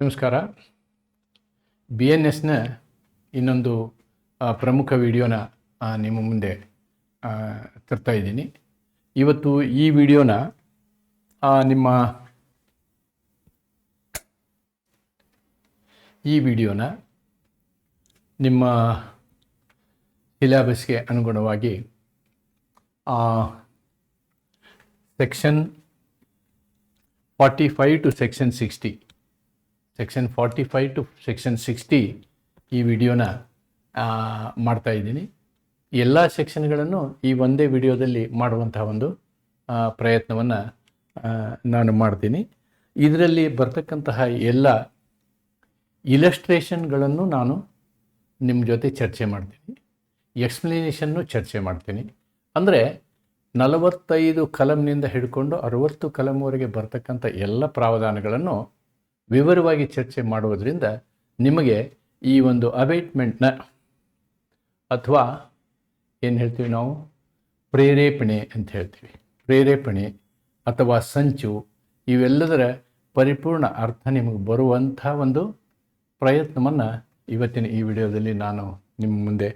ನಮಸ್ಕಾರ. B N ಎಸ್ನ ಇನ್ನೊಂದು ಪ್ರಮುಖ ವಿಡಿಯೋನ ನಿಮ್ಮ ಮುಂದೆ ತರ್ತಾ ಇದ್ದೀನಿ. ಇವತ್ತು ಈ ವಿಡಿಯೋನ ನಿಮ್ಮ ಸಿಲೆಬಸ್ಗೆ ಅನುಗುಣವಾಗಿ section 45 to section 60 section 45 to section 60 ಈ ವಿಡಿಯೋನ ಮಾಡ್ತಾ ಇದ್ದೀನಿ. ಎಲ್ಲ ಸೆಕ್ಷನ್ಗಳನ್ನು ಈ ಒಂದೇ ವಿಡಿಯೋದಲ್ಲಿ ಮಾಡುವಂತಹ ಒಂದು ಪ್ರಯತ್ನವನ್ನು ನಾನು ಮಾಡ್ತೀನಿ. ಇದರಲ್ಲಿ ಬರ್ತಕ್ಕಂತಹ ಎಲ್ಲ ಇಲಸ್ಟ್ರೇಷನ್ಗಳನ್ನು ನಾನು ನಿಮ್ಮ ಜೊತೆ ಚರ್ಚೆ ಮಾಡ್ತೀನಿ, ಎಕ್ಸ್ಪ್ಲನೇಷನ್ನು ಚರ್ಚೆ ಮಾಡ್ತೀನಿ. ಅಂದರೆ 45 ಕಲಮ್ನಿಂದ ಹಿಡ್ಕೊಂಡು 60 ಕಲಮ್ವರೆಗೆ ಬರ್ತಕ್ಕಂಥ ಎಲ್ಲ ಪ್ರಾವಧಾನಗಳನ್ನು ವಿವರವಾಗಿ ಚರ್ಚೆ ಮಾಡುವುದರಿಂದ ನಿಮಗೆ ಈ ಒಂದು ಅಬೈಟ್ಮೆಂಟ್ನ ಅಥವಾ ಏನು ಹೇಳ್ತೀವಿ ನಾವು, ಪ್ರೇರೇಪಣೆ ಅಂತ ಹೇಳ್ತೀವಿ, ಪ್ರೇರೇಪಣೆ ಅಥವಾ ಸಂಚು, ಇವೆಲ್ಲದರ ಪರಿಪೂರ್ಣ ಅರ್ಥ ನಿಮಗೆ ಬರುವಂಥ ಒಂದು ಪ್ರಯತ್ನವನ್ನು ಇವತ್ತಿನ ಈ ವಿಡಿಯೋದಲ್ಲಿ ನಾನು ನಿಮ್ಮ ಮುಂದೆ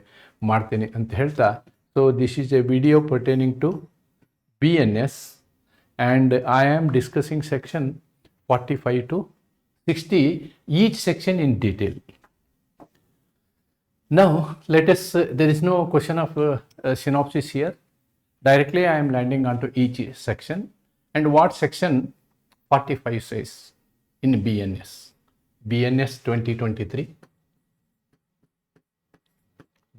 ಮಾಡ್ತೀನಿ ಅಂತ ಹೇಳ್ತಾ, so this is a video pertaining to BNS and I am discussing section 45 to 60, each section in detail. Now let us, there is no question of synopsis here. Directly I am landing onto each section and what section 45 says in BNS 2023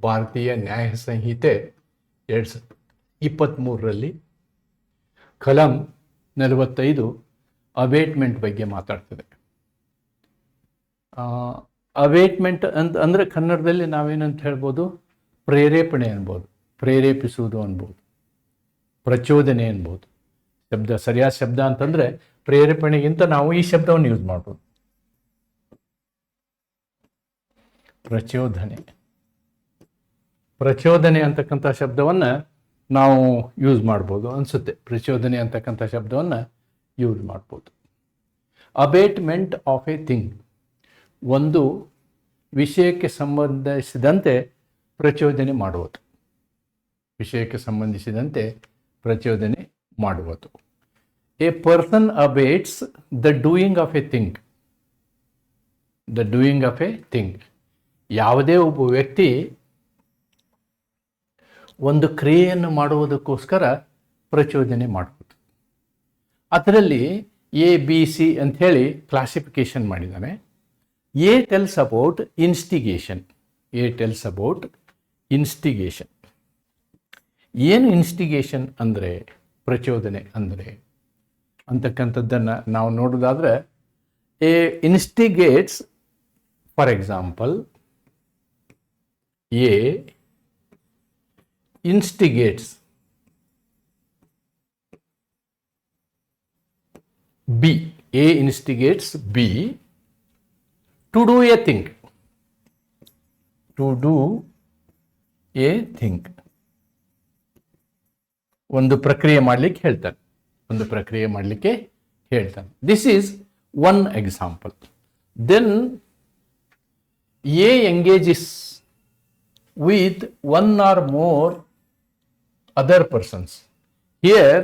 ಭಾರತೀಯ ನ್ಯಾಯ ಸಂಹಿತೆ 2023ರಲ್ಲಿ ಕಲಂ 45 abetment ಬಗ್ಗೆ ಮಾತಾಡ್ತದೆ. Abetment ಅಂದರೆ ಕನ್ನಡದಲ್ಲಿ ನಾವೇನಂತ ಹೇಳ್ಬೋದು, ಪ್ರೇರೇಪಣೆ ಅನ್ಬೋದು, ಪ್ರೇರೇಪಿಸುವುದು ಅನ್ಬೋದು, ಪ್ರಚೋದನೆ ಅನ್ಬೋದು. ಸರಿಯಾದ ಶಬ್ದ ಅಂತಂದರೆ ಪ್ರೇರೇಪಣೆಗಿಂತ ನಾವು ಈ ಶಬ್ದವನ್ನು ಯೂಸ್ ಮಾಡ್ಬೋದು, ಪ್ರಚೋದನೆ ಅಂತಕ್ಕಂಥ ಶಬ್ದವನ್ನು ನಾವು ಯೂಸ್ ಮಾಡ್ಬೋದು ಅನಿಸುತ್ತೆ. ಪ್ರಚೋದನೆ ಅಂತಕ್ಕಂಥ ಶಬ್ದವನ್ನು ಯೂಸ್ ಮಾಡ್ಬೋದು. ಅಬೇಟ್ಮೆಂಟ್ ಆಫ್ ಎ ಥಿಂಗ್, ಒಂದು ವಿಷಯಕ್ಕೆ ಸಂಬಂಧಿಸಿದಂತೆ ಪ್ರಚೋದನೆ ಮಾಡುವುದು, ವಿಷಯಕ್ಕೆ ಸಂಬಂಧಿಸಿದಂತೆ ಪ್ರಚೋದನೆ ಮಾಡುವುದು. A person abets the doing of a thing, the doing of a thing, ಯಾವುದೇ ಒಬ್ಬ ವ್ಯಕ್ತಿ ಒಂದು ಕ್ರಿಯೆಯನ್ನು ಮಾಡುವುದಕ್ಕೋಸ್ಕರ ಪ್ರಚೋದನೆ ಮಾಡುವುದು. ಅದರಲ್ಲಿ ABC ಅಂಥೇಳಿ ಕ್ಲಾಸಿಫಿಕೇಶನ್ ಮಾಡಿದ್ದಾನೆ. ಎ ಟೆಲ್ಸ್ ಅಬೌಟ್ ಇನ್ಸ್ಟಿಗೇಷನ್, ಏನು ಇನ್ಸ್ಟಿಗೇಷನ್ ಅಂದರೆ, ಪ್ರಚೋದನೆ ಅಂದರೆ ಅಂತಕ್ಕಂಥದ್ದನ್ನು ನಾವು ನೋಡೋದಾದರೆ, A instigates, for example A instigates B, A instigates B to do a thing, ಒಂದು ಪ್ರಕ್ರಿಯೆ ಮಾಡಲಿಕ್ಕೆ ಹೇಳ್ತಾನೆ, this is one example. Then A engages with one or more other persons. Here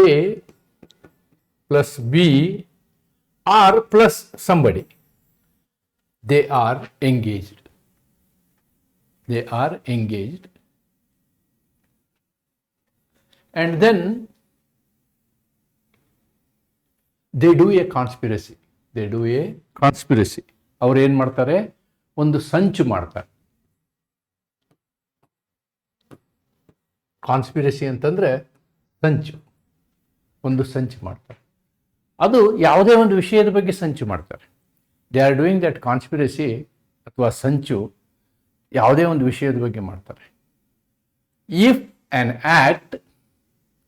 A plus B are plus somebody. They are engaged. And then they do a conspiracy. ಅವರು ಏನು ಮಾಡ್ತಾರೆ, ಒಂದು ಸಂಚು ಮಾಡ್ತಾರೆ. ಕಾನ್ಸ್ಪಿರಸಿ ಅಂತಂದರೆ ಸಂಚು, ಒಂದು ಸಂಚು ಮಾಡ್ತಾರೆ. ಅದು ಯಾವುದೇ ಒಂದು ವಿಷಯದ ಬಗ್ಗೆ ಸಂಚು ಮಾಡ್ತಾರೆ. They are doing that conspiracy ಅಥವಾ ಸಂಚು ಯಾವುದೇ ಒಂದು ವಿಷಯದ ಬಗ್ಗೆ ಮಾಡ್ತಾರೆ. If an act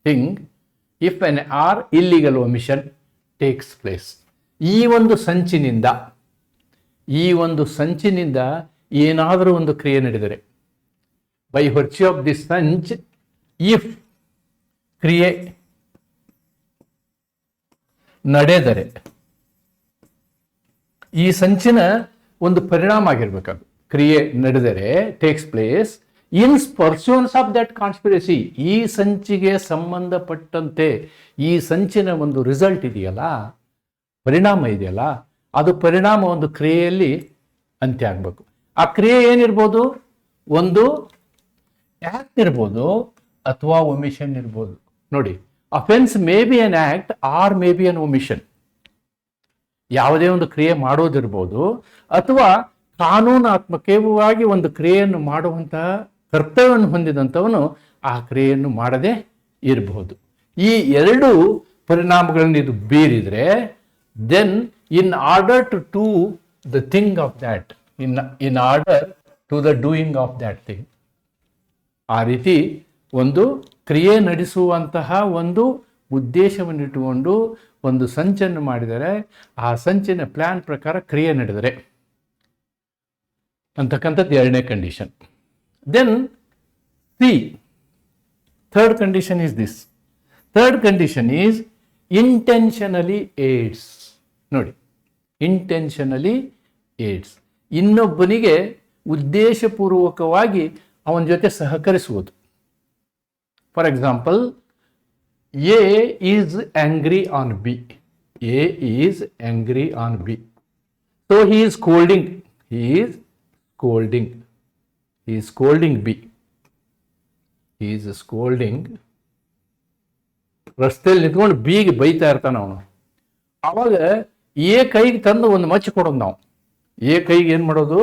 thing, if an or illegal omission takes place, ಈ ಒಂದು ಸಂಚಿನಿಂದ ಏನಾದರೂ ಒಂದು ಕ್ರಿಯೆ ನಡೆದರೆ, ಬೈ ವರ್ಚ್ಯೂ ಆಫ್ ದಿಸ್ ಸಂಚ್, ಇಫ್ ಕ್ರಿಯೆ ನಡೆದರೆ ಈ ಸಂಚಿನ ಒಂದು ಪರಿಣಾಮ ಆಗಿರ್ಬೇಕದು. ಕ್ರಿಯೆ ನಡೆದರೆ takes place in pursuance of that conspiracy. ಈ ಸಂಚಿಗೆ ಸಂಬಂಧಪಟ್ಟಂತೆ ಈ ಸಂಚಿನ ಒಂದು ರಿಸಲ್ಟ್ ಇದೆಯಲ್ಲ, ಪರಿಣಾಮ ಇದೆಯಲ್ಲ, ಅದು ಪರಿಣಾಮ ಒಂದು ಕ್ರಿಯೆಯಲ್ಲಿ ಅಂತ್ಯ ಆಗಬೇಕು. ಆ ಕ್ರಿಯೆ ಏನಿರ್ಬೋದು? ಒಂದು ಆಕ್ಟ್ ಇರ್ಬೋದು ಅಥವಾ ಒಮಿಷನ್ ಇರ್ಬೋದು. ನೋಡಿ, offence may be an act or may be an omission. ಯಾವುದೇ ಒಂದು ಕ್ರಿಯೆ ಮಾಡೋದಿರ್ಬೋದು ಅಥವಾ ಕಾನೂನಾತ್ಮಕವಾಗಿ ಒಂದು ಕ್ರಿಯೆಯನ್ನು ಮಾಡುವಂತಹ ಕರ್ತವ್ಯವನ್ನು ಹೊಂದಿದಂಥವನು ಆ ಕ್ರಿಯೆಯನ್ನು ಮಾಡದೇ ಇರಬಹುದು. ಈ ಎರಡು ಪರಿಣಾಮಗಳನ್ನು ಇದು ಬೀರಿದರೆ then in order to do the thing of that, in order to the doing of that thing, ಆ ರೀತಿ ಒಂದು ಕ್ರಿಯೆ ನಡೆಸುವಂತಹ ಒಂದು ಉದ್ದೇಶವನ್ನಿಟ್ಟುಕೊಂಡು ಒಂದು ಸಂಚನ್ನು ಮಾಡಿದರೆ ಆ ಸಂಚಿನ ಪ್ಲಾನ್ ಪ್ರಕಾರ ಕ್ರಿಯೆ ನಡೆದರೆ ಅಂತಕ್ಕಂಥದ್ದು ಎರಡನೇ condition. Then C, third condition is this. Third condition is intentionally aids. ನೋಡಿ, ಇಂಟೆನ್ಷನಲಿ ಏಡ್ಸ್, ಇನ್ನೊಬ್ಬನಿಗೆ ಉದ್ದೇಶಪೂರ್ವಕವಾಗಿ ಅವನ ಜೊತೆ ಸಹಕರಿಸುವುದು. For example, A is angry on B. A is angry on B. So he is scolding. He is scolding. He is scolding B. He is scolding. ರಸ್ತೆಯಲ್ಲಿ ನಿಂತ್ಕೊಂಡು ಬಿಗೆ ಬೈತಾ ಇರ್ತಾನೆ ಅವನು. ಆವಾಗ ಎ ಕೈಗೆ ತಂದು ಒಂದು ಮಚ್ಚು ಕೊಡೋದು ನಾವು. ಎ ಕೈಗೆ ಏನು ಮಾಡೋದು?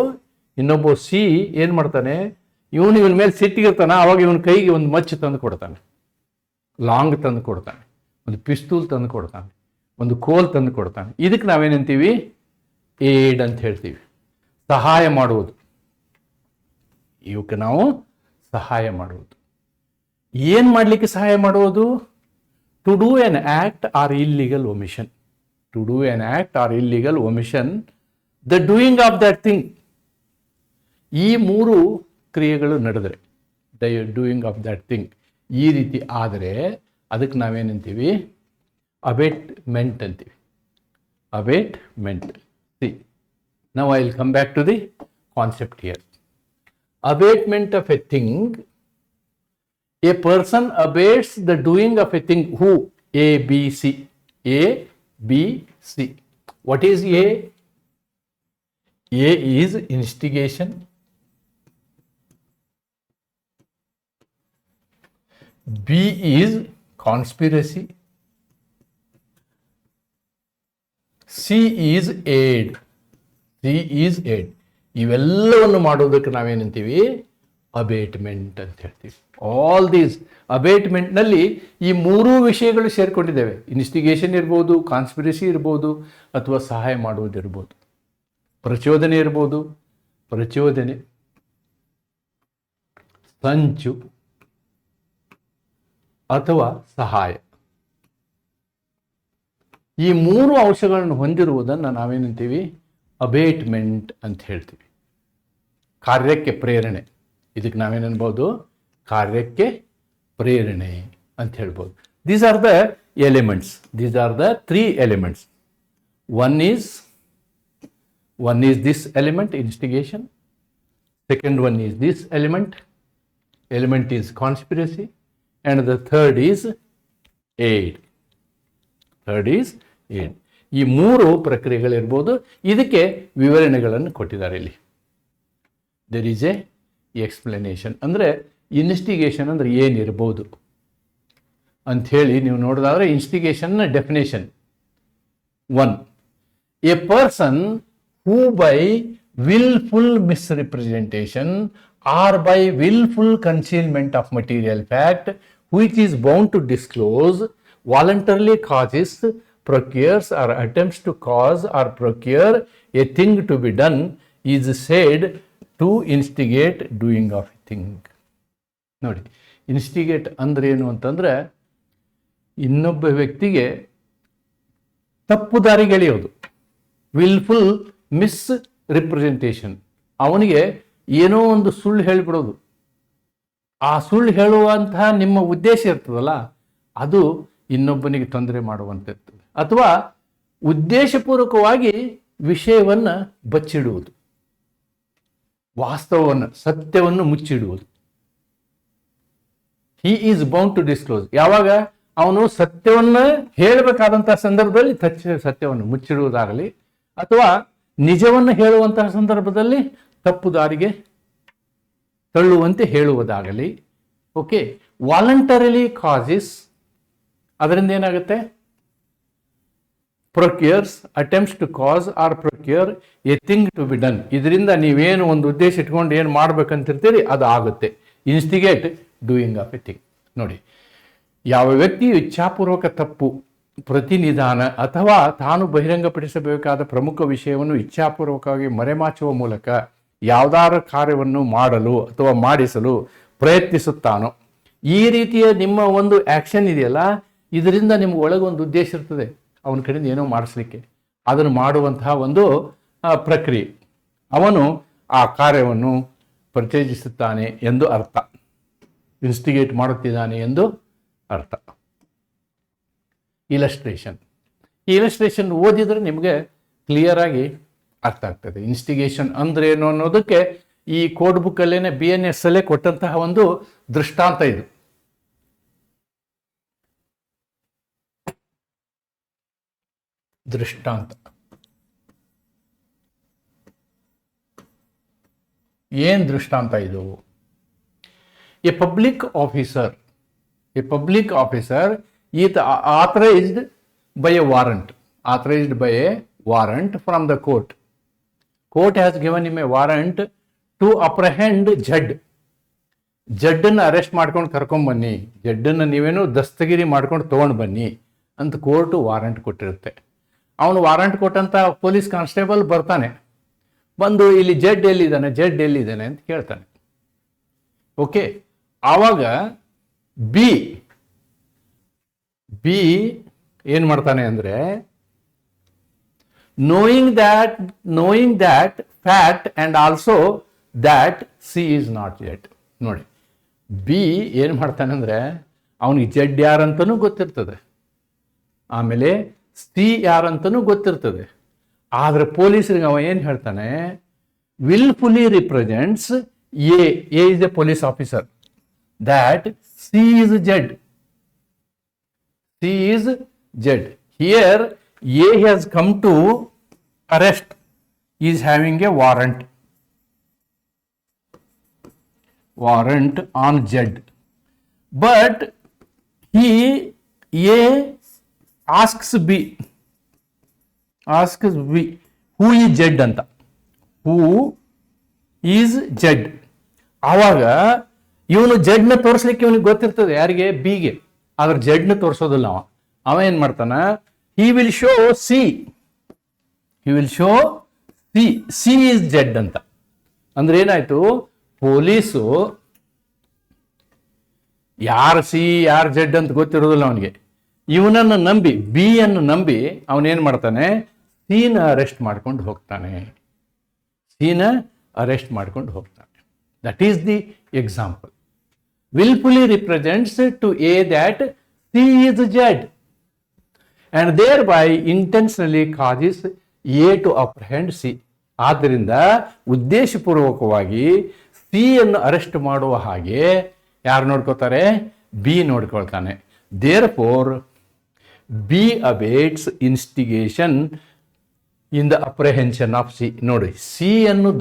ಇನ್ನೊಬ್ಬ ಸಿ ಏನು ಮಾಡ್ತಾನೆ? ಇವನ ಮೇಲೆ ಸಿಟ್ಟಿಗಿರ್ತಾನೆ. ಆವಾಗ ಇವನ ಕೈಗೆ ಒಂದು ಮಚ್ಚು ತಂದು ಕೊಡ್ತಾನೆ, ಲಾಂಗ್ ತಂದು ಕೊಡ್ತಾನೆ, ಒಂದು ಪಿಸ್ತೂಲ್ ತಂದು ಕೊಡ್ತಾನೆ, ಒಂದು ಕೋಲ್ ತಂದು ಕೊಡ್ತಾನೆ. ಇದಕ್ಕೆ ನಾವೇನಂತೀವಿ? ಏಡ್ ಅಂತ ಹೇಳ್ತೀವಿ. ಸಹಾಯ ಮಾಡುವುದು. ಇವಕ್ಕೆ ನಾವು ಸಹಾಯ ಮಾಡುವುದು. ಏನು ಮಾಡಲಿಕ್ಕೆ ಸಹಾಯ ಮಾಡುವುದು? To do an act or illegal omission. To do an act or illegal omission, the doing of that thing. ಈ ಮೂರು ಕ್ರಿಯೆಗಳು ನಡೆದರೆ, the doing of that thing ಈ ರೀತಿ ಆದರೆ ಅದಕ್ಕೆ ನಾವೇನಂತೀವಿ? ಅಬೇಟ್ಮೆಂಟ್ ಅಂತೀವಿ. Abetment. See, now I will come back to the concept here. Abatement of a thing, a person abates the doing of a thing. Who? A, B, C. A, B, C. What is A? A is instigation. B is conspiracy. C is aid. C is aid. ಇವೆಲ್ಲವನ್ನು ಮಾಡೋದಕ್ಕೆ ನಾವೇನಂತೀವಿ? Abetment ಅಂತ ಹೇಳ್ತೀವಿ. All these ಅಬೇಟ್ಮೆಂಟ್ನಲ್ಲಿ ಈ ಮೂರೂ ವಿಷಯಗಳು ಸೇರಿಕೊಂಡಿದ್ದೇವೆ. Instigation ಇರ್ಬೋದು, conspiracy ಇರ್ಬೋದು, ಅಥವಾ ಸಹಾಯ ಮಾಡುವುದಿರ್ಬೋದು, ಪ್ರಚೋದನೆ ಇರ್ಬೋದು, ಪ್ರಚೋದನೆ, ಸಂಚು ಅಥವಾ ಸಹಾಯ. ಈ ಮೂರು ಅಂಶಗಳನ್ನು ಹೊಂದಿರುವುದನ್ನು ನಾವೇನಂತೀವಿ? ಅಬೇಟ್ಮೆಂಟ್ ಅಂತ ಹೇಳ್ತೀವಿ. ಕಾರ್ಯಕ್ಕೆ ಪ್ರೇರಣೆ, ಇದಕ್ಕೆ ನಾವೇನನ್ಬೋದು? ಕಾರ್ಯಕ್ಕೆ ಪ್ರೇರಣೆ ಅಂತ ಹೇಳ್ಬೋದು. These are the elements. These are the 3 elements. One is this element, instigation. Second one is this element is conspiracy. And the third is aid. ಈ ಮೂರು ಪ್ರಕ್ರಿಯೆಗಳಿರ್ಬೋದು. ಇದಕ್ಕೆ ವಿವರಣೆಗಳನ್ನು ಕೊಟ್ಟಿದ್ದಾರೆ ಇಲ್ಲಿ. There is a explanation. ಅಂದರೆ ಇನ್ಸ್ಟಿಗೇಷನ್ ಅಂದರೆ ಏನಿರ್ಬೋದು ಅಂಥೇಳಿ ನೀವು ನೋಡೋದಾದರೆ, ಇನ್ಸ್ಟಿಗೇಷನ್ನ definition 1, a person who by willful misrepresentation or by willful concealment of material fact which is bound to disclose voluntarily causes, procures or attempts to cause or procure a thing to be done is said to instigate doing of a thing. ನೋಡಿ, instigate ಅಂದ್ರೆ ಏನು ಅಂತಂದರೆ, ಇನ್ನೊಬ್ಬ ವ್ಯಕ್ತಿಗೆ ತಪ್ಪು ದಾರಿಗೆಳೆಯೋದು. Wilful miss representation, ಅವನಿಗೆ ಏನೋ ಒಂದು ಸುಳ್ಳು ಹೇಳಿಬಿಡೋದು. ಆ ಸುಳ್ಳು ಹೇಳುವಂತಹ ನಿಮ್ಮ ಉದ್ದೇಶ ಇರ್ತದಲ್ಲ, ಅದು ಇನ್ನೊಬ್ಬನಿಗೆ ತೊಂದರೆ ಮಾಡುವಂಥದ್ದು. ಅಥವಾ ಉದ್ದೇಶಪೂರ್ವಕವಾಗಿ ವಿಷಯವನ್ನು ಬಚ್ಚಿಡುವುದು, ವಾಸ್ತವವನ್ನು, ಸತ್ಯವನ್ನು ಮುಚ್ಚಿಡುವುದು. He is bound to disclose. ಯಾವಾಗ ಅವನು ಸತ್ಯವನ್ನು ಹೇಳಬೇಕಾದಂತಹ ಸಂದರ್ಭದಲ್ಲಿ ಸತ್ಯವನ್ನು ಮುಚ್ಚಿಡುವುದಾಗಲಿ, ಅಥವಾ ನಿಜವನ್ನು ಹೇಳುವಂತಹ ಸಂದರ್ಭದಲ್ಲಿ ತಪ್ಪು ದಾರಿಗೆ ತಳ್ಳುವಂತೆ ಹೇಳುವುದಾಗಲಿ. ಓಕೆ, ವಾಲಂಟರಿಲಿ ಕಾಸಸ್, ಅದರಿಂದ ಏನಾಗುತ್ತೆ? Procures, attempts to cause or procure a thing to be done. ಇದರಿಂದ ನೀವೇನು ಒಂದು ಉದ್ದೇಶ ಇಟ್ಕೊಂಡು ಏನು ಮಾಡ್ಬೇಕಂತಿರ್ತೀರಿ ಅದು ಆಗುತ್ತೆ. Instigate doing of a thing. ನೋಡಿ, ಯಾವ ವ್ಯಕ್ತಿಯು ಇಚ್ಛಾಪೂರ್ವಕ ತಪ್ಪು, ಪ್ರತಿನಿಧಾನ ಅಥವಾ ತಾನು ಬಹಿರಂಗಪಡಿಸಬೇಕಾದ ಪ್ರಮುಖ ವಿಷಯವನ್ನು ಇಚ್ಛಾಪೂರ್ವಕವಾಗಿ ಮರೆಮಾಚುವ ಮೂಲಕ ಯಾವುದಾರ ಕಾರ್ಯವನ್ನು ಮಾಡಲು ಅಥವಾ ಮಾಡಿಸಲು ಪ್ರಯತ್ನಿಸುತ್ತಾನೋ, ಈ ರೀತಿಯ ನಿಮ್ಮ ಒಂದು ಆ್ಯಕ್ಷನ್ ಇದೆಯಲ್ಲ, ಇದರಿಂದ ನಿಮ್ಗೆ ಒಳಗೊಂದು ಉದ್ದೇಶ ಇರ್ತದೆ, ಅವನ ಕಡೆಯಿಂದ ಏನೋ ಮಾಡಿಸ್ಲಿಕ್ಕೆ. ಅದನ್ನು ಮಾಡುವಂತಹ ಒಂದು ಪ್ರಕ್ರಿಯೆ. ಅವನು ಆ ಕಾರ್ಯವನ್ನು ಪ್ರಚೋದಿಸುತ್ತಾನೆ ಎಂದು ಅರ್ಥ, ಇನ್ಸ್ಟಿಗೇಟ್ ಮಾಡುತ್ತಿದ್ದಾನೆ ಎಂದು ಅರ್ಥ. ಇಲಸ್ಟ್ರೇಷನ್. ಈ ಇಲಸ್ಟ್ರೇಷನ್ ಓದಿದರೆ ನಿಮಗೆ ಕ್ಲಿಯರ್ ಆಗಿ ಅರ್ಥ ಆಗ್ತದೆ. ಇನ್ಸ್ಟಿಗೇಷನ್ ಅಂದ್ರೆ ಏನು ಅನ್ನೋದಕ್ಕೆ ಈ ಕೋಡ್ ಬುಕ್ ಅಲ್ಲೇನೆ BNS ಅಲ್ಲೇ ಕೊಟ್ಟಂತಹ ಒಂದು ದೃಷ್ಟಾಂತ ಇದು. ದೃಷ್ಟಾಂತ ಏನ್ ದೃಷ್ಟಾಂತ ಇದು? A public officer is authorized by a warrant from the court. Court has given him a warrant to apprehend ಜಡ್ಡನ್ನು ಅರೆಸ್ಟ್ ಮಾಡ್ಕೊಂಡು ಕರ್ಕೊಂಡ್ ಬನ್ನಿ, ಜಡ್ಡನ್ನು ನೀವೇನು ದಸ್ತಗಿರಿ ಮಾಡ್ಕೊಂಡು ತಗೊಂಡು ಬನ್ನಿ ಅಂತ ಕೋರ್ಟು ವಾರಂಟ್ ಕೊಟ್ಟಿರುತ್ತೆ. ಅವನು ವಾರಂಟ್ ಕೊಟ್ಟಂತ ಪೊಲೀಸ್ ಕಾನ್ಸ್ಟೇಬಲ್ ಬರ್ತಾನೆ, ಬಂದು ಇಲ್ಲಿ ಜಡ್ ಎಲ್ಲಿದ್ದಾನೆ ಅಂತ ಕೇಳ್ತಾನೆ. ಓಕೆ, ಆವಾಗ ಬಿ ಏನ್ ಮಾಡ್ತಾನೆ ಅಂದ್ರೆ, knowing that fact and also that C is not yet. ನೋಡಿ, ಬಿ ಏನ್ ಮಾಡ್ತಾನೆ ಅಂದ್ರೆ, ಅವನಿಗೆ ಜಡ್ ಯಾರಂತನೂ ಗೊತ್ತಿರ್ತದೆ, ಆಮೇಲೆ ಸಿ ಯಾರಂತನೂ ಗೊತ್ತಿರ್ತದೆ. ಆದ್ರೆ ಪೊಲೀಸರಿಗೆ ಅವ ಏನ್ ಹೇಳ್ತಾನೆ, wilfully represents A is a police officer, that C is judge. Here A has come to arrest, is having a warrant on judge, but A asks B who is judge anta, who is judge. ಆವಾಗ ಇವನು ಜಡ್ನ ತೋರಿಸ್ಲಿಕ್ಕೆ ಇವನಿಗೆ ಗೊತ್ತಿರ್ತದೆ, ಯಾರಿಗೆ? ಬಿಗೆ. ಆದ್ರೆ ಜಡ್ನ ತೋರಿಸೋದಿಲ್ಲ ಅವ ಏನ್ ಮಾಡ್ತಾನ, he will show C is ಜಡ್ ಅಂತ. ಅಂದ್ರೆ ಏನಾಯ್ತು, ಪೊಲೀಸು ಯಾರು ಸಿ ಯಾರು ಜಡ್ ಅಂತ ಗೊತ್ತಿರೋದಿಲ್ಲ ಅವನಿಗೆ. ಇವನನ್ನು ನಂಬಿ, ಬಿ ಅನ್ನು ನಂಬಿ ಅವನೇನ್ ಮಾಡ್ತಾನೆ, ಸಿನ ಅರೆಸ್ಟ್ ಮಾಡ್ಕೊಂಡು ಹೋಗ್ತಾನೆ. That is the example. Willfully represents to A that C is judge and thereby intentionally causes A to apprehend C. ಆದ್ದರಿಂದ ಉದ್ದೇಶಪೂರ್ವಕವಾಗಿ ಸಿ ಅನ್ನು ಅರೆಸ್ಟ್ ಮಾಡುವ ಹಾಗೆ ಯಾರು ನೋಡ್ಕೋತಾರೆ? B ನೋಡ್ಕೊಳ್ತಾನೆ. Therefore B abates instigation in the apprehension of C. ನೋಡಿ, C ಅನ್ನು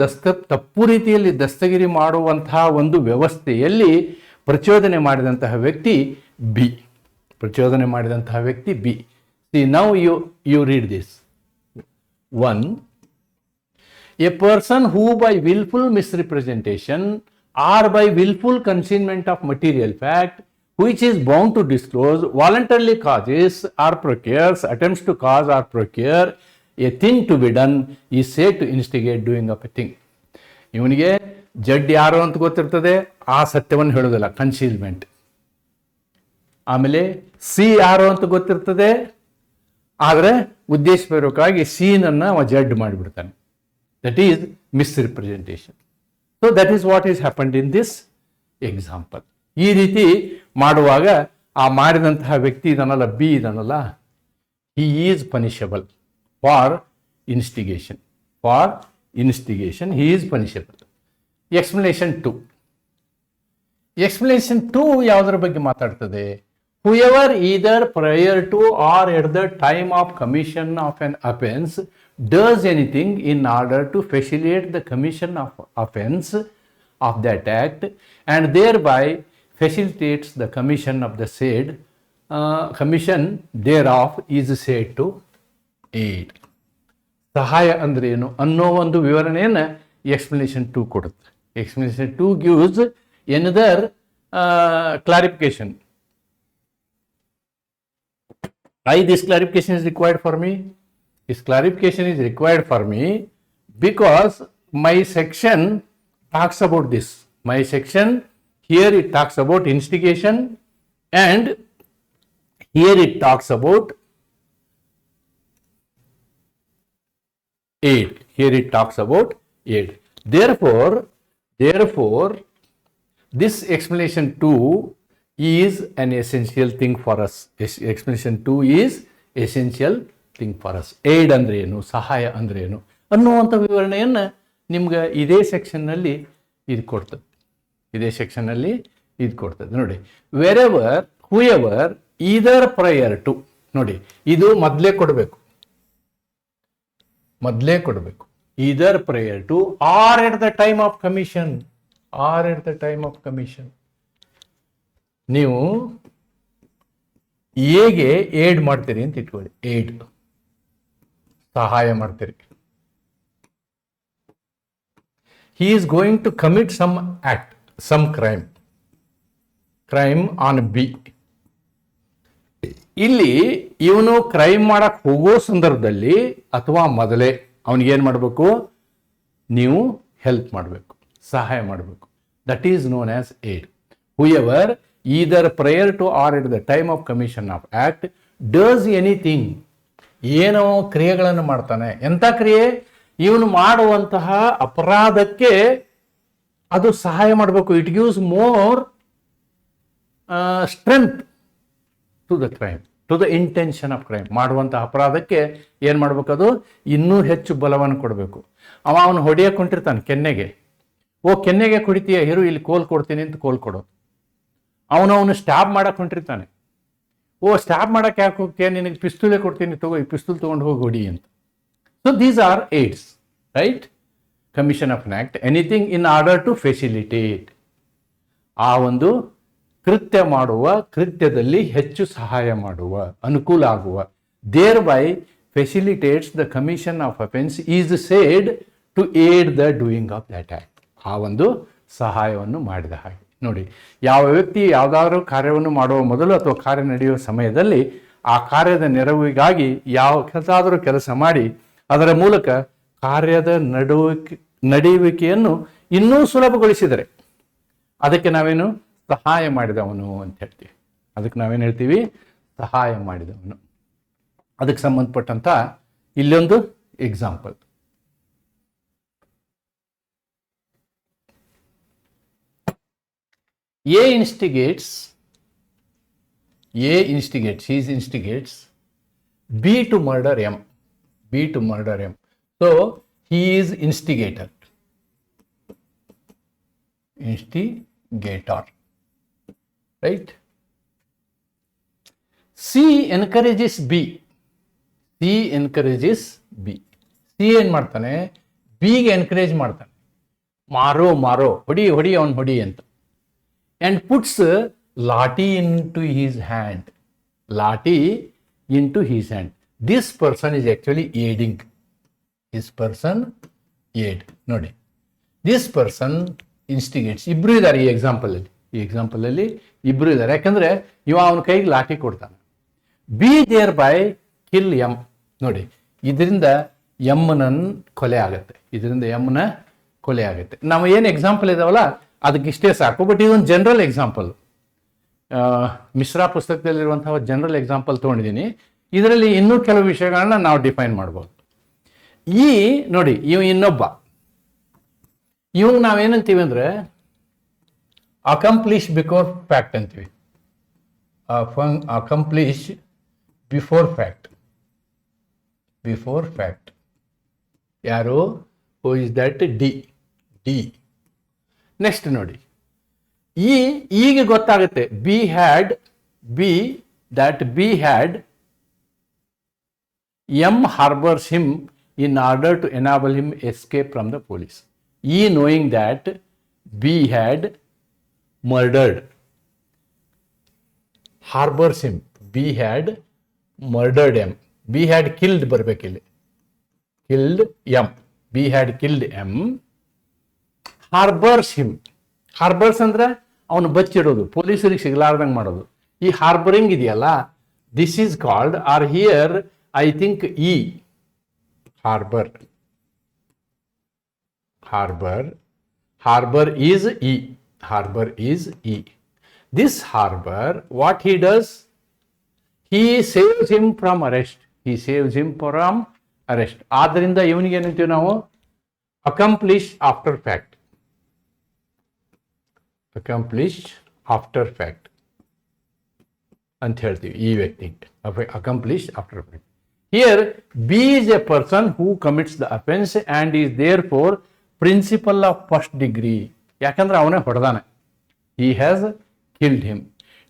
ತಪ್ಪು ರೀತಿಯಲ್ಲಿ ದಸ್ತಗಿರಿ ಮಾಡುವಂತಹ ಒಂದು ವ್ಯವಸ್ಥೆಯಲ್ಲಿ ಪ್ರಚೋದನೆ ಮಾಡಿದಂತಹ ವ್ಯಕ್ತಿ B. See, now you read this. 1. A person who by willful misrepresentation or by willful concealment of material fact which is bound to disclose voluntarily causes or procures, attempts to cause or procure a thing to be done is said to instigate doing of a thing. ಇವನಿಗೆ ಜಡ್ ಯಾರು ಅಂತ ಗೊತ್ತಿರ್ತದೆ, ಆ ಸತ್ಯವನ್ನು ಹೇಳೋದಿಲ್ಲ, concealment. ಆಮೇಲೆ C ಯಾರು ಅಂತ ಗೊತ್ತಿರ್ತದೆ, ಆದರೆ ಉದ್ದೇಶಪೂರ್ವಕವಾಗಿ ಸೀನನ್ನು ಅವ ಜಡ್ ಮಾಡಿಬಿಡ್ತಾನೆ. That is misrepresentation. So that is what is happened in this example. ಈ ರೀತಿ ಮಾಡುವಾಗ ಆ ಮಾಡಿದಂತಹ ವ್ಯಕ್ತಿ ಇದನ್ನಲ್ಲ, ಬಿ ಇದನ್ನಲ್ಲ, he is punishable for instigation. For instigation, he is punishable. Explanation 2. Explanation 2 ಯಾವುದರ ಬಗ್ಗೆ ಮಾತಾಡ್ತದೆ? Whoever either prior to or at the time of commission of an offense does anything in order to facilitate the commission of offense of that act and thereby facilitates the commission of the said commission thereof is said to aid. ಸಹಾಯ ಅಂದ್ರೆ ಏನು ಅನ್ನೋ ಒಂದು ವಿವರಣೆಯನ್ನು explanation 2 ಕೊಡುತ್ತೆ. Explanation 2 gives another clarification. Why this clarification is required for me? This clarification is required for me because my section talks about this. My section here it talks about instigation and here it talks about aid. Here it talks about aid. Therefore, this explanation 2 is an essential thing for us. Explanation 2 is essential thing for us. Aid ಅಂದ್ರೆ ಏನು, ಸಹಾಯ ಅಂದ್ರೆ ಏನು ಅನ್ನುವಂಥ ವಿವರಣೆಯನ್ನು ನಿಮ್ಗೆ ಇದೇ ಸೆಕ್ಷನ್ನಲ್ಲಿ ಇದು ಕೊಡ್ತದೆ. ಇದೇ ಸೆಕ್ಷನ್ನಲ್ಲಿ ಇದು ಕೊಡ್ತದೆ ನೋಡಿ. Wherever whoever either prior to, ನೋಡಿ ಇದು ಮೊದಲೇ ಕೊಡಬೇಕು, either prior to or at the time of commission, or at the time of commission. ನೀವು ಹೇಗೆ ಏಡ್ ಮಾಡ್ತೀರಿ ಅಂತ ಇಟ್ಕೊಳ್ಳಿ. ಏಡ್ ಸಹಾಯ ಮಾಡ್ತೀರಿ. he is going to commit some act, some crime on B. ಇಲ್ಲಿ ಇವನು ಕ್ರೈಮ್ ಮಾಡಕ್ ಹೋಗೋ ಸಂದರ್ಭದಲ್ಲಿ ಅಥವಾ ಮೊದಲೇ ಅವನಿಗೇನು ಮಾಡಬೇಕು, ನೀವು ಹೆಲ್ಪ್ ಮಾಡಬೇಕು, ಸಹಾಯ ಮಾಡಬೇಕು. That is known as aid. whoever either prior to or at the time of commission of act does anything, ಏನೋ ಕ್ರಿಯೆಗಳನ್ನು ಮಾಡ್ತಾನೆ. ಎಂಥ ಕ್ರಿಯೆ? ಇವನು ಮಾಡುವಂತಹ ಅಪರಾಧಕ್ಕೆ ಅದು ಸಹಾಯ ಮಾಡಬೇಕು. It gives more strength to the crime, to the intention of crime. ಮಾಡುವಂತಹ ಅಪರಾಧಕ್ಕೆ ಏನು ಮಾಡ್ಬೇಕು? ಅದು ಇನ್ನೂ ಹೆಚ್ಚು ಬಲವನ್ನು ಕೊಡಬೇಕು. ಅವನು ಹೊಡೆಯಕ್ಕೆ ಹೊಂಟಿರ್ತಾನೆ ಕೆನ್ನೆಗೆ. ಕೆನ್ನೆಗೆ ಕುಡಿತೀಯ, ಹಿರು ಇಲ್ಲಿ ಕೋಲ್ ಕೊಡ್ತೀನಿ ಅಂತ ಕೋಲ್ ಕೊಡೋದು. ಅವನು ಸ್ಟ್ಯಾಬ್ ಮಾಡಕ್ಕೆ ಹೊಂಟಿರ್ತಾನೆ. ಸ್ಟ್ಯಾಬ್ ಮಾಡಕ್ಕೆ ಯಾಕೆ ಹೋಗ್ತೀಯ, ನಿನಗೆ ಪಿಸ್ತೂಲೇ ಕೊಡ್ತೀನಿ, ತಗೋ ಈ ಪಿಸ್ತೂಲ್ ತೊಗೊಂಡು ಹೋಗಿ ಹೊಡಿ ಅಂತ. So these are aids, right? Commission of an act, anything in order to facilitate, ಆ ಒಂದು ಕೃತ್ಯ ಮಾಡುವ, ಕೃತ್ಯದಲ್ಲಿ ಹೆಚ್ಚು ಸಹಾಯ ಮಾಡುವ, ಅನುಕೂಲ ಆಗುವ. Thereby facilitates the commission of offence is said to aid the doing of that act. ಆ ಒಂದು ಸಹಾಯವನ್ನು ಮಾಡಿದ ಹಾಗೆ. ನೋಡಿ, ಯಾವ ವ್ಯಕ್ತಿ ಯಾವುದಾದ್ರೂ ಕಾರ್ಯವನ್ನು ಮಾಡುವ ಮೊದಲು ಅಥವಾ ಕಾರ್ಯ ನಡೆಯುವ ಸಮಯದಲ್ಲಿ ಆ ಕಾರ್ಯದ ನೆರವಿಗಾಗಿ ಯಾವುದಾದರೂ ಕೆಲಸ ಮಾಡಿ ಅದರ ಮೂಲಕ ಕಾರ್ಯದ ನಡೆಯುವಿಕೆಯನ್ನು ಇನ್ನೂ ಸುಲಭಗೊಳಿಸಿದರೆ ಅದಕ್ಕೆ ನಾವೇನು ಸಹಾಯ ಮಾಡಿದವನು ಅಂತ ಹೇಳ್ತೀವಿ. ಅದಕ್ಕೆ ನಾವೇನು ಹೇಳ್ತೀವಿ? ಸಹಾಯ ಮಾಡಿದವನು. ಅದಕ್ಕೆ ಸಂಬಂಧಪಟ್ಟಂತ ಇಲ್ಲೊಂದು example. A instigates, he instigates B to murder M. So he is instigator. Right? C encourages B. C ಏನ್ ಮಾಡ್ತಾನೆ? ಬಿಗೆ ಎನ್ಕರೇಜ್ ಮಾಡ್ತಾನೆ. ಮಾರೋ ಹೊಡಿ ಅವನು ಹೊಡಿ ಅಂತ. And puts Lati into his hand. This person is actually aiding. ನೋಡಿ, this person instigates. ಇಬ್ರು ಇದ್ದಾರೆ ಈ ಎಕ್ಸಾಂಪಲ್ ಅಲ್ಲಿ ಇಬ್ರು ಇದ್ದಾರೆ. ಯಾಕಂದ್ರೆ ಅವನ ಕೈಗೆ ಲಾಠಿ ಕೊಡ್ತಾನೆ. B thereby kill M. ನೋಡಿ, ಇದರಿಂದ ಎಮ್ಮನ ಕೊಲೆ ಆಗುತ್ತೆ. ನಾವು ಏನು ಎಕ್ಸಾಂಪಲ್ ಇದಾವಲ್ಲ ಅದಕ್ಕೆ ಇಷ್ಟೇ ಸಾಕು. ಬಟ್ ಇದೊಂದು ಜನರಲ್ ಎಕ್ಸಾಂಪಲ್, ಮಿಶ್ರಾ ಪುಸ್ತಕದಲ್ಲಿರುವಂತಹ ಜನರಲ್ ಎಕ್ಸಾಂಪಲ್ ತೊಗೊಂಡಿದ್ದೀನಿ. ಇದರಲ್ಲಿ ಇನ್ನೂ ಕೆಲವು ವಿಷಯಗಳನ್ನ ನಾವು ಡಿಫೈನ್ ಮಾಡ್ಬೋದು. ನೋಡಿ, ಇನ್ನೊಬ್ಬ ನಾವೇನಂತೀವಿ ಅಂದ್ರೆ ಅಕಂಪ್ಲಿಷ್ ಬಿಫೋರ್ ಫ್ಯಾಕ್ಟ್ ಅಂತೀವಿ. Accomplish before fact. ಯಾರು? Who is that? D. Next ನೋಡಿ, ಈಗ ಗೊತ್ತಾಗುತ್ತೆ. B had M harbours him in order to enable him escape from the police. Knowing that B had murdered, harbors him. B had murdered M. B had killed ಬರಬೇಕಿಲ್ಲಿ. Killed M. B had killed M. Harbors him. Harbors ಅಂದ್ರೆ ಅವನು ಬಚ್ಚಿಡೋದು, ಪೊಲೀಸರಿಗೆ ಸಿಗಲಾರ್ದಂಗೆ ಮಾಡೋದು. ಈ harbouring ಇದೆಯಲ್ಲ, this is called, are here I think E. Harbor is E. Harbor is E. This harbor, what he does? He saves him from arrest. ಆದ್ರಿಂದ ಇವನಿಗೆ ಏನಂತೀವಿ ನಾವು? Accomplished after fact ಅಂತ ಹೇಳ್ತೀವಿ ಈ ವ್ಯಕ್ತಿಗೆ. Accomplished after fact. Here, B is a person who commits the offense and is therefore principal of first degree. ಯಾಕಂದ್ರೆ ಅವನೇ ಹೊಡೆದಾನೆ. He has killed him.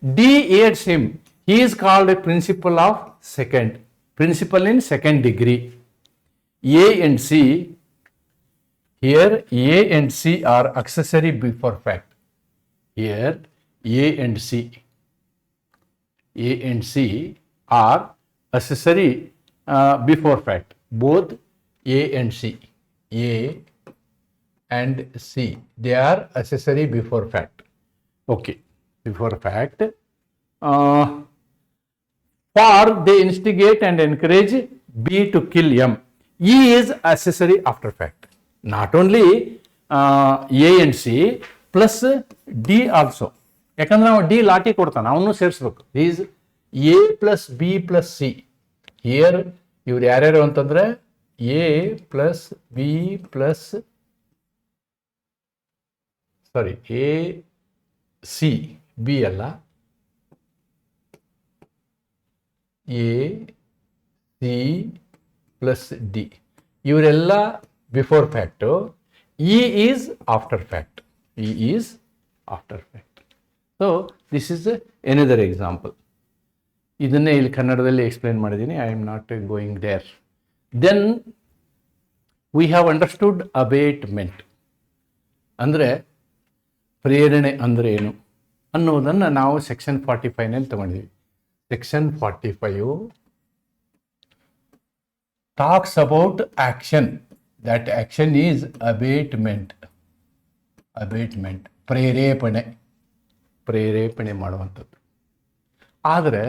D aids him. He is called a principal of principal in second degree. A and C, here A and C are accessory before fact. Here A and C are accessory before fact. Both A and C, they are accessory before fact. Okay, before fact. For they instigate and encourage B to kill M. E is accessory after fact. Not only A and C plus D also. ಯಾಕಂದ್ರೆ ನಾವು D ಲಾಟಿ ಕೊಡ್ತಾನೆ, ಅವನು ಸೇರಿಸ್ಬೇಕು. Is A plus B plus C. Here ಇವ್ರು ಯಾರ್ಯಾರು ಅಂತಂದ್ರೆ A plus B plus A C, B ಅಲ್ಲ, A C plus D, ಇವರೆಲ್ಲ before fact. E is after fact. So this is another example. ಇದನ್ನೇ ಇಲ್ಲಿ ಕನ್ನಡದಲ್ಲಿ ಎಕ್ಸ್ಪ್ಲೇನ್ ಮಾಡಿದ್ದೀನಿ. I am not going there. Then we have understood abetment ಅಂದರೆ ಪ್ರೇರಣೆ ಅಂದರೆ ಏನು ಅನ್ನೋದನ್ನು ನಾವು ಸೆಕ್ಷನ್ 45ನಲ್ಲಿ ತಗೊಂಡಿದ್ವಿ. Section 45 talks about action. That action is abetment. ಪ್ರೇರೇಪಣೆ ಮಾಡುವಂಥದ್ದು. ಆದರೆ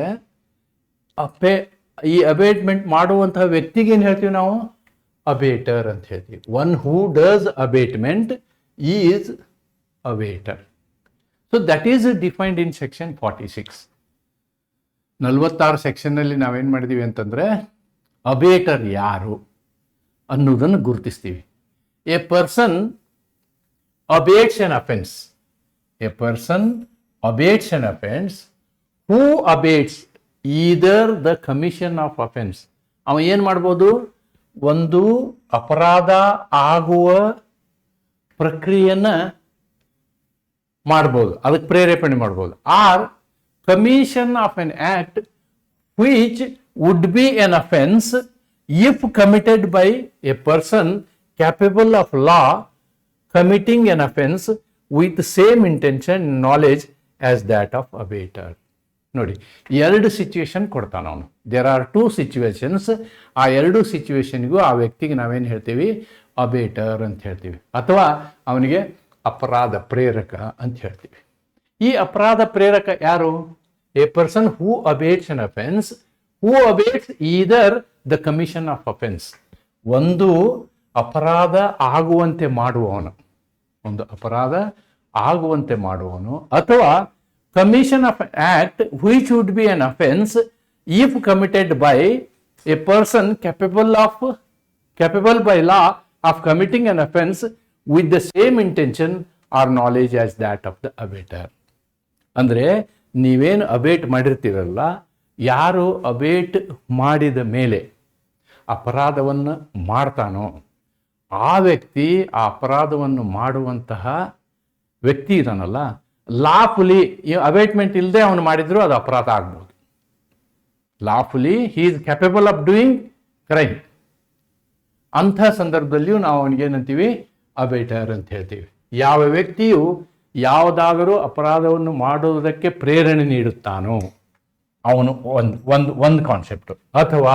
ಈ ಅಬೇಟ್ಮೆಂಟ್ ಮಾಡುವಂತಹ ವ್ಯಕ್ತಿಗೆ ಏನು ಹೇಳ್ತೀವಿ ನಾವು? ಅಬೇಟರ್ ಅಂತ ಹೇಳ್ತೀವಿ. One who does abetment is abettor. So that is defined in section 46. 46 ಸೆಕ್ಷನ್ನಲ್ಲಿ ನಾವೇನು ಮಾಡಿದ್ದೀವಿ ಅಂತಂದರೆ ಅಬೇಟರ್ ಯಾರು ಅನ್ನೋದನ್ನು ಗುರುತಿಸ್ತೀವಿ. A person abets an offence. Who abets either the commission of offence. ಅವ ಏನು ಮಾಡ್ಬೋದು? ಒಂದು ಅಪರಾಧ ಆಗುವ ಪ್ರಕ್ರಿಯೆಯನ್ನು ಮಾಡ್ಬೋದು, ಅದಕ್ಕೆ ಪ್ರೇರೇಪಣೆ ಮಾಡ್ಬೋದು. Or commission of an act which would be an offence if committed by a person capable of law committing an offense with same intention and knowledge as that of abater. ನೋಡಿ, ಎರಡು ಸಿಚುವೇಶನ್ ಕೊಡ್ತಾನೆ ಅವನು. There are 2 situations. ಆ ಎರಡು ಸಿಚುವೇಶನ್ಗೂ ಆ ವ್ಯಕ್ತಿಗೆ ನಾವೇನು ಹೇಳ್ತೀವಿ? ಅಬೇಟರ್ ಅಂತ ಹೇಳ್ತೀವಿ, ಅಥವಾ ಅವನಿಗೆ ಅಪರಾಧ ಪ್ರೇರಕ ಅಂತ ಹೇಳ್ತೀವಿ. ಈ ಅಪರಾಧ ಪ್ರೇರಕ ಯಾರು? A person who abets an offence, who abets either the commission of offence. ಒಂದು ಅಪರಾಧ ಆಗುವಂತೆ ಮಾಡುವವನು, ಅಥವಾ commission of act which would be an offence if committed by a person capable by law of committing an offense with the same intention or knowledge as that of the abater. ಅಂದರೆ ನೀವೇನು ಅಬೇಟ್ ಮಾಡಿರ್ತೀರಲ್ಲ, ಯಾರು ಅಬೇಟ್ ಮಾಡಿದ ಮೇಲೆ ಅಪರಾಧವನ್ನು ಮಾಡ್ತಾನೋ ಆ ವ್ಯಕ್ತಿ ಆ ಅಪರಾಧವನ್ನು ಮಾಡುವಂತಹ ವ್ಯಕ್ತಿ ಇದಾನಲ್ಲ, ಲಾಫುಲಿ ಅವೇಟ್ಮೆಂಟ್ ಇಲ್ಲದೆ ಅವನು ಮಾಡಿದ್ರು ಅದು ಅಪರಾಧ ಆಗ್ಬೋದು. Lawfully he is capable of doing crime. ಅಂಥ ಸಂದರ್ಭದಲ್ಲಿಯೂ ನಾವು ಅವನಿಗೇನಂತೀವಿ, ಅಬೇಟರ್ ಅಂತ ಹೇಳ್ತೀವಿ. ಯಾವ ವ್ಯಕ್ತಿಯು ಯಾವುದಾದರೂ ಅಪರಾಧವನ್ನು ಮಾಡುವುದಕ್ಕೆ ಪ್ರೇರಣೆ ನೀಡುತ್ತಾನೋ ಅವನು ಒಂದು ಕಾನ್ಸೆಪ್ಟು, ಅಥವಾ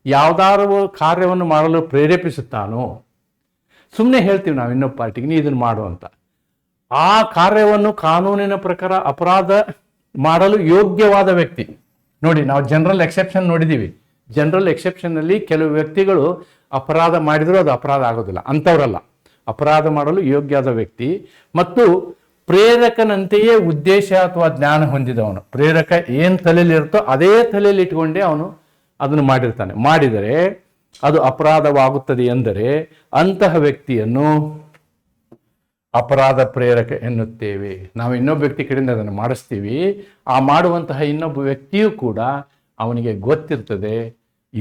ಯಾವುದಾದ್ರು ಕಾರ್ಯವನ್ನು ಮಾಡಲು ಪ್ರೇರೇಪಿಸುತ್ತಾನೋ. ಸುಮ್ಮನೆ ಹೇಳ್ತೀವಿ ನಾವು ಇನ್ನೊಬ್ಬ ಪಾರ್ಟಿಗೆ ನೀ ಇದನ್ನು ಮಾಡು ಅಂತ, ಆ ಕಾರ್ಯವನ್ನು ಕಾನೂನಿನ ಪ್ರಕಾರ ಅಪರಾಧ ಮಾಡಲು ಯೋಗ್ಯವಾದ ವ್ಯಕ್ತಿ. ನೋಡಿ, ನಾವು ಜನರಲ್ ಎಕ್ಸೆಪ್ಷನ್ ನೋಡಿದ್ದೀವಿ. ಜನರಲ್ ಎಕ್ಸೆಪ್ಷನ್ನಲ್ಲಿ ಕೆಲವು ವ್ಯಕ್ತಿಗಳು ಅಪರಾಧ ಮಾಡಿದರೂ ಅದು ಅಪರಾಧ ಆಗೋದಿಲ್ಲ, ಅಂಥವರಲ್ಲ. ಅಪರಾಧ ಮಾಡಲು ಯೋಗ್ಯವಾದ ವ್ಯಕ್ತಿ ಮತ್ತು ಪ್ರೇರಕನಂತೆಯೇ ಉದ್ದೇಶ ಅಥವಾ ಜ್ಞಾನ ಹೊಂದಿದವನು. ಪ್ರೇರಕ ಏನು ತಲೆಯಲ್ಲಿರುತ್ತೋ ಅದೇ ತಲೆಯಲ್ಲಿ ಇಟ್ಕೊಂಡೇ ಅವನು ಅದನ್ನು ಮಾಡಿರ್ತಾನೆ. ಮಾಡಿದರೆ ಅದು ಅಪರಾಧವಾಗುತ್ತದೆ ಎಂದರೆ ಅಂತಹ ವ್ಯಕ್ತಿಯನ್ನು ಅಪರಾಧ ಪ್ರೇರಕ ಎನ್ನುತ್ತೇವೆ. ನಾವು ಇನ್ನೊಬ್ಬ ವ್ಯಕ್ತಿ ಕಡೆಯಿಂದ ಅದನ್ನು ಮಾಡಿಸ್ತೀವಿ. ಆ ಮಾಡುವಂತಹ ಇನ್ನೊಬ್ಬ ವ್ಯಕ್ತಿಯೂ ಕೂಡ ಅವನಿಗೆ ಗೊತ್ತಿರ್ತದೆ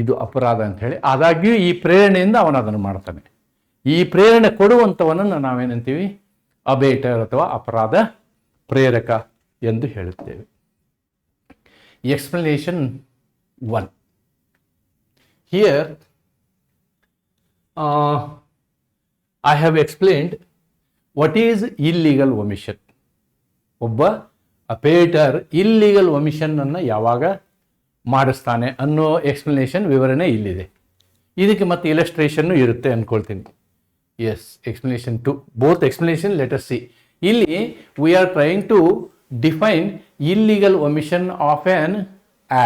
ಇದು ಅಪರಾಧ ಅಂತ ಹೇಳಿ, ಆದಾಗ್ಯೂ ಈ ಪ್ರೇರಣೆಯಿಂದ ಅವನು ಅದನ್ನು ಮಾಡ್ತಾನೆ. ಈ ಪ್ರೇರಣೆ ಕೊಡುವಂಥವನನ್ನು ನಾವೇನಂತೀವಿ, ಅಬೇಟರ್ ಅಥವಾ ಅಪರಾಧ ಪ್ರೇರಕ ಎಂದು ಹೇಳುತ್ತೇವೆ. Explanation 1. Here I have explained what is illegal omission. ಒಬ್ಬ ಅಪೇಟರ್ ಇಲ್ಲಿಗಲ್ ಒಮಿಷನ್ ಅನ್ನು ಯಾವಾಗ ಮಾಡಿಸ್ತಾನೆ ಅನ್ನೋ ಎಕ್ಸ್ಪ್ಲನೇಷನ್ ವಿವರಣೆ ಇಲ್ಲಿದೆ. ಇದಕ್ಕೆ ಮತ್ತೆ ಇಲಸ್ಟ್ರೇಷನ್ನು ಇರುತ್ತೆ ಅಂದ್ಕೊಳ್ತೀನಿ. Yes, explanation 2. Both explanation let us see. ಇಲ್ಲಿ we are trying to define illegal omission of an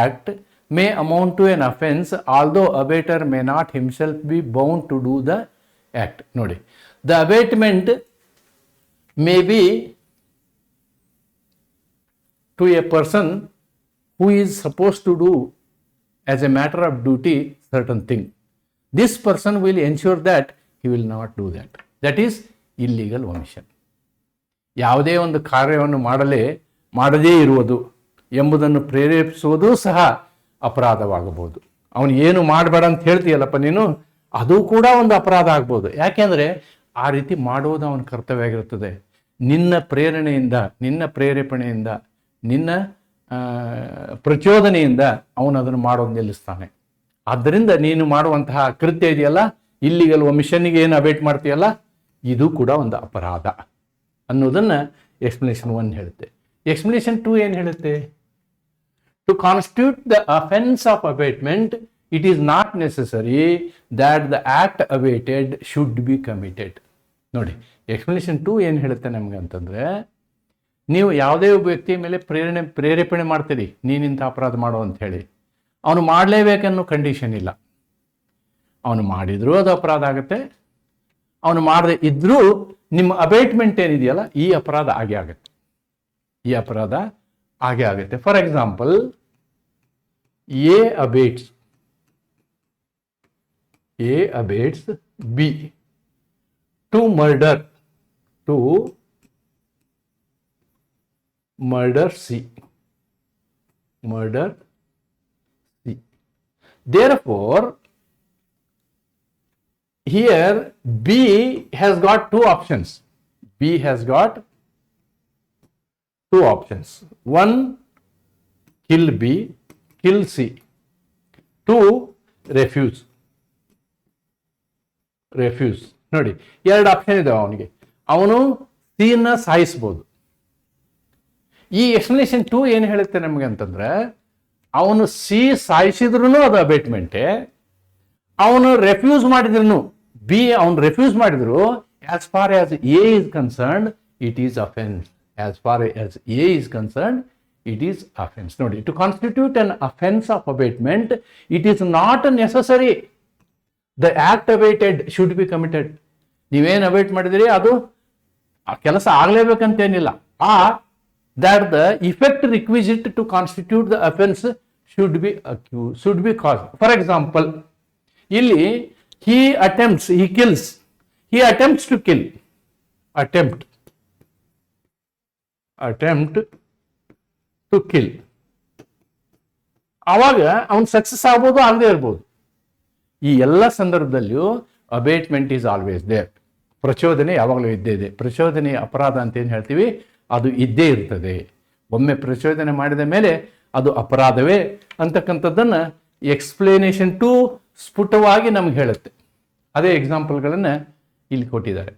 act may amount to an offense although abater may not himself be bound to do the act. Nodi, the abatement may be to a person who is supposed to do as a matter of duty certain thing. This person will ensure that he will not do that. That is illegal omission. ಯಾವುದೇ ಒಂದು ಕಾರ್ಯವನ್ನು ಮಾಡದೇ ಇರುವುದು ಎಂಬುದನ್ನು ಪ್ರೇರೇಪಿಸುವುದು ಸಹ ಅಪರಾಧವಾಗಬಹುದು. ಅವನು ಏನು ಮಾಡಬೇಡ ಅಂತ ಹೇಳ್ತೀಯಲ್ಲಪ್ಪ ನೀನು, ಅದು ಕೂಡ ಒಂದು ಅಪರಾಧ ಆಗ್ಬೋದು. ಯಾಕೆಂದರೆ ಆ ರೀತಿ ಮಾಡುವುದು ಅವನ ಕರ್ತವ್ಯ ಆಗಿರುತ್ತದೆ. ನಿನ್ನ ಪ್ರೇರಣೆಯಿಂದ, ನಿನ್ನ ಪ್ರೇರೇಪಣೆಯಿಂದ, ನಿನ್ನ ಪ್ರಚೋದನೆಯಿಂದ ಅವನು ಅದನ್ನು ಮಾಡೋದು ನಿಲ್ಲಿಸ್ತಾನೆ. ಆದ್ದರಿಂದ ನೀನು ಮಾಡುವಂತಹ ಕೃತ್ಯ ಇದೆಯಲ್ಲ, ಇಲ್ಲಿಗಲ್ ಒಮಿಷನ್ನಿಗೆ ಏನು ಅಬೇಟ್ ಮಾಡ್ತೀಯಲ್ಲ, ಇದು ಕೂಡ ಒಂದು ಅಪರಾಧ ಅನ್ನೋದನ್ನು ಎಕ್ಸ್ಪ್ಲನೇಷನ್ 1 ಹೇಳುತ್ತೆ. ಎಕ್ಸ್ಪ್ಲನೇಷನ್ 2 ಏನು ಹೇಳುತ್ತೆ? To constitute the offense of abatement, it is not necessary that the act abated should be committed. ನೋಡಿ, ಎಕ್ಸ್ಪ್ಲನೇಷನ್ 2 ಏನು ಹೇಳುತ್ತೆ ನಮಗೆ ಅಂತಂದರೆ, ನೀವು ಯಾವುದೇ ಒಬ್ಬ ವ್ಯಕ್ತಿಯ ಮೇಲೆ ಪ್ರೇರೇಪಣೆ ಮಾಡ್ತೀರಿ, ನೀನಿಂಥ ಅಪರಾಧ ಮಾಡೋ ಅಂತ ಹೇಳಿ, ಅವನು ಮಾಡಲೇಬೇಕನ್ನೋ ಕಂಡೀಷನ್ ಇಲ್ಲ. ಅವನು ಮಾಡಿದರೂ ಅದು ಅಪರಾಧ ಆಗುತ್ತೆ, ಅವನು ಮಾಡದೆ ಇದ್ದರೂ ನಿಮ್ಮ ಅಬೇಟ್ಮೆಂಟ್ ಏನಿದೆಯಲ್ಲ, ಈ ಅಪರಾಧ ಆಗೇ ಆಗುತ್ತೆ. ಈ ಅಪರಾಧ ಆಗೇ ಆಗುತ್ತೆ. For example, A abates B to murder C. Therefore, here B has got two options. One, kill B, kill C. 2, refuse. ನೋಡಿ, 2 ಆಪ್ಷನ್ ಇದಾವೆ ಅವನಿಗೆ. ಅವನು ಸಿಯನ್ನು ಸಾಯಿಸ್ಬೋದು. ಈ ಎಕ್ಸ್ಪ್ಲನೇಷನ್ 2 ಏನು ಹೇಳುತ್ತೆ ನಮಗೆ ಅಂತಂದ್ರೆ, ಅವನು ಸಿ ಸಾಯಿಸಿದ್ರು ಅದು ಅಬೇಟ್ಮೆಂಟೇ, ಅವನು ರೆಫ್ಯೂಸ್ ಮಾಡಿದ್ರು, ಅವನು ರೆಫ್ಯೂಸ್ ಮಾಡಿದ್ರು, as far as A is concerned it is offence. As far as A is concerned, it is offense. Nodi, to constitute an offense of abatement, it is not necessary the act abated should be committed. ನೀವೇನು ಅಬೇಟ್ ಮಾಡಿದಿರಿ ಅದು ಆ ಕೆಲಸ ಆಗಲೇಬೇಕಂತೇನಿಲ್ಲ. That the effect requisite to constitute the offense should be caused. For example, ಇಲ್ಲಿ he attempts to kill. Attempt to kill. ಆವಾಗ ಅವನು success ಆಗ್ಬೋದು, ಆಗದೆ ಇರ್ಬೋದು. ಈ ಎಲ್ಲ ಸಂದರ್ಭದಲ್ಲಿಯೂ ಅಬೇಟ್ಮೆಂಟ್ ಈಸ್ ಆಲ್ವೇಸ್ ದೇರ್. ಪ್ರಚೋದನೆ ಯಾವಾಗಲೂ ಇದ್ದೇ ಇದೆ. ಪ್ರಚೋದನೆ ಅಪರಾಧ ಅಂತ ಏನು ಹೇಳ್ತೀವಿ, ಅದು ಇದ್ದೇ ಇರ್ತದೆ. ಒಮ್ಮೆ ಪ್ರಚೋದನೆ ಮಾಡಿದ ಮೇಲೆ ಅದು ಅಪರಾಧವೇ ಅಂತಕ್ಕಂಥದ್ದನ್ನು ಎಕ್ಸ್ಪ್ಲೇನೇಷನ್ 2 ಸ್ಫುಟವಾಗಿ ನಮ್ಗೆ ಹೇಳುತ್ತೆ. ಅದೇ ಎಕ್ಸಾಂಪಲ್ಗಳನ್ನು ಇಲ್ಲಿ ಕೊಟ್ಟಿದ್ದಾರೆ.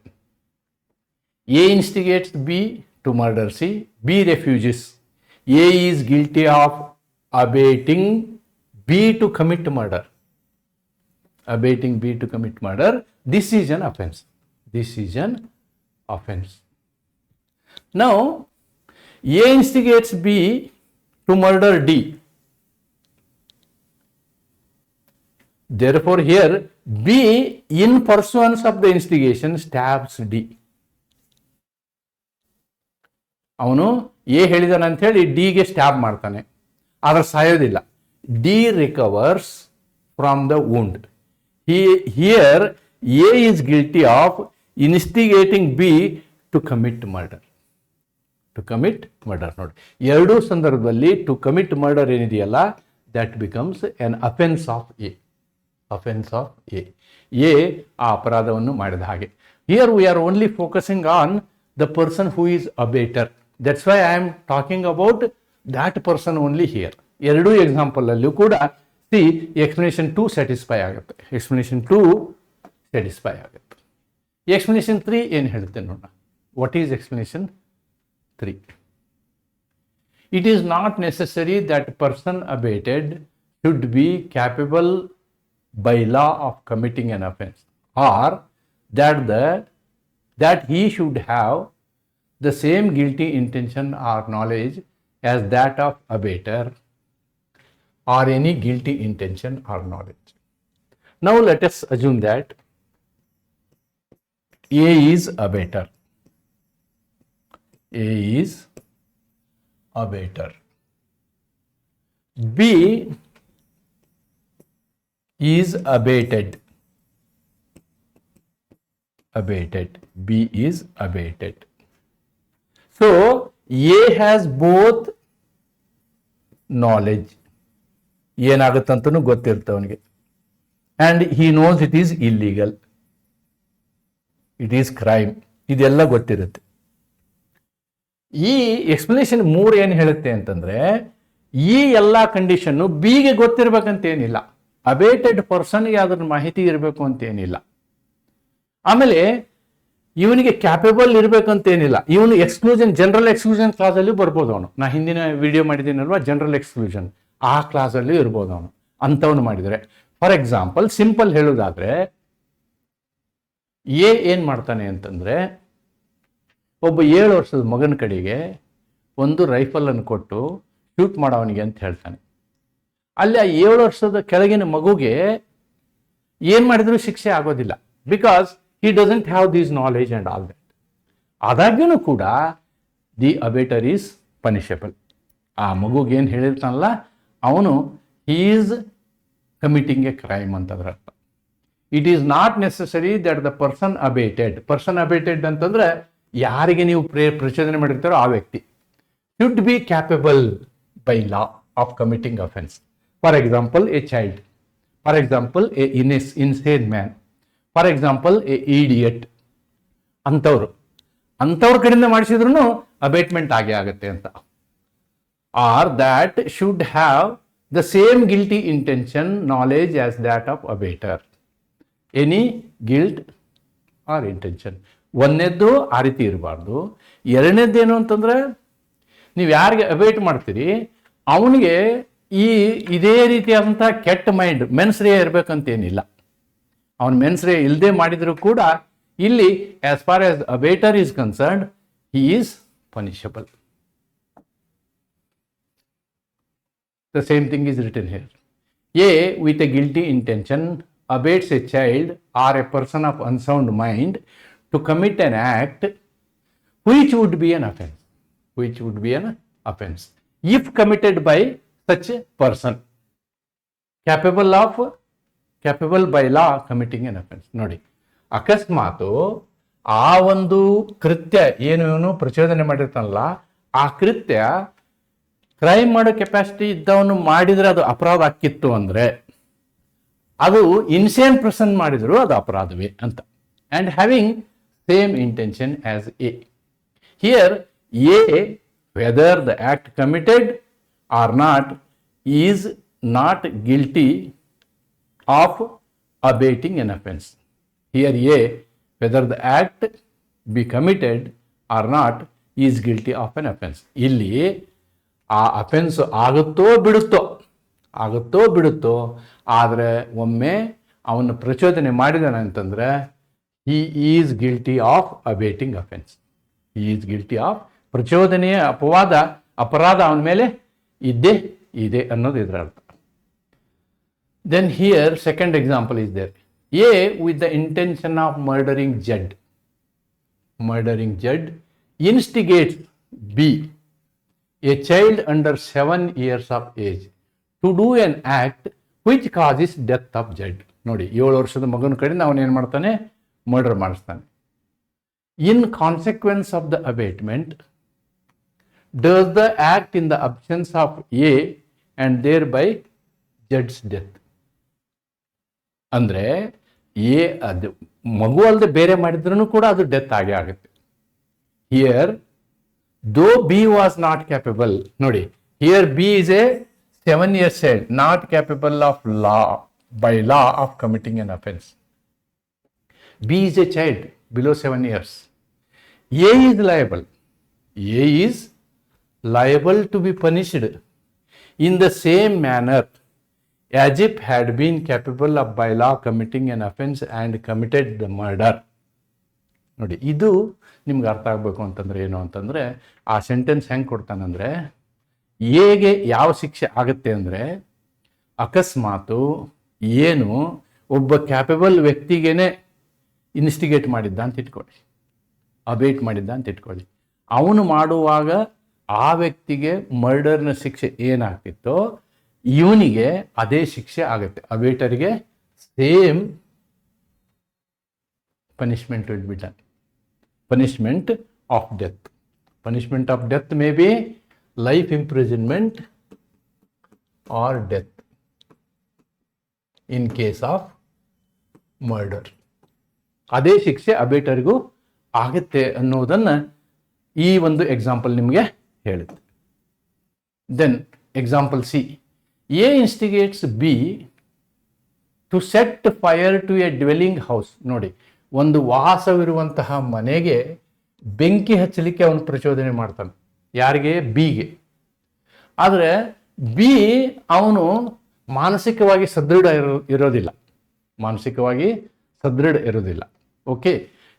A instigates B to murder C, B refuses, A is guilty of abetting B to commit murder. Abating B to commit murder, this is an offense. This is an offense. Now, A instigates B to murder D. Therefore, here B, in pursuance of the instigation, stabs D. ಅವನು ಎ ಹೇಳಿದಾನೆ ಅಂತ ಹೇಳಿ ಡಿಗೆ stab ಮಾಡ್ತಾನೆ, ಆದರೆ ಸಾಯೋದಿಲ್ಲ. D recovers from the wound. Here, A is guilty of instigating B to commit murder. To commit murder. ನೋಡಿ, ಎರಡೂ ಸಂದರ್ಭದಲ್ಲಿ ಟು ಕಮಿಟ್ ಮರ್ಡರ್ ಏನಿದೆಯಲ್ಲ, that becomes an offense of A. Offense of A. A ಆ ಅಪರಾಧವನ್ನು ಮಾಡಿದ ಹಾಗೆ. Here we are only focusing on the person who is abater. That's why I am talking about that person only here. ಎರಡೂ example ಅಲ್ಲೂ ಕೂಡ explanation 2 satisfy ಆಗುತ್ತೆ. Explanation 2 satisfy ಆಗುತ್ತೆ. Explanation 3 ಏನು ಹೇಳುತ್ತೆ ನೋಡೋಣ. What is explanation 3? It is not necessary that person abetted should be capable by law of committing an offence, or that he should have the same guilty intention or knowledge as that of abater, or any guilty intention or knowledge. Now let us assume that A is abater. A is abater. B is abated. Abated. B is abated. So A has both knowledge, ಏನಾಗುತ್ತಂತನೂ ಗೊತ್ತಿರುತ್ತೆ ಅವನಿಗೆ, and he knows it is illegal, it is crime, ಇದೆಲ್ಲ ಗೊತ್ತಿರುತ್ತೆ. ಈ explanation 3 ಏನು ಹೇಳುತ್ತೆ ಅಂತಂದರೆ, ಈ ಎಲ್ಲ ಕಂಡೀಷನ್ನು ಬಿಗೆ ಗೊತ್ತಿರಬೇಕಂತೇನಿಲ್ಲ, ಅಬೇಟೆಡ್ ಪರ್ಸನ್ಗೆ ಅದರ ಮಾಹಿತಿ ಇರಬೇಕು ಅಂತೇನಿಲ್ಲ. ಆಮೇಲೆ ಇವನಿಗೆ ಕ್ಯಾಪೇಬಲ್ ಇರಬೇಕಂತೇನಿಲ್ಲ. ಇವನು ಎಕ್ಸ್ಕ್ಲೂಷನ್, ಜನರಲ್ ಎಕ್ಸ್ಕ್ಲೂಷನ್ ಕ್ಲಾಸಲ್ಲಿ ಬರ್ಬೋದು ಅವನು. ನಾ ಹಿಂದಿನ ವಿಡಿಯೋ ಮಾಡಿದ್ದೀನಲ್ವ, ಜನರಲ್ ಎಕ್ಸ್ಕ್ಲೂಷನ್, ಆ ಕ್ಲಾಸಲ್ಲಿ ಇರ್ಬೋದು ಅವನು, ಅಂಥವನು ಮಾಡಿದರೆ. ಫಾರ್ ಎಕ್ಸಾಂಪಲ್ ಸಿಂಪಲ್ ಹೇಳೋದಾದರೆ, ಏನು ಮಾಡ್ತಾನೆ ಅಂತಂದರೆ, ಒಬ್ಬ 7 ವರ್ಷದ ಮಗನ ಕಡೆಗೆ ಒಂದು ರೈಫಲನ್ನು ಕೊಟ್ಟು ಶೂಟ್ ಮಾಡೋವನಿಗೆ ಅಂತ ಹೇಳ್ತಾನೆ. ಅಲ್ಲಿ ಆ 7 ವರ್ಷದ ಕೆಳಗಿನ ಮಗುಗೆ ಏನು ಮಾಡಿದರೂ ಶಿಕ್ಷೆ ಆಗೋದಿಲ್ಲ, because he doesn't have this knowledge and all that. ಆದಾಗ್ಯೂ ಕೂಡ ದಿ ಅಬೇಟರ್ ಈಸ್ ಪನಿಷಬಲ್. ಆ ಮಗುಗೆ ಏನು ಹೇಳಿರ್ತಾನಲ್ಲ ಅವನು he is committing a crime ಅಂತಂದ್ರೆ ಅರ್ಥ. It is not necessary that the person abetted ಅಂತಂದ್ರೆ ಯಾರಿಗೆ ನೀವು ಪ್ರಚೋದನೆ ಮಾಡಿರ್ತಾರೋ ಆ ವ್ಯಕ್ತಿ should be capable by law of committing offence. For example a child, for example a insane man, for example a idiot, ಅಂಥವ್ರ ಕಡೆಯಿಂದ ಮಾಡಿಸಿದ್ರು ಅಬೇಟ್ಮೆಂಟ್ ಆಗೇ ಆಗುತ್ತೆ ಅಂತ. Or that should have the same guilty intention knowledge as that of abettor, any guilt or intention. ಒಂದನೇದ್ದು ಆ ರೀತಿ ಇರಬಾರ್ದು. ಎರಡನೇದ್ದೇನು ಅಂತಂದ್ರೆ, ನೀವು ಯಾರಿಗೆ ಅಬೇಟ್ ಮಾಡ್ತೀರಿ ಅವನಿಗೆ ಇದೇ ರೀತಿಯಾದಂಥ ಕೆಟ್ಟ ಮೈಂಡ್, ಮೆನ್ಸ್ರೇ ಇರಬೇಕಂತೇನಿಲ್ಲ. ಅವನು ಮೆನ್ಸ್ರೇ ಇಲ್ಲದೆ ಮಾಡಿದರೂ ಕೂಡ ಇಲ್ಲಿ as far as ಅಬೇಟರ್ is concerned he is punishable. The same thing is written here. A with a guilty intention abates a child or a person of unsound mind to commit an act which would be an offense. Which would be an offense if committed by such a person capable by law committing an offense. ನೋಡಿ, ಅಕಸ್ಮಾತು ಆ ಒಂದು ಕೃತ್ಯ ಏನು ಪ್ರಚೋದನೆ ಮಾಡಿರ್ತಾನಲ್ಲ ಆ ಕೃತ್ಯ crime ಮಾಡೋ capacity ಇದ್ದವನು ಮಾಡಿದರೆ ಅದು ಅಪರಾಧ ಆಕ್ಕಿತ್ತು ಅಂದರೆ ಅದು ಇನ್ಸೇನ್ ಪರ್ಸನ್ ಮಾಡಿದ್ರು ಅದು ಅಪರಾಧವೇ ಅಂತ. And having same intention as A. Here A whether the act committed or not is not guilty of abetting an offence. Here A whether the act B committed or not is guilty of an offence. ಇಲ್ಲಿ ಆ offence ಆಗುತ್ತೋ ಬಿಡುತ್ತೋ, ಆದರೆ ಒಮ್ಮೆ ಅವನು ಪ್ರಚೋದನೆ ಮಾಡಿದಾನೆ ಅಂತಂದರೆ he is guilty of abetting offence. He is guilty of ಪ್ರಚೋದನೆಯ ಅಪರಾಧ ಅವನ ಮೇಲೆ ಇದ್ದೇ ಇದೆ ಅನ್ನೋದು ಇದರ ಅರ್ಥ. Then here second example is there. A with the intention of murdering Z instigates B, a child under 7 years of age, to do an act which causes death of Z. ನೋಡಿ, 7 ವರ್ಷದ ಮಗನ ಕಡೆಯಿಂದ ಅವನೇನು ಮಾಡ್ತಾನೆ, ಮರ್ಡರ್ ಮಾಡಿಸ್ತಾನೆ. In consequence of the abetment does the act in the absence of A and thereby ಜಡ್ಸ್ death. ಅಂದರೆ ಎ ಅದು ಮಗು ಅಲ್ಲದೆ ಬೇರೆ ಮಾಡಿದ್ರೂ ಕೂಡ ಅದು ಡೆತ್ ಆಗೇ ಆಗುತ್ತೆ. Here, though B was not capable, ನೋಡಿ, here B is a 7-year child, not capable by law of committing an offense. B is a child below 7 years. A is liable to be punished in the same manner as if had been capable of by law committing an offense and committed the murder. ನೋಡಿ, ಇದು ನಿಮ್ಗೆ ಅರ್ಥ ಆಗಬೇಕು ಅಂತಂದರೆ ಏನು ಅಂತಂದರೆ, ಆ sentence ಹೆಂಗೆ ಕೊಡ್ತಾನಂದರೆ, ಎಗೆ ಯಾವ ಶಿಕ್ಷೆ ಆಗುತ್ತೆ ಅಂದರೆ, ಅಕಸ್ಮಾತು ಏನು ಒಬ್ಬ ಕ್ಯಾಪಬಲ್ ವ್ಯಕ್ತಿಗೇನೆ ಇನ್ಸ್ಟಿಗೇಟ್ ಮಾಡಿದ್ದ ಅಂತ ಇಟ್ಕೊಳ್ಳಿ, ಅಬೇಟ್ ಮಾಡಿದ್ದ ಅಂತ ಇಟ್ಕೊಳ್ಳಿ. ಅವನು ಮಾಡುವಾಗ ಆ ವ್ಯಕ್ತಿಗೆ ಮರ್ಡರ್ನ ಶಿಕ್ಷೆ ಏನಾಗ್ತಿತ್ತೋ ಇವನಿಗೆ ಅದೇ ಶಿಕ್ಷೆ ಆಗುತ್ತೆ. ಅಬೇಟರಿಗೆ same punishment will be done. Punishment of death. Punishment of death may be life imprisonment or death in case of murder. ಅದೇ ಶಿಕ್ಷೆ ಅಬೇಟರಿಗೂ ಆಗುತ್ತೆ ಅನ್ನೋದನ್ನು ಈ ಒಂದು ಎಕ್ಸಾಂಪಲ್ ನಿಮಗೆ ಹೇಳುತ್ತೆ. Then example C. A instigates B to set fire to a dwelling house. ನೋಡಿ, ಒಂದು ವಾಸವಿರುವಂತಹ ಮನೆಗೆ ಬೆಂಕಿ ಹಚ್ಚಲಿಕ್ಕೆ ಅವನು ಪ್ರಚೋದನೆ ಮಾಡ್ತಾನೆ. ಯಾರಿಗೆ? ಬಿಗೆ. ಆದರೆ ಬಿ ಅವನು ಮಾನಸಿಕವಾಗಿ ಸದೃಢ ಇರೋದಿಲ್ಲ. Okay.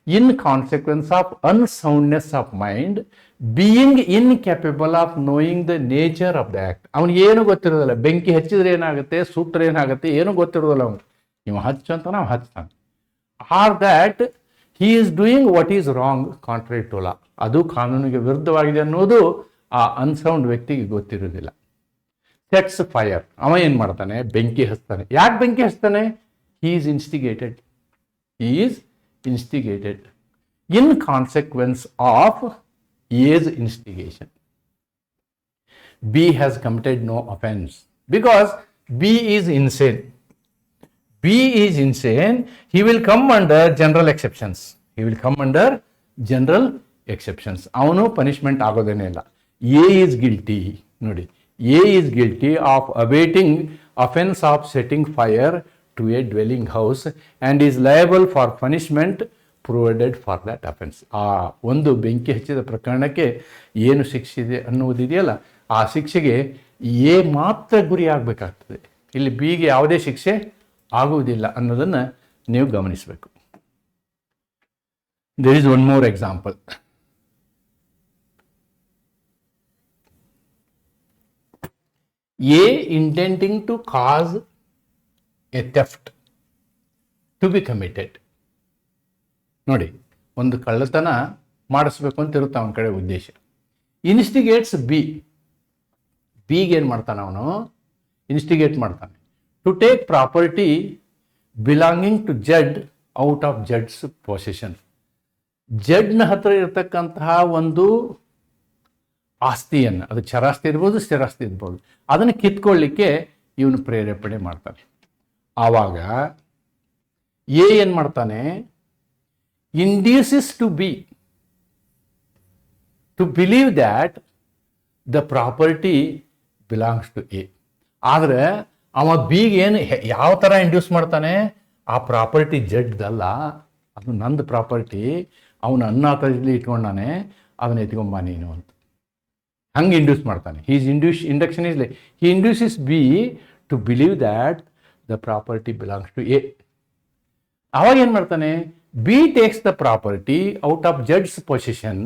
In consequence of unsoundness of mind, being incapable of knowing the nature of the act. ಅವನಿಗೇನು ಗೊತ್ತಿರೋದಿಲ್ಲ, ಬೆಂಕಿ ಹಚ್ಚಿದ್ರೆ ಏನಾಗುತ್ತೆ, ಸೂತ್ರ ಏನಾಗುತ್ತೆ, ಏನೂ ಗೊತ್ತಿರೋದಿಲ್ಲ ಅವನು. ನೀವು ಹಚ್ಚು ಅಂತ ನಾವು ಹಚ್ತಾನೆ. Or that he is doing what is wrong contrary to law. ಅದು ಕಾನೂನಿಗೆ ವಿರುದ್ಧವಾಗಿದೆ ಅನ್ನೋದು ಆ ಅನ್ಸೌಂಡ್ ವ್ಯಕ್ತಿಗೆ ಗೊತ್ತಿರೋದಿಲ್ಲ. ಸೆಟ್ಸ್ ಫೈರ್, ಅವ ಏನು ಮಾಡ್ತಾನೆ, ಬೆಂಕಿ ಹಚ್ತಾನೆ. ಯಾಕೆ ಬೆಂಕಿ ಹಚ್ತಾನೆ? He is instigated in consequence of A's instigation. B has committed no offence because B is insane. B is insane, he will come under general exceptions. ಅವನು ಪನಿಷ್ಮೆಂಟ್ ಆಗೋದೇನೇ ಇಲ್ಲ. A is guilty. ನೋಡಿ, A is guilty of abating offense of setting fire to a dwelling house and is liable for punishment provided for that offense. ಆ ಒಂದು ಬೆಂಕಿ ಹಚ್ಚಿದ ಪ್ರಕರಣಕ್ಕೆ ಏನು ಶಿಕ್ಷೆ ಇದೆ ಅನ್ನುವುದಿದೆಯಲ್ಲ, ಆ ಶಿಕ್ಷೆಗೆ ಎ ಮಾತ್ರ ಗುರಿ ಆಗಬೇಕಾಗ್ತದೆ. ಇಲ್ಲಿ ಬಿಗೆ ಯಾವುದೇ ಶಿಕ್ಷೆ ಆಗುವುದಿಲ್ಲ ಅನ್ನೋದನ್ನು ನೀವು ಗಮನಿಸಬೇಕು. There is one more example. A intending to cause a theft to be committed. ನೋಡಿ, ಒಂದು ಕಳ್ಳತನ ಮಾಡಿಸ್ಬೇಕು ಅಂತ ಇರುತ್ತೆ ಅವನ ಕಡೆ ಉದ್ದೇಶ. ಇನ್ಸ್ಟಿಗೇಟ್ಸ್ ಬಿಗೆ ಏನು ಮಾಡ್ತಾನೆ, ಅವನು ಇನ್ಸ್ಟಿಗೇಟ್ ಮಾಡ್ತಾನೆ to take property belonging to Z out of ಜಡ್ಸ್ ಪೊಸೆಷನ್. ಜಡ್ನ ಹತ್ರ ಇರತಕ್ಕಂತಹ ಒಂದು ಆಸ್ತಿಯನ್ನು, ಅದು ಚರಾಸ್ತಿ ಇರ್ಬೋದು, ಸ್ಥಿರಾಸ್ತಿ ಇರ್ಬೋದು, ಅದನ್ನು ಕಿತ್ಕೊಳ್ಳಿಕ್ಕೆ ಇವನು ಪ್ರೇರೇಪಣೆ ಮಾಡ್ತಾನೆ. ಆವಾಗ ಎ ಏನು ಮಾಡ್ತಾನೆ, induces to B to believe that the property belongs to A. ಆದರೆ ಅವ ಬಿಗೆ ಏನು ಯಾವ ಥರ ಇಂಡ್ಯೂಸ್ ಮಾಡ್ತಾನೆ, ಆ ಪ್ರಾಪರ್ಟಿ ಜಡ್ದಲ್ಲ, ಅದು ನಂದು ಪ್ರಾಪರ್ಟಿ, ಅವನು ಅನ್ನಾತಲ್ಲಿ ಇಟ್ಕೊಂಡಾನೆ, ಅದನ್ನ ಎತ್ಕೊಂಬ ನೀನು ಅಂತ ಹಂಗೆ ಇಂಡ್ಯೂಸ್ ಮಾಡ್ತಾನೆ. Induction is like he induces B to believe that the property belongs to A. ಅವಾಗ ಏನು ಮಾಡ್ತಾನೆ, B takes the property out of ಜಡ್ಸ್ ಪೊಸಿಷನ್,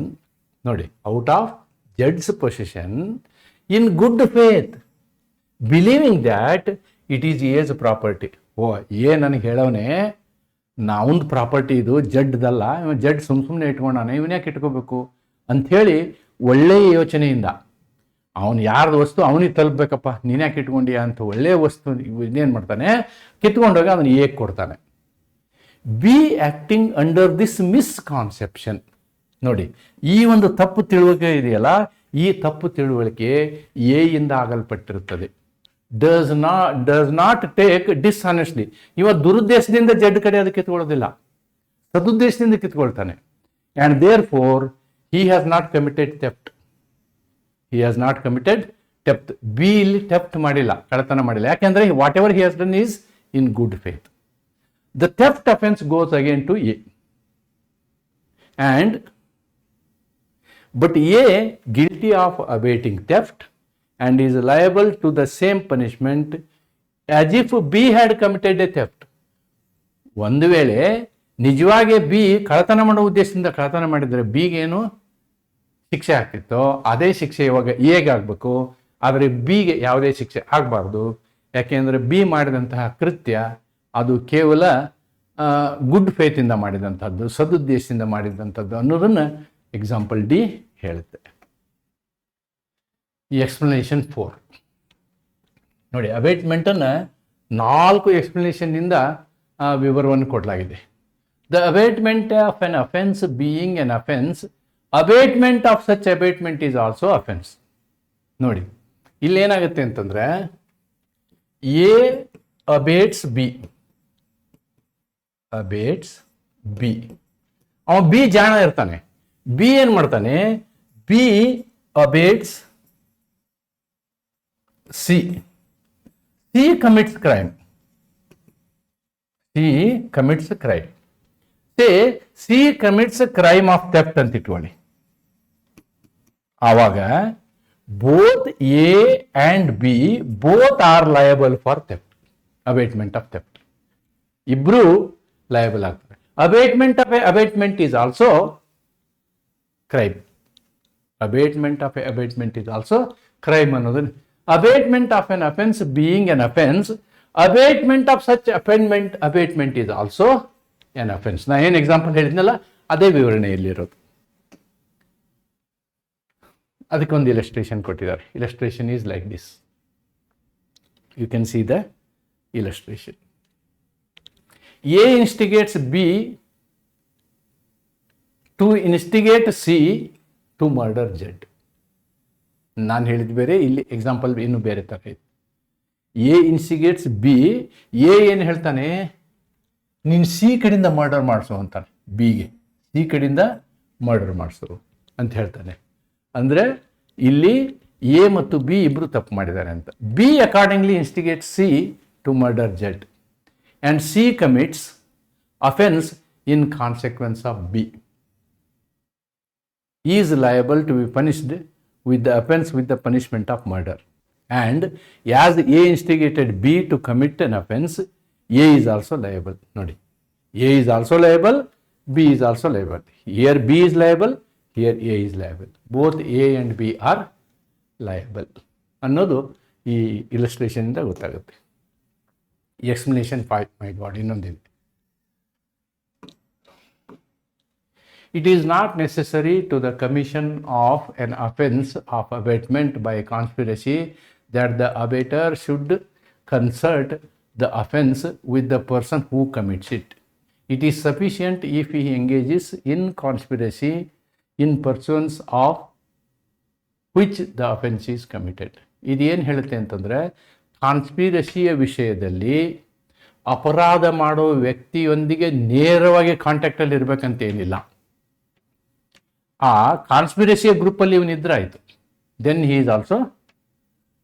ನೋಡಿ, ಔಟ್ ಆಫ್ ಜಡ್ಸ್ possession in good faith, believing that it is A's property. ಓ, ನನಗೆ ಹೇಳೋನೆ ನಾವೊಂದು ಪ್ರಾಪರ್ಟಿ ಇದು ಜಡ್ದಲ್ಲ, ಇವನು ಜಡ್ ಸುಮ್ಮನೆ ಇಟ್ಕೊಂಡಾನೆ, ಇವನ್ ಯಾಕೆ ಇಟ್ಕೋಬೇಕು ಅಂಥೇಳಿ ಒಳ್ಳೆಯ ಯೋಚನೆಯಿಂದ ಅವನು ಯಾರ್ದು ವಸ್ತು ಅವನಿಗೆ ತಲುಪಬೇಕಪ್ಪ, ನೀನು ಯಾಕೆ ಇಟ್ಕೊಂಡ್ಯಾ ಅಂತ ಒಳ್ಳೆಯ ವಸ್ತು ಇನ್ನೇನು ಮಾಡ್ತಾನೆ, ಕಿತ್ಕೊಂಡೋಗಿ ಅದನ್ನು ಏಕೆ ಕೊಡ್ತಾನೆ. B acting under this misconception. ನೋಡಿ, ಈ ಒಂದು ತಪ್ಪು ತಿಳುವಳಿಕೆ ಇದೆಯಲ್ಲ, ಈ ತಪ್ಪು ತಿಳುವಳಿಕೆ ಎಯಿಂದ ಆಗಲ್ಪಟ್ಟಿರುತ್ತದೆ. Does not take dishonestly. ಇವ ದುರುದ್ದೇಶದಿಂದ ಜಡ್ ಕಡೆ ಅದು ಕಿತ್ಕೊಳ್ಳೋದಿಲ್ಲ, ಸದುದ್ದೇಶದಿಂದ ಕಿತ್ಕೊಳ್ತಾನೆ. And therefore he has not committed theft. He has not committed theft. B ಇಲ್ಲಿ ಥೆಫ್ಟ್ ಮಾಡಿಲ್ಲ, ಕಳ್ಳತನ ಮಾಡಿಲ್ಲ. ಯಾಕೆಂದ್ರೆ what ever he has done is in good faith. The theft offense goes again to A. But A guilty of abating theft and is liable to the same punishment as if B had committed a theft. ಒಂದು ವೇಳೆ ನಿಜವಾಗಿ B ಕಳ್ಳತನ ಮಾಡೋ ಉದ್ದೇಶದಿಂದ ಕಳ್ಳತನ ಮಾಡಿದರೆ ಬಿಗೇನು ಶಿಕ್ಷೆ ಆಗ್ತಿತ್ತೋ ಅದೇ ಶಿಕ್ಷೆ ಇವಾಗ ಎಗೆ ಆಗಬೇಕು. ಆದರೆ ಬಿಗೆ ಯಾವುದೇ ಶಿಕ್ಷೆ ಆಗಬಾರ್ದು. ಯಾಕೆಂದರೆ ಬಿ ಮಾಡಿದಂತಹ ಕೃತ್ಯ ಅದು ಕೇವಲ ಗುಡ್ ಫೇತಿಂದ ಮಾಡಿದಂಥದ್ದು, ಸದುದ್ದೇಶದಿಂದ ಮಾಡಿದಂಥದ್ದು ಅನ್ನೋದನ್ನು ಎಕ್ಸಾಂಪಲ್ ಡಿ ಹೇಳುತ್ತೆ. ಈ ಎಕ್ಸ್ಪ್ಲನೇಷನ್ 4 ನೋಡಿ, ಅಬೇಟ್ಮೆಂಟನ್ನು 4 ಎಕ್ಸ್ಪ್ಲನೇಷನ್ನಿಂದ ವಿವರವನ್ನು ಕೊಡಲಾಗಿದೆ. The abatement of an offense being an offense, abatement of such abatement is also offense. ನೋಡಿ, ಇಲ್ಲೇನಾಗುತ್ತೆ ಅಂತಂದ್ರೆ ಎ ಅಬೇಟ್ಸ್ ಬಿ, ಅವ ಬಿ ಜಾಣ ಇರ್ತಾನೆ. ಬಿ ಏನ್ ಮಾಡ್ತಾನೆ, B abets C, C commits crime. Say C commits a crime of theft ಅಂತ ಇಟ್ಕೊಳ್ಳಿ. ಆವಾಗ both A and B both are liable for theft, abatement of theft. ಇಬ್ರು liable ಆಗ್ತಾರೆ. Abatement is also crime. Abatement is also crime ಅನ್ನೋದನ್ನ, abatement of an offense being an offense, abatement of such abatement is also an offense. ನಾ ಏನು example ಹೇಳಿದ್ನಲ್ಲ ಅದೇ ವಿವರಣೆಯಲ್ಲಿರೋದು. ಅದಕ್ಕೊಂದು illustration ಕೊಟ್ಟಿದ್ದಾರೆ. Illustration is like this. You can see the illustration. A instigates B to instigate C to murder Z. ನಾನು ಹೇಳಿದ ಬೇರೆ, ಇಲ್ಲಿ ಎಕ್ಸಾಂಪಲ್ ಇನ್ನೂ ಬೇರೆ ಥರ ಇದೆ. ಎ ಇನ್ಸ್ಟಿಗೇಟ್ಸ್ ಬಿ, ಎ ಏನು ಹೇಳ್ತಾನೆ, ನೀನು ಸಿ ಕಡೆಯಿಂದ ಮರ್ಡರ್ ಮಾಡಿಸು ಅಂತಾನೆ. ಬಿಗೆ ಸಿ ಕಡೆಯಿಂದ ಮರ್ಡರ್ ಮಾಡಿಸು ಅಂತ ಹೇಳ್ತಾನೆ. ಅಂದರೆ ಇಲ್ಲಿ ಎ ಮತ್ತು ಬಿ ಇಬ್ಬರು ತಪ್ಪು ಮಾಡಿದ್ದಾರೆ ಅಂತ. B accordingly instigate C to murder Z and C commits offence in consequence of B. Is liable to be punished with the offense with the punishment of murder. And as A instigated B to commit an offense, A is also liable. Nodi, A is also liable, B is also liable. Here B is liable, here A is liable. Both A and B are liable. ಅನ್ನೋದು ಈ ಇಲಸ್ಟ್ರೇಷನಿಂದ ಗೊತ್ತಾಗುತ್ತೆ. Explanation 5 my God ಇನ್ನೊಂದಿದೆ. It is not necessary to the commission of an offense of abatement by conspiracy that the abater should concert the offense with the person who commits it. It is sufficient if he engages in conspiracy in pursuance of which the offense is committed. ಇದು ಏನು ಹೇಳುತ್ತೆ ಅಂತಂದರೆ, ಕಾನ್ಸ್ಪಿರಸಿಯ ವಿಷಯದಲ್ಲಿ ಅಪರಾಧ ಮಾಡೋ ವ್ಯಕ್ತಿಯೊಂದಿಗೆ ನೇರವಾಗಿ ಕಾಂಟ್ಯಾಕ್ಟಲ್ಲಿ ಇರಬೇಕಂತ ಏನಿಲ್ಲ. ಆ ಕಾನ್ಸ್ಪಿರಸಿಯ ಗ್ರೂಪಲ್ಲಿ ಇವನಿದ್ರೆ ಆಯಿತು, then he is also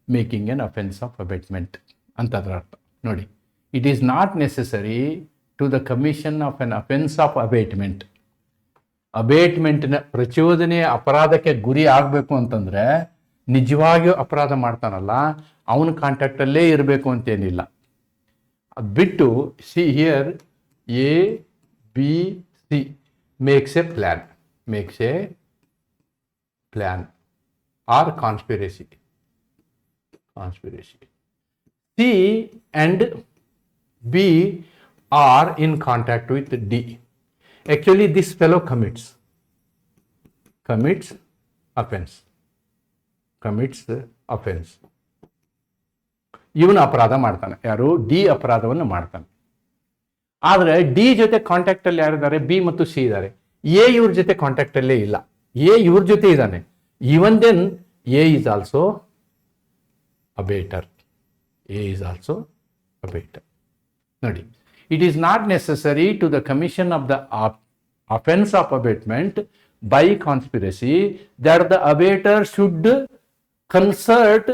making an offence of abetment ಅಂತ ಅದರ ಅರ್ಥ. ನೋಡಿ, it is not necessary to the commission of an offence of abetment. ಅಬೇಟ್ಮೆಂಟ್ನ ಪ್ರಚೋದನೆಯ ಅಪರಾಧಕ್ಕೆ ಗುರಿ ಆಗಬೇಕು ಅಂತಂದರೆ ನಿಜವಾಗಿಯೂ ಅಪರಾಧ ಮಾಡ್ತಾನಲ್ಲ ಅವನ ಕಾಂಟ್ಯಾಕ್ಟಲ್ಲೇ ಇರಬೇಕು ಅಂತೇನಿಲ್ಲ. ಅದು ಬಿಟ್ಟು see here A B C makes a plan or conspiracy. C and B are in contact with D. Actually, this fellow commits offense. ಇವನು ಅಪರಾಧ ಮಾಡ್ತಾನೆ. ಯಾರು? ಡಿ ಅಪರಾಧವನ್ನು ಮಾಡ್ತಾನೆ. ಆದರೆ ಡಿ ಜೊತೆ ಕಾಂಟ್ಯಾಕ್ಟಲ್ಲಿ ಯಾರಿದ್ದಾರೆ? ಬಿ ಮತ್ತು ಸಿ ಇದ್ದಾರೆ. ಎ ಇವ್ರ ಜೊತೆ ಕಾಂಟ್ಯಾಕ್ಟಲ್ಲೇ ಇಲ್ಲ. ಎ ಇವ್ರ ಜೊತೆ ಇದ್ದಾನೆ. Even then A is also abettor. ನೋಡಿ, it is not necessary to the commission of the offence of abetment by conspiracy that the abettor should concert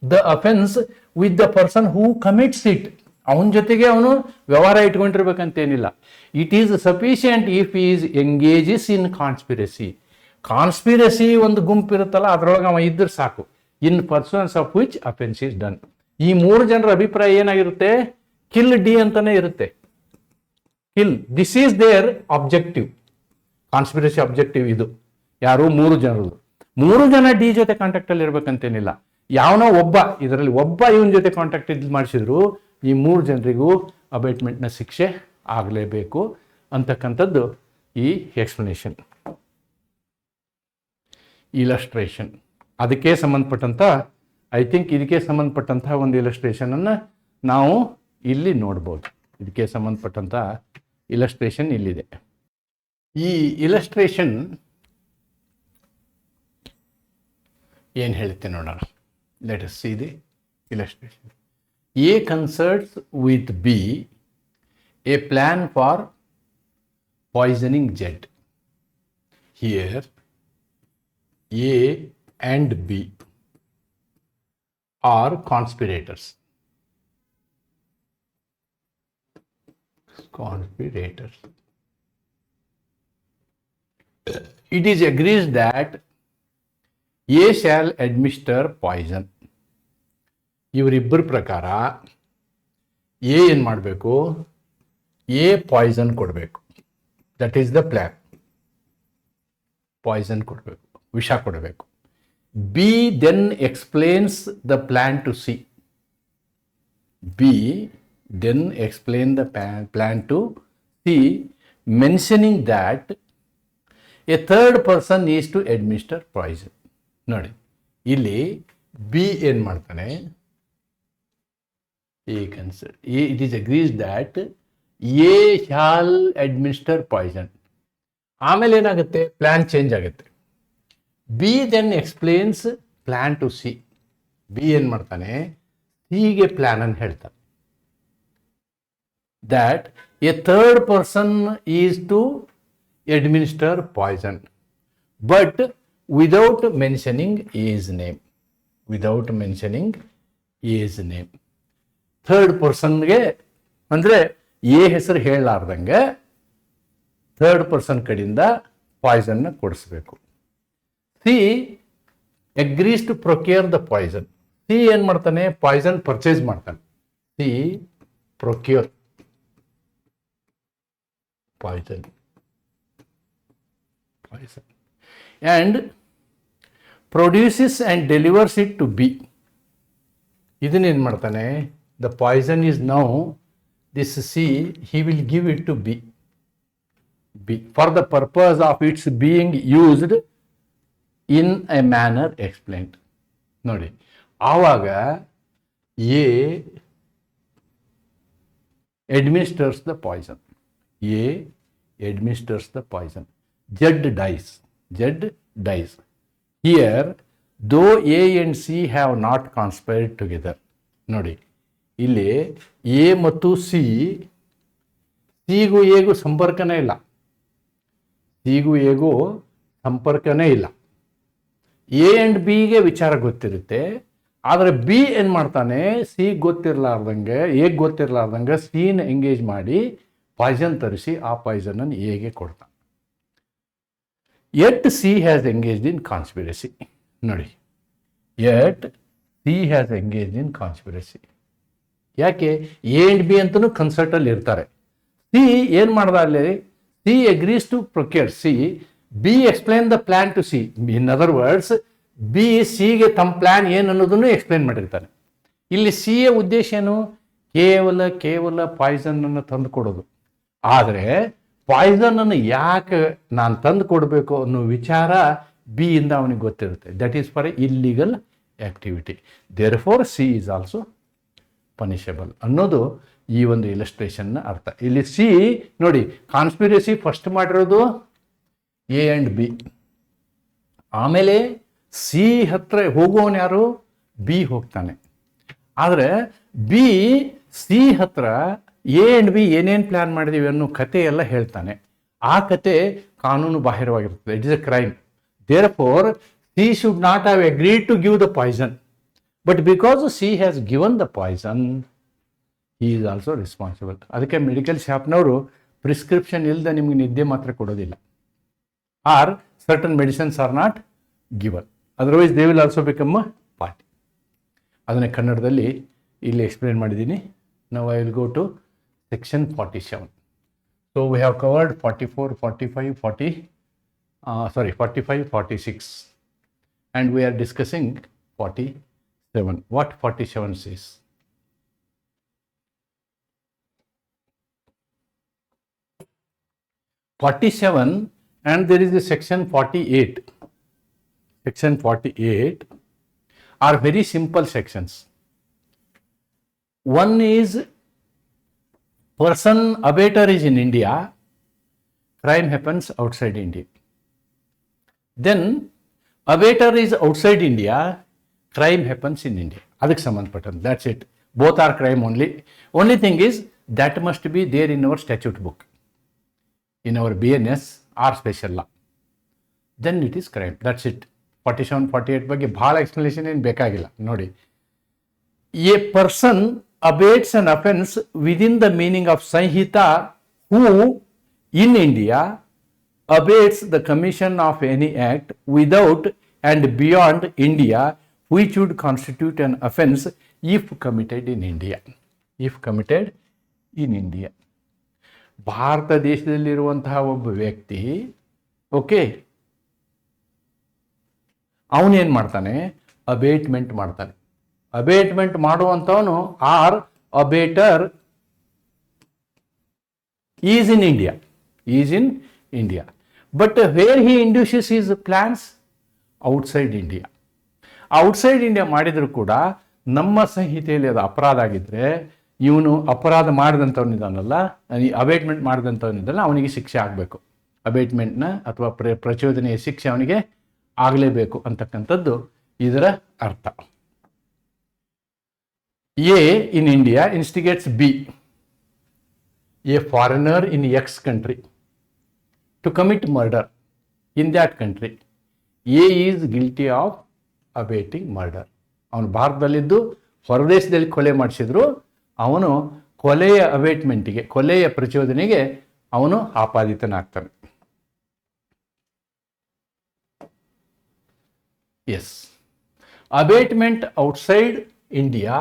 the offence with the person who commits it. ಅವನ ಜೊತೆಗೆ ಅವನು ವ್ಯವಹಾರ ಇಟ್ಕೊಂಡಿರ್ಬೇಕಂತೇನಿಲ್ಲ. It is sufficient if is engages in conspiracy ಒಂದು ಗುಂಪು ಇರುತ್ತಲ್ಲ, ಅದರೊಳಗೆ ಅವ ಇದ್ರೆ ಸಾಕು. In pursuance of which offence is done. ಈ 3 ಜನರ ಅಭಿಪ್ರಾಯ ಏನಾಗಿರುತ್ತೆ? ಕಿಲ್ ಡಿ ಅಂತಾನೆ ಇರುತ್ತೆ. Kill, this is their objective. Conspiracy objective ಇದು. ಯಾರು? 3 ಜನರು. 3 ಜನ ಡಿ ಜೊತೆ ಕಾಂಟ್ಯಾಕ್ಟ್ ಅಲ್ಲಿ ಇರ್ಬೇಕಂತೇನಿಲ್ಲ. ಯಾವನೋ ಒಬ್ಬ, ಇದರಲ್ಲಿ ಒಬ್ಬ ಇವನ ಜೊತೆ ಕಾಂಟ್ಯಾಕ್ಟ್ ಇದು ಮಾಡಿಸಿದ್ರು ಈ 3 ಜನರಿಗೂ ಅಬೇಟ್ಮೆಂಟ್ನ ಶಿಕ್ಷೆ ಆಗಲೇಬೇಕು ಅಂತಕ್ಕಂಥದ್ದು ಈ ಎಕ್ಸ್ಪ್ಲನೇಷನ್. ಇಲಸ್ಟ್ರೇಷನ್ ಅದಕ್ಕೆ ಸಂಬಂಧಪಟ್ಟಂಥ, ಐ ಥಿಂಕ್ ಇದಕ್ಕೆ ಸಂಬಂಧಪಟ್ಟಂತಹ ಒಂದು ಇಲಸ್ಟ್ರೇಷನನ್ನು ನಾವು ಇಲ್ಲಿ ನೋಡ್ಬೋದು. ಇದಕ್ಕೆ ಸಂಬಂಧಪಟ್ಟಂಥ ಇಲಸ್ಟ್ರೇಷನ್ ಇಲ್ಲಿದೆ. ಈ ಇಲಸ್ಟ್ರೇಷನ್ ಏನು ಹೇಳುತ್ತೆ ನೋಡೋಣ. Let us see the illustration. A concerts with B A plan for poisoning Z. Here A and B are conspirators. It is agreed that A shall administer poison. ಇವರಿಬ್ಬರ ಪ್ರಕಾರ ಎ ಏನು ಮಾಡಬೇಕು? A poison ಕೊಡಬೇಕು. That is the plan. Poison ಕೊಡಬೇಕು, ವಿಷ ಕೊಡಬೇಕು. B then explains the plan to C. Mentioning that a third person is to administer poison. ನೋಡಿ, ಇಲ್ಲಿ ಬಿ ಏನು ಮಾಡ್ತಾನೆ? it is agreed that A shall administer poison. ಆಮೇಲೆ ಏನಾಗುತ್ತೆ? ಪ್ಲಾನ್ ಚೇಂಜ್ ಆಗುತ್ತೆ. B then explains plan to C. B ಏನು ಮಾಡ್ತಾನೆ? ಸಿಗೆ ಪ್ಲ್ಯಾನನ್ನು ಹೇಳ್ತಾನೆ. That a third person is to administer poison but without mentioning is name. Third ಪರ್ಸನ್ಗೆ ಅಂದರೆ ಎ ಹೆಸರು ಹೇಳಲಾರ್ದಂಗೆ ಥರ್ಡ್ ಪರ್ಸನ್ ಕಡೆಯಿಂದ ಪಾಯ್ಸನ್ನ ಕೊಡಿಸ್ಬೇಕು. C agrees to procure the poison. C ಏನು ಮಾಡ್ತಾನೆ? ಪಾಯ್ಸನ್ ಪರ್ಚೇಸ್ ಮಾಡ್ತಾನೆ. C procure poison and produces and delivers it to B. ಇದನ್ನೇನು ಮಾಡ್ತಾನೆ? The poison is now this C, he will give it to B for the purpose of its being used in a manner explained. ನೋಡಿ, ಆವಾಗ A administers the poison. Z dies. Here though A and C have not conspired together. ನೋಡಿ, ಇಲ್ಲಿ A ಮತ್ತು ಸಿಗೂ ಎಗೂ ಸಂಪರ್ಕನೇ ಇಲ್ಲ. ಸಿಗೂ ಎಗೂ ಸಂಪರ್ಕನೇ ಇಲ್ಲ. A and ಬಿಗೆ ವಿಚಾರ ಗೊತ್ತಿರುತ್ತೆ, ಆದರೆ ಬಿ ಏನು ಮಾಡ್ತಾನೆ, ಸಿ ಗೊತ್ತಿರಲಾರ್ದಂಗೆ ಎಗೆ ಗೊತ್ತಿರಲಾರ್ದಂಗೆ ಸಿನ ಎಂಗೇಜ್ ಮಾಡಿ ಪಾಯ್ಸನ್ ತರಿಸಿ ಆ ಪಾಯ್ಸನನ್ನು ಎಗೆ ಕೊಡ್ತಾನೆ. Yet C has engaged in conspiracy. ನೋಡಿ, yet C has engaged in conspiracy. ಯಾಕೆ? ಎ ಆ್ಯಂಡ್ ಬಿ ಅಂತಲೂ ಕನ್ಸಲ್ಟಲ್ಲಿ ಇರ್ತಾರೆ. ಸಿ ಏನು ಮಾಡ್ದ ಅಲ್ಲಿ, C agrees to procure C, B explain the plan to C. In other words, B ಸಿಗೆ ತಮ್ಮ ಪ್ಲಾನ್ ಏನು ಅನ್ನೋದನ್ನು ಎಕ್ಸ್ಪ್ಲೈನ್ ಮಾಡಿರ್ತಾನೆ. ಇಲ್ಲಿ ಸಿಯ ಉದ್ದೇಶ ಏನು? ಕೇವಲ ಪಾಯ್ಸನನ್ನು ತಂದು ಕೊಡೋದು. ಆದರೆ ಪಾಯ್ಸನನ್ನು ಯಾಕೆ ನಾನು ತಂದು ಕೊಡಬೇಕು ಅನ್ನೋ ವಿಚಾರ ಬಿ ಇಂದ ಅವನಿಗೆ ಗೊತ್ತಿರುತ್ತೆ. That is for illegal activity. Therefore C is also punishable ಅನ್ನೋದು ಈ ಒಂದು ಇಲಸ್ಟ್ರೇಷನ್ನ ಅರ್ಥ. ಇಲ್ಲಿ ಸಿ ನೋಡಿ, ಕಾನ್ಸ್ಪಿರಸಿ ಫಸ್ಟ್ ಮಾಡಿರೋದು ಎ ಆ್ಯಂಡ್ ಬಿ. ಆಮೇಲೆ ಸಿ ಹತ್ರ ಹೋಗೋನು ಯಾರು? ಬಿ ಹೋಗ್ತಾನೆ. ಆದರೆ ಬಿ ಸಿ ಹತ್ರ ಎ ಆ್ಯಂಡ್ ಬಿ ಏನೇನು ಪ್ಲ್ಯಾನ್ ಮಾಡಿದೀವಿ ಅನ್ನೋ ಕತೆ ಎಲ್ಲ ಹೇಳ್ತಾನೆ. ಆ ಕತೆ ಕಾನೂನು ಬಾಹಿರವಾಗಿರ್ತದೆ. It is a crime. Therefore C should not have agreed to give the poison, but because C has given the poison, he is also responsible. ಅದಕ್ಕೆ ಮೆಡಿಕಲ್ ಶಾಪ್ನವರು ಪ್ರಿಸ್ಕ್ರಿಪ್ಷನ್ ಇಲ್ಲದೆ ನಿಮ್ಗೆ ನಿದ್ದೆ ಮಾತ್ರ ಕೊಡೋದಿಲ್ಲ. Or certain medicines are not given, otherwise they will also become a party. ಅದನ್ನೇ ಕನ್ನಡದಲ್ಲಿ ಇಲ್ಲಿ ಎಕ್ಸ್ಪ್ಲೇನ್ ಮಾಡಿದ್ದೀನಿ. Now I will go to section 47. So we have covered 44, 45, 46, and we are discussing 47. What 47 says? And there is a section 48. Section 48 are very simple sections. One is person abater is in India, crime happens outside India. Then abater is outside India, crime happens in India. Adik sambandhpattan. That's it. Both are crime only. Only thing is that must be there in our statute book, in our BNS or special law. Then it is crime. That's it. 47, 48 ಬಗ್ಗೆ ಭಾಳ explanation ಏನು ಬೇಕಾಗಿಲ್ಲ. ನೋಡಿ, a person abates an offense within the meaning of Sanhita who in India abates the commission of any act without and beyond India which would constitute an offense if committed in India. If committed in India. Bharat ದೇಶದಲ್ಲಿರುವಂತಹ ಒಬ್ಬ ವ್ಯಕ್ತಿ, okay, ಅವನೇನು ಮಾಡ್ತಾನೆ? Abetment ಮಾಡ್ತಾನೆ. Abetment ಮಾಡುವಂಥವನು or abettor is in India, but where he induces is plans outside India. Outside India ಮಾಡಿದರೂ ಕೂಡ ನಮ್ಮ ಸಂಹಿತೆಯಲ್ಲಿ ಅದು ಅಪರಾಧ ಆಗಿದ್ದರೆ, ಇವನು ಅಪರಾಧ ಮಾಡಿದಂಥವನಿದ್ದಾನಲ್ಲ, ಅಬೇಟ್ಮೆಂಟ್ ಮಾಡಿದಂಥವನಿದ್ದಾನಲ್ಲ, ಅವನಿಗೆ ಶಿಕ್ಷೆ ಆಗಬೇಕು. ಅಬೇಟ್ಮೆಂಟ್ನ ಅಥವಾ ಪ್ರಚೋದನೆಯ ಶಿಕ್ಷೆ ಅವನಿಗೆ ಆಗಲೇಬೇಕು ಅಂತಕ್ಕಂಥದ್ದು ಇದರ ಅರ್ಥ. A in India instigates B, a foreigner in X country, to commit murder in that country. A is guilty of abating murder. ಅವನು ಭಾರತದಲ್ಲಿದ್ದು ಹೊರದೇಶದಲ್ಲಿ ಕೊಲೆ ಮಾಡಿಸಿದ್ರು, ಅವನು ಕೊಲೆಯ ಅಬೇಟ್ಮೆಂಟಿಗೆ, ಕೊಲೆಯ ಪ್ರಚೋದನೆಗೆ ಅವನು ಆಪಾದಿತನಾಗ್ತಾನೆ. Yes, abetment outside India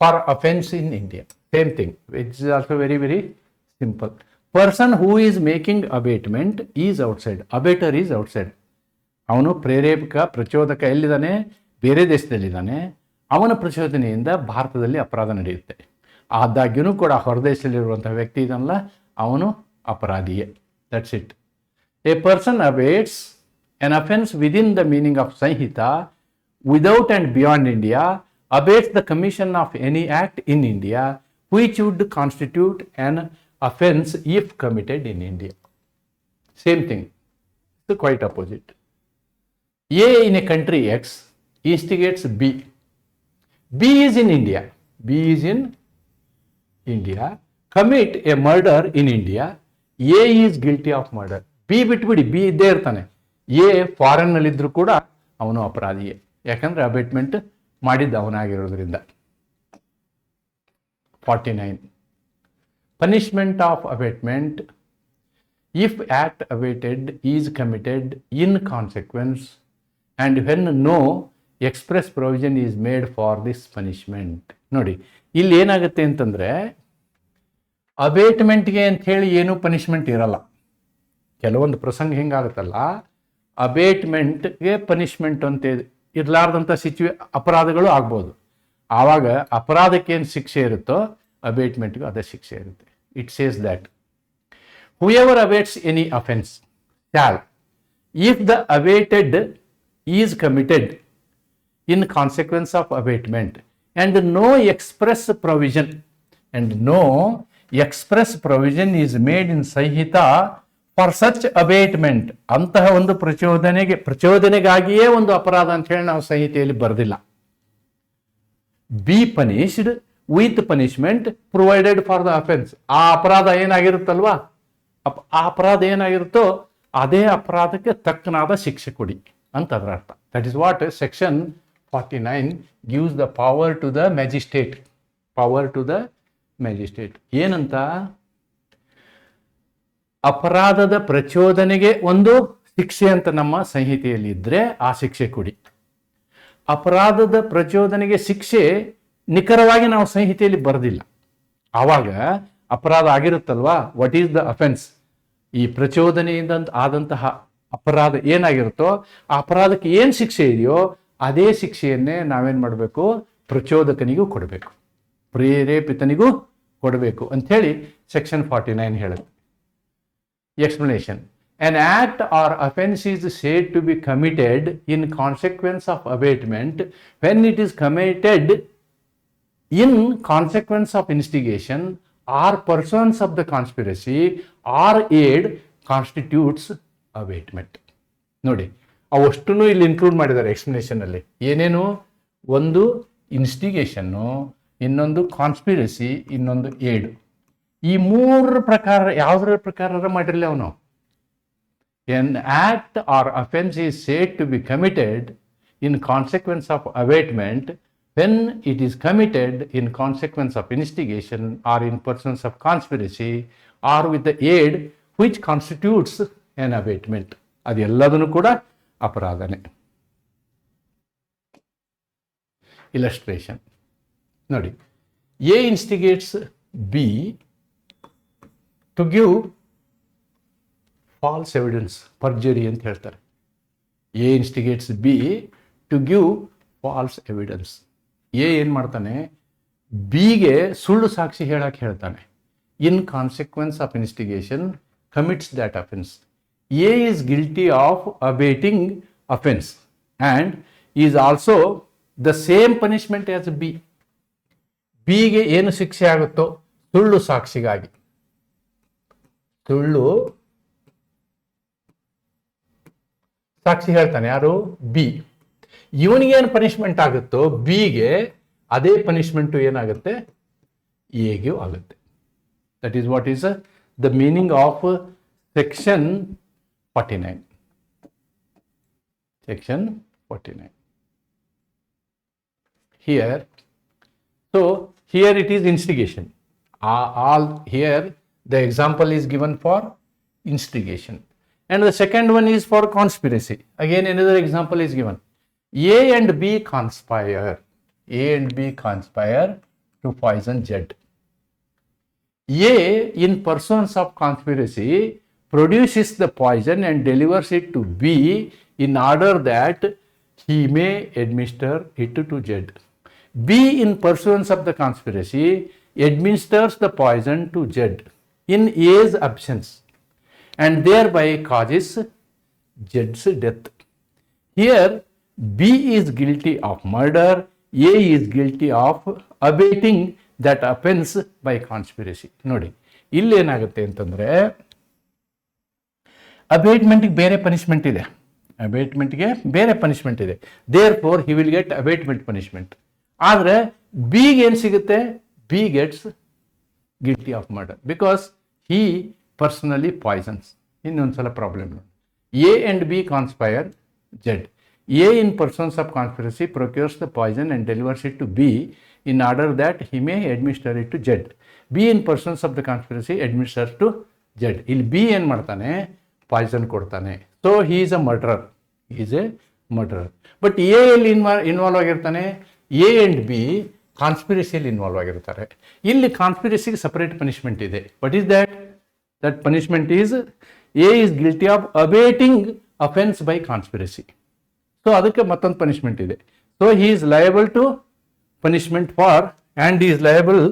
for offense in India, same thing, which is also very, very simple. Person who is making abatement is outside. Abater is outside. ಅವನು ಪ್ರೇರೇಪಕ, ಪ್ರಚೋದಕ ಎಲ್ಲಿದ್ದಾನೆ? ಬೇರೆ ದೇಶದಲ್ಲಿದ್ದಾನೆ. ಅವನ ಪ್ರಚೋದನೆಯಿಂದ ಭಾರತದಲ್ಲಿ ಅಪರಾಧ ನಡೆಯುತ್ತೆ. ಆದಾಗ್ಯೂ ಕೂಡ ಹೊರದೇಶದಲ್ಲಿರುವಂಥ ವ್ಯಕ್ತಿ ಇದನ್ನಲ್ಲ, ಅವನು ಅಪರಾಧಿಯೇ. That's it. A person abets an offense within the meaning of Sanhita without and beyond India abates the commission of any act in India which would constitute an offense if committed in India. Same thing. It's quite opposite. A in a country X instigates B. B is in India. B is in India, commit a murder in India, A is guilty of murder. B ಬಿಟ್ಬಿಡಿ, B ಇದ್ದೇ ಇರ್ತಾನೆ. A ಫಾರಿನ್ನಲ್ಲಿದ್ದರೂ ಕೂಡ ಅವನು ಅಪರಾಧಿಯೇ, ಯಾಕಂದ್ರೆ abetment ಮಾಡಿದ್ದ ಅವನಾಗಿರೋದ್ರಿಂದ. 49. Punishment of abetment if act abated is committed in consequence and when no express provision is made for this punishment. ನೋಡಿ ಇಲ್ಲಿ ಏನಾಗುತ್ತೆ ಅಂತಂದ್ರೆ, ಅಬೇಟ್ಮೆಂಟ್ಗೆ ಅಂತ ಹೇಳಿ ಏನೂ ಪನಿಷ್ಮೆಂಟ್ ಇರಲ್ಲ. ಕೆಲವೊಂದು ಪ್ರಸಂಗ ಹೆಂಗಾಗುತ್ತಲ್ಲ, ಅಬೇಟ್ಮೆಂಟ್ಗೆ ಪನಿಷ್ಮೆಂಟ್ ಅಂತ ಇರಲಾರ್ದಂಥ ಅಪರಾಧಗಳು ಆಗ್ಬೋದು. ಆವಾಗ ಅಪರಾಧಕ್ಕೆ ಏನು ಶಿಕ್ಷೆ ಇರುತ್ತೋ ಅಬೇಟ್ಮೆಂಟ್ಗೂ ಅದೇ ಶಿಕ್ಷೆ ಇರುತ್ತೆ. It says that whoever abates any offense shall, if the abated is committed in consequence of abatement and no express provision is made in Sanhita for such abatement. ಅಂತಹ ಒಂದು ಪ್ರಚೋದನೆಗಾಗಿಯೇ ಒಂದು ಅಪರಾಧ ಅಂತ ಹೇಳಿ ನಾವು ಸಂಹಿತೆಯಲ್ಲಿ ಬರೆದಿಲ್ಲ. be punished with punishment provided for the offense. ಆ ಅಪರಾಧ ಏನಾಗಿರುತ್ತಲ್ವಾ, ಆ ಅಪರಾಧ ಏನಾಗಿರುತ್ತೋ ಅದೇ ಅಪರಾಧಕ್ಕೆ ತಕ್ಕನಾದ ಶಿಕ್ಷೆ ಕೊಡಿ ಅಂತ ಅದರ ಅರ್ಥ. That is what section 49 gives the power to the magistrate. ಏನಂತ, ಅಪರಾಧದ ಪ್ರಚೋದನೆಗೆ ಒಂದು ಶಿಕ್ಷೆ ಅಂತ ನಮ್ಮ ಸಂಹಿತೆಯಲ್ಲಿ ಇದ್ರೆ ಆ ಶಿಕ್ಷೆ ಕೊಡಿ. ಅಪರಾಧದ ಪ್ರಚೋದನೆಗೆ ಶಿಕ್ಷೆ ನಿಖರವಾಗಿ ನಾವು ಸಂಹಿತೆಯಲ್ಲಿ ಬರೆದಿಲ್ಲ. ಆವಾಗ ಅಪರಾಧ ಆಗಿರುತ್ತಲ್ವಾ, ವಾಟ್ ಈಸ್ ದ ಅಫೆನ್ಸ್, ಈ ಪ್ರಚೋದನೆಯಿಂದ ಆದಂತಹ ಅಪರಾಧ ಏನಾಗಿರುತ್ತೋ ಆ ಅಪರಾಧಕ್ಕೆ ಏನು ಶಿಕ್ಷೆ ಇದೆಯೋ ಅದೇ ಶಿಕ್ಷೆಯನ್ನೇ ನಾವೇನು ಮಾಡಬೇಕು, ಪ್ರಚೋದಕನಿಗೂ ಕೊಡಬೇಕು, ಪ್ರೇರೇಪಿತನಿಗೂ ಕೊಡಬೇಕು ಅಂಥೇಳಿ ಸೆಕ್ಷನ್ 49 ಹೇಳುತ್ತೆ. Explanation. An act or offense is said to be committed in consequence of abatement when it is committed in consequence of instigation or persons of the conspiracy or aid constitutes abatement. ನೋಡಿ, ಅವಷ್ಟನ್ನು ಇಲ್ಲಿ include ಮಾಡಿದ್ದಾರೆ ಎಕ್ಸ್ಪ್ಲನೇಷನಲ್ಲಿ. ಏನೇನು, ಒಂದು ಇನ್ಸ್ಟಿಗೇಷನ್ನು, ಇನ್ನೊಂದು conspiracy, ಇನ್ನೊಂದು aid. ಈ ಮೂರರ ಪ್ರಕಾರ ಯಾವುದರ ಪ್ರಕಾರ ಮಾಡಿರಲಿ ಅವನು. An act or offense is said to be committed in consequence of abatement when it is committed in consequence of instigation or in persons of conspiracy or with the aid which constitutes an abatement. ಅದೆಲ್ಲದನ್ನು ಕೂಡ ಅಪರಾಧನೆ. Illustration ನೋಡಿ, A instigates B to give false evidence, perjury ಅಂತ ಹೇಳ್ತಾರೆ. A instigates B to give false evidence. A ಏನು ಮಾಡ್ತಾನೆ, ಬಿಗೆ ಸುಳ್ಳು ಸಾಕ್ಷಿ ಹೇಳಕ್ಕೆ ಹೇಳ್ತಾನೆ. In consequence of instigation commits that offence. A is guilty of abetting offence and is also the same punishment as B. ಬಿಗೆ ಏನು ಶಿಕ್ಷೆ ಆಗುತ್ತೋ ಸುಳ್ಳು ಸಾಕ್ಷಿಗಾಗಿ, ಸುಳ್ಳು ಸಾಕ್ಷಿ ಹೇಳ್ತಾನೆ ಯಾರು, ಬಿ. ಇವನಿಗೇನು ಪನಿಷ್ಮೆಂಟ್ ಆಗುತ್ತೋ ಬಿಗೆ ಅದೇ ಪನಿಷ್ಮೆಂಟು ಏನಾಗುತ್ತೆ, ಎಗೂ ಆಗುತ್ತೆ. That is what is the meaning of section 49. Section 49. Here, so here it is instigation. All here the example is given for instigation. And the second one is for conspiracy. Again another example is given. A and B conspire. A and B conspire to poison Z. A in persons of conspiracy produces the poison and delivers it to B in order that he may administer it to Z. B in pursuance of the conspiracy administers the poison to Z in A's absence and thereby causes Z's death. Here B is guilty of murder, A is guilty of abating that offense by conspiracy. ನೋಡಿ ಇಲ್ಲಿ ಏನಾಗುತ್ತೆ ಅಂತಂದ್ರೆ, ಅಬೇಟ್ಮೆಂಟ್ಗೆ ಬೇರೆ punishment ಇದೆ, ಅಬೇಟ್ಮೆಂಟ್ಗೆ ಬೇರೆ punishment ಇದೆ. Therefore he will get abetment punishment. ಆದರೆ ಬಿಗೆ ಏನು ಸಿಗುತ್ತೆ, B gets guilty of murder because he personally poisons. ಇನ್ನೊಂದು ಸಲ ಪ್ರಾಬ್ಲಮ್ ನೋಡಿ. A and B conspire Z. A in pursuance of conspiracy procures the poison and delivers it to B in order that he may administer it to Z. B in pursuance of the conspiracy administer to Z. ಇಲ್ಲಿ B ಏನು ಮಾಡ್ತಾನೆ, poison ಕೊಡ್ತಾನೆ. So he is a murderer, is a murderer. But A ಎಲ್ಲಿ involve ಆಗಿರ್ತಾನೆ, A and B ಕಾನ್ಸ್ಪಿರಸಿಯಲ್ಲಿ involve ಆಗಿರ್ತಾರೆ. ಇಲ್ಲಿ ಕಾನ್ಸ್ಪಿರಸಿಗೆ ಸಪರೇಟ್ ಪನಿಷ್ಮೆಂಟ್ ಇದೆ. What is that? That punishment is A is guilty of abetting offence by conspiracy. So ಅದಕ್ಕೆ ಮತ್ತೊಂದು punishment ಇದೆ. So he is liable to punishment for and is liable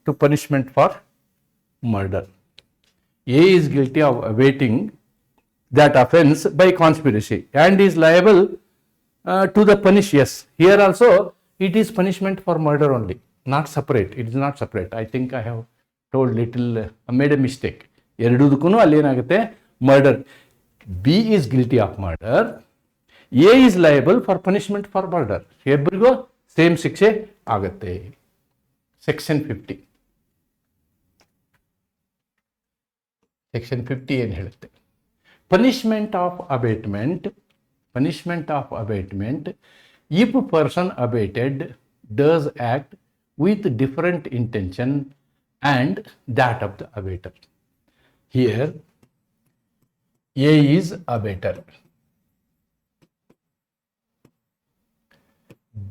to punishment for murder. A is guilty of abetting that offense by conspiracy and is liable to the punish. Yes, here also it is punishment for murder only, not separate. It is not separate. I think I have told little made a mistake. ಎರಡೂದಕ್ಕೂ ಅಲ್ಲಿ ಏನಾಗುತ್ತೆ, murder. B is guilty of murder, A is liable for punishment for murder. ಇಬ್ಬರಿಗೂ same ಶಿಕ್ಷೆ ಆಗುತ್ತೆ. Section 50 ಏನು ಹೇಳುತ್ತೆ? Punishment of abatement. If a person abated does act with different intention and that of the abater. Here A is abater,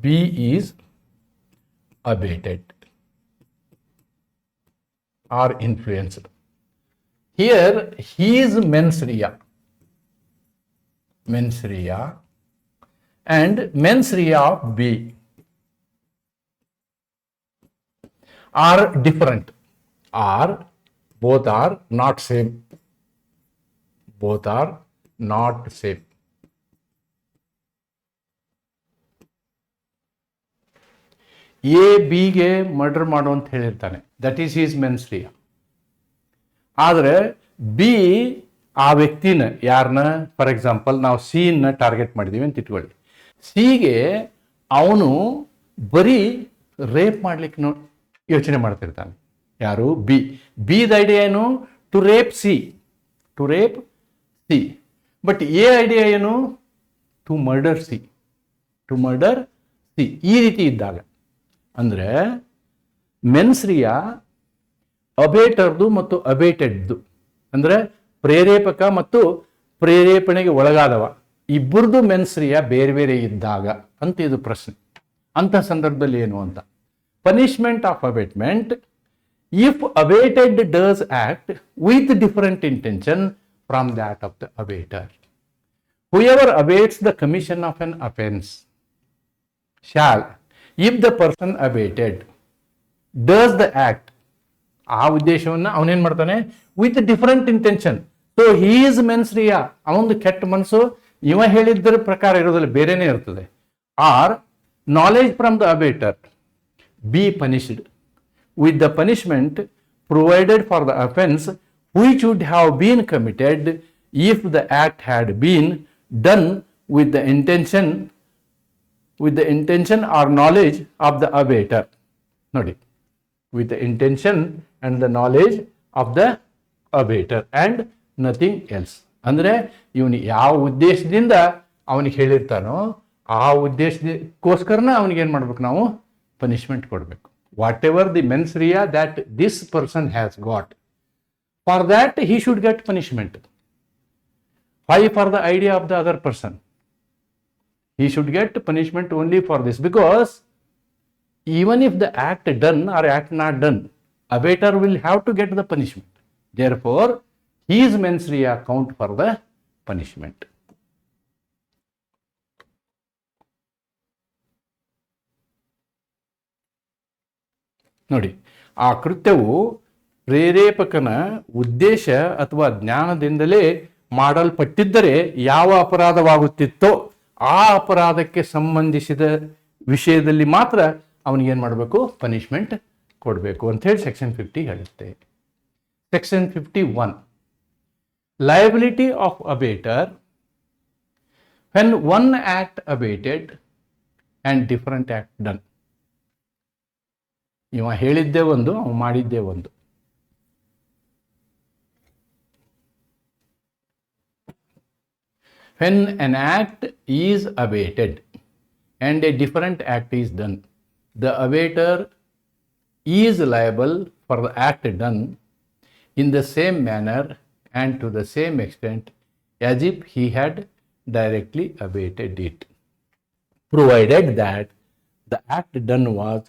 B is abated or influenced. Here he is mens rea and mens rea of B are different, or both are not same. A ಬಿಗೆ murder ಮಾಡು ಅಂತ ಹೇಳಿರ್ತಾನೆ, that is his mens rea. ಆದರೆ B ಆ ವ್ಯಕ್ತಿನ, ಯಾರನ್ನ, for example ನಾವು ಸಿನ ಟಾರ್ಗೆಟ್ ಮಾಡಿದ್ದೀವಿ ಅಂತ ಇಟ್ಕೊಳ್ಳಿ. ಸಿಗೆ ಅವನು ಬರೀ ರೇಪ್ ಮಾಡ್ಲಿಕ್ಕೆ ಯೋಚನೆ ಮಾಡ್ತಿರ್ತಾನೆ. ಯಾರು? ಬಿ. ಬಿದ ಐಡಿಯಾ ಏನು? To rape C. But A idea ಏನು? To murder C. ಈ ರೀತಿ ಇದ್ದಾಗ ಅಂದರೆ ಮೆನ್ಸ್ ರಿಯಾ ಅಬೇಟರ್ದು ಮತ್ತು ಅಬೇಟೆಡ್ದು, ಅಂದರೆ ಪ್ರೇರೇಪಕ ಮತ್ತು ಪ್ರೇರೇಪಣೆಗೆ ಒಳಗಾದವ ಇಬ್ಬರದು ಮೆನ್ಸ್ ರಿಯಾ ಬೇರೆ ಬೇರೆ ಇದ್ದಾಗ ಅಂತ ಇದು ಪ್ರಶ್ನೆ. ಅಂಥ ಸಂದರ್ಭದಲ್ಲಿ ಏನು ಅಂತ, punishment of abetment if abetted does act with different intention from that of the abettor. Whoever abets the commission of an offence shall, if the person abetted does the act, ಆ ಉದ್ದೇಶವನ್ನು ಅವನೇನ್ ಮಾಡ್ತಾನೆ, with different intention. So he is mens rea. ಅವನದು ಕೆಟ್ಟ ಮನಸ್ಸು ಇವ ಹೇಳಿದ್ದರ ಪ್ರಕಾರ ಇರೋದಿಲ್ಲ, ಬೇರೆನೇ ಇರ್ತದೆ. Or knowledge from the abettor, B punished with the punishment provided for the offense which would have been committed if the act had been done with the intention or knowledge of the abater. Nodi, with the intention and the knowledge of the abater and nothing else. ಅಂದರೆ ಇವನು ಯಾವ ಉದ್ದೇಶದಿಂದ ಅವನಿಗೆ ಹೇಳಿರ್ತಾನೋ ಆ ಉದ್ದೇಶಕ್ಕೋಸ್ಕರನ ಅವನಿಗೆ ಏನು ಮಾಡ್ಬೇಕು, ನಾವು ಪನಿಷ್ಮೆಂಟ್ ಕೊಡಬೇಕು. Whatever the mens rea that this person has got, for that he should get punishment. Why for the idea of the other person? He should get punishment only for this, because even if the act done or act not done, abater will have to get the punishment. Therefore, his mens rea count for the punishment. ನೋಡಿ, ಆ ಕೃತ್ಯವು ಪ್ರೇರೇಪಕನ ಉದ್ದೇಶ ಅಥವಾ ಜ್ಞಾನದಿಂದಲೇ ಮಾಡಲ್ಪಟ್ಟಿದ್ದರೆ ಯಾವ ಅಪರಾಧವಾಗುತ್ತಿತ್ತೋ ಆ ಅಪರಾಧಕ್ಕೆ ಸಂಬಂಧಿಸಿದ ವಿಷಯದಲ್ಲಿ ಮಾತ್ರ ಅವನಿಗೇನು ಮಾಡಬೇಕು, ಪನಿಷ್ಮೆಂಟ್ ಕೊಡಬೇಕು ಅಂತ ಹೇಳಿ ಸೆಕ್ಷನ್ 50 ಹೇಳುತ್ತೆ. Section 51, liability of abettor when one act abetted and different act done. ಇವ ಹೇಳಿದ್ದೇ ಒಂದು, ಅವ ಮಾಡಿದ್ದೇ ಒಂದು. when an act is abated and a different act is done, the abater is liable for the act done in the same manner and to the same extent as if he had directly abated it, provided that the act done was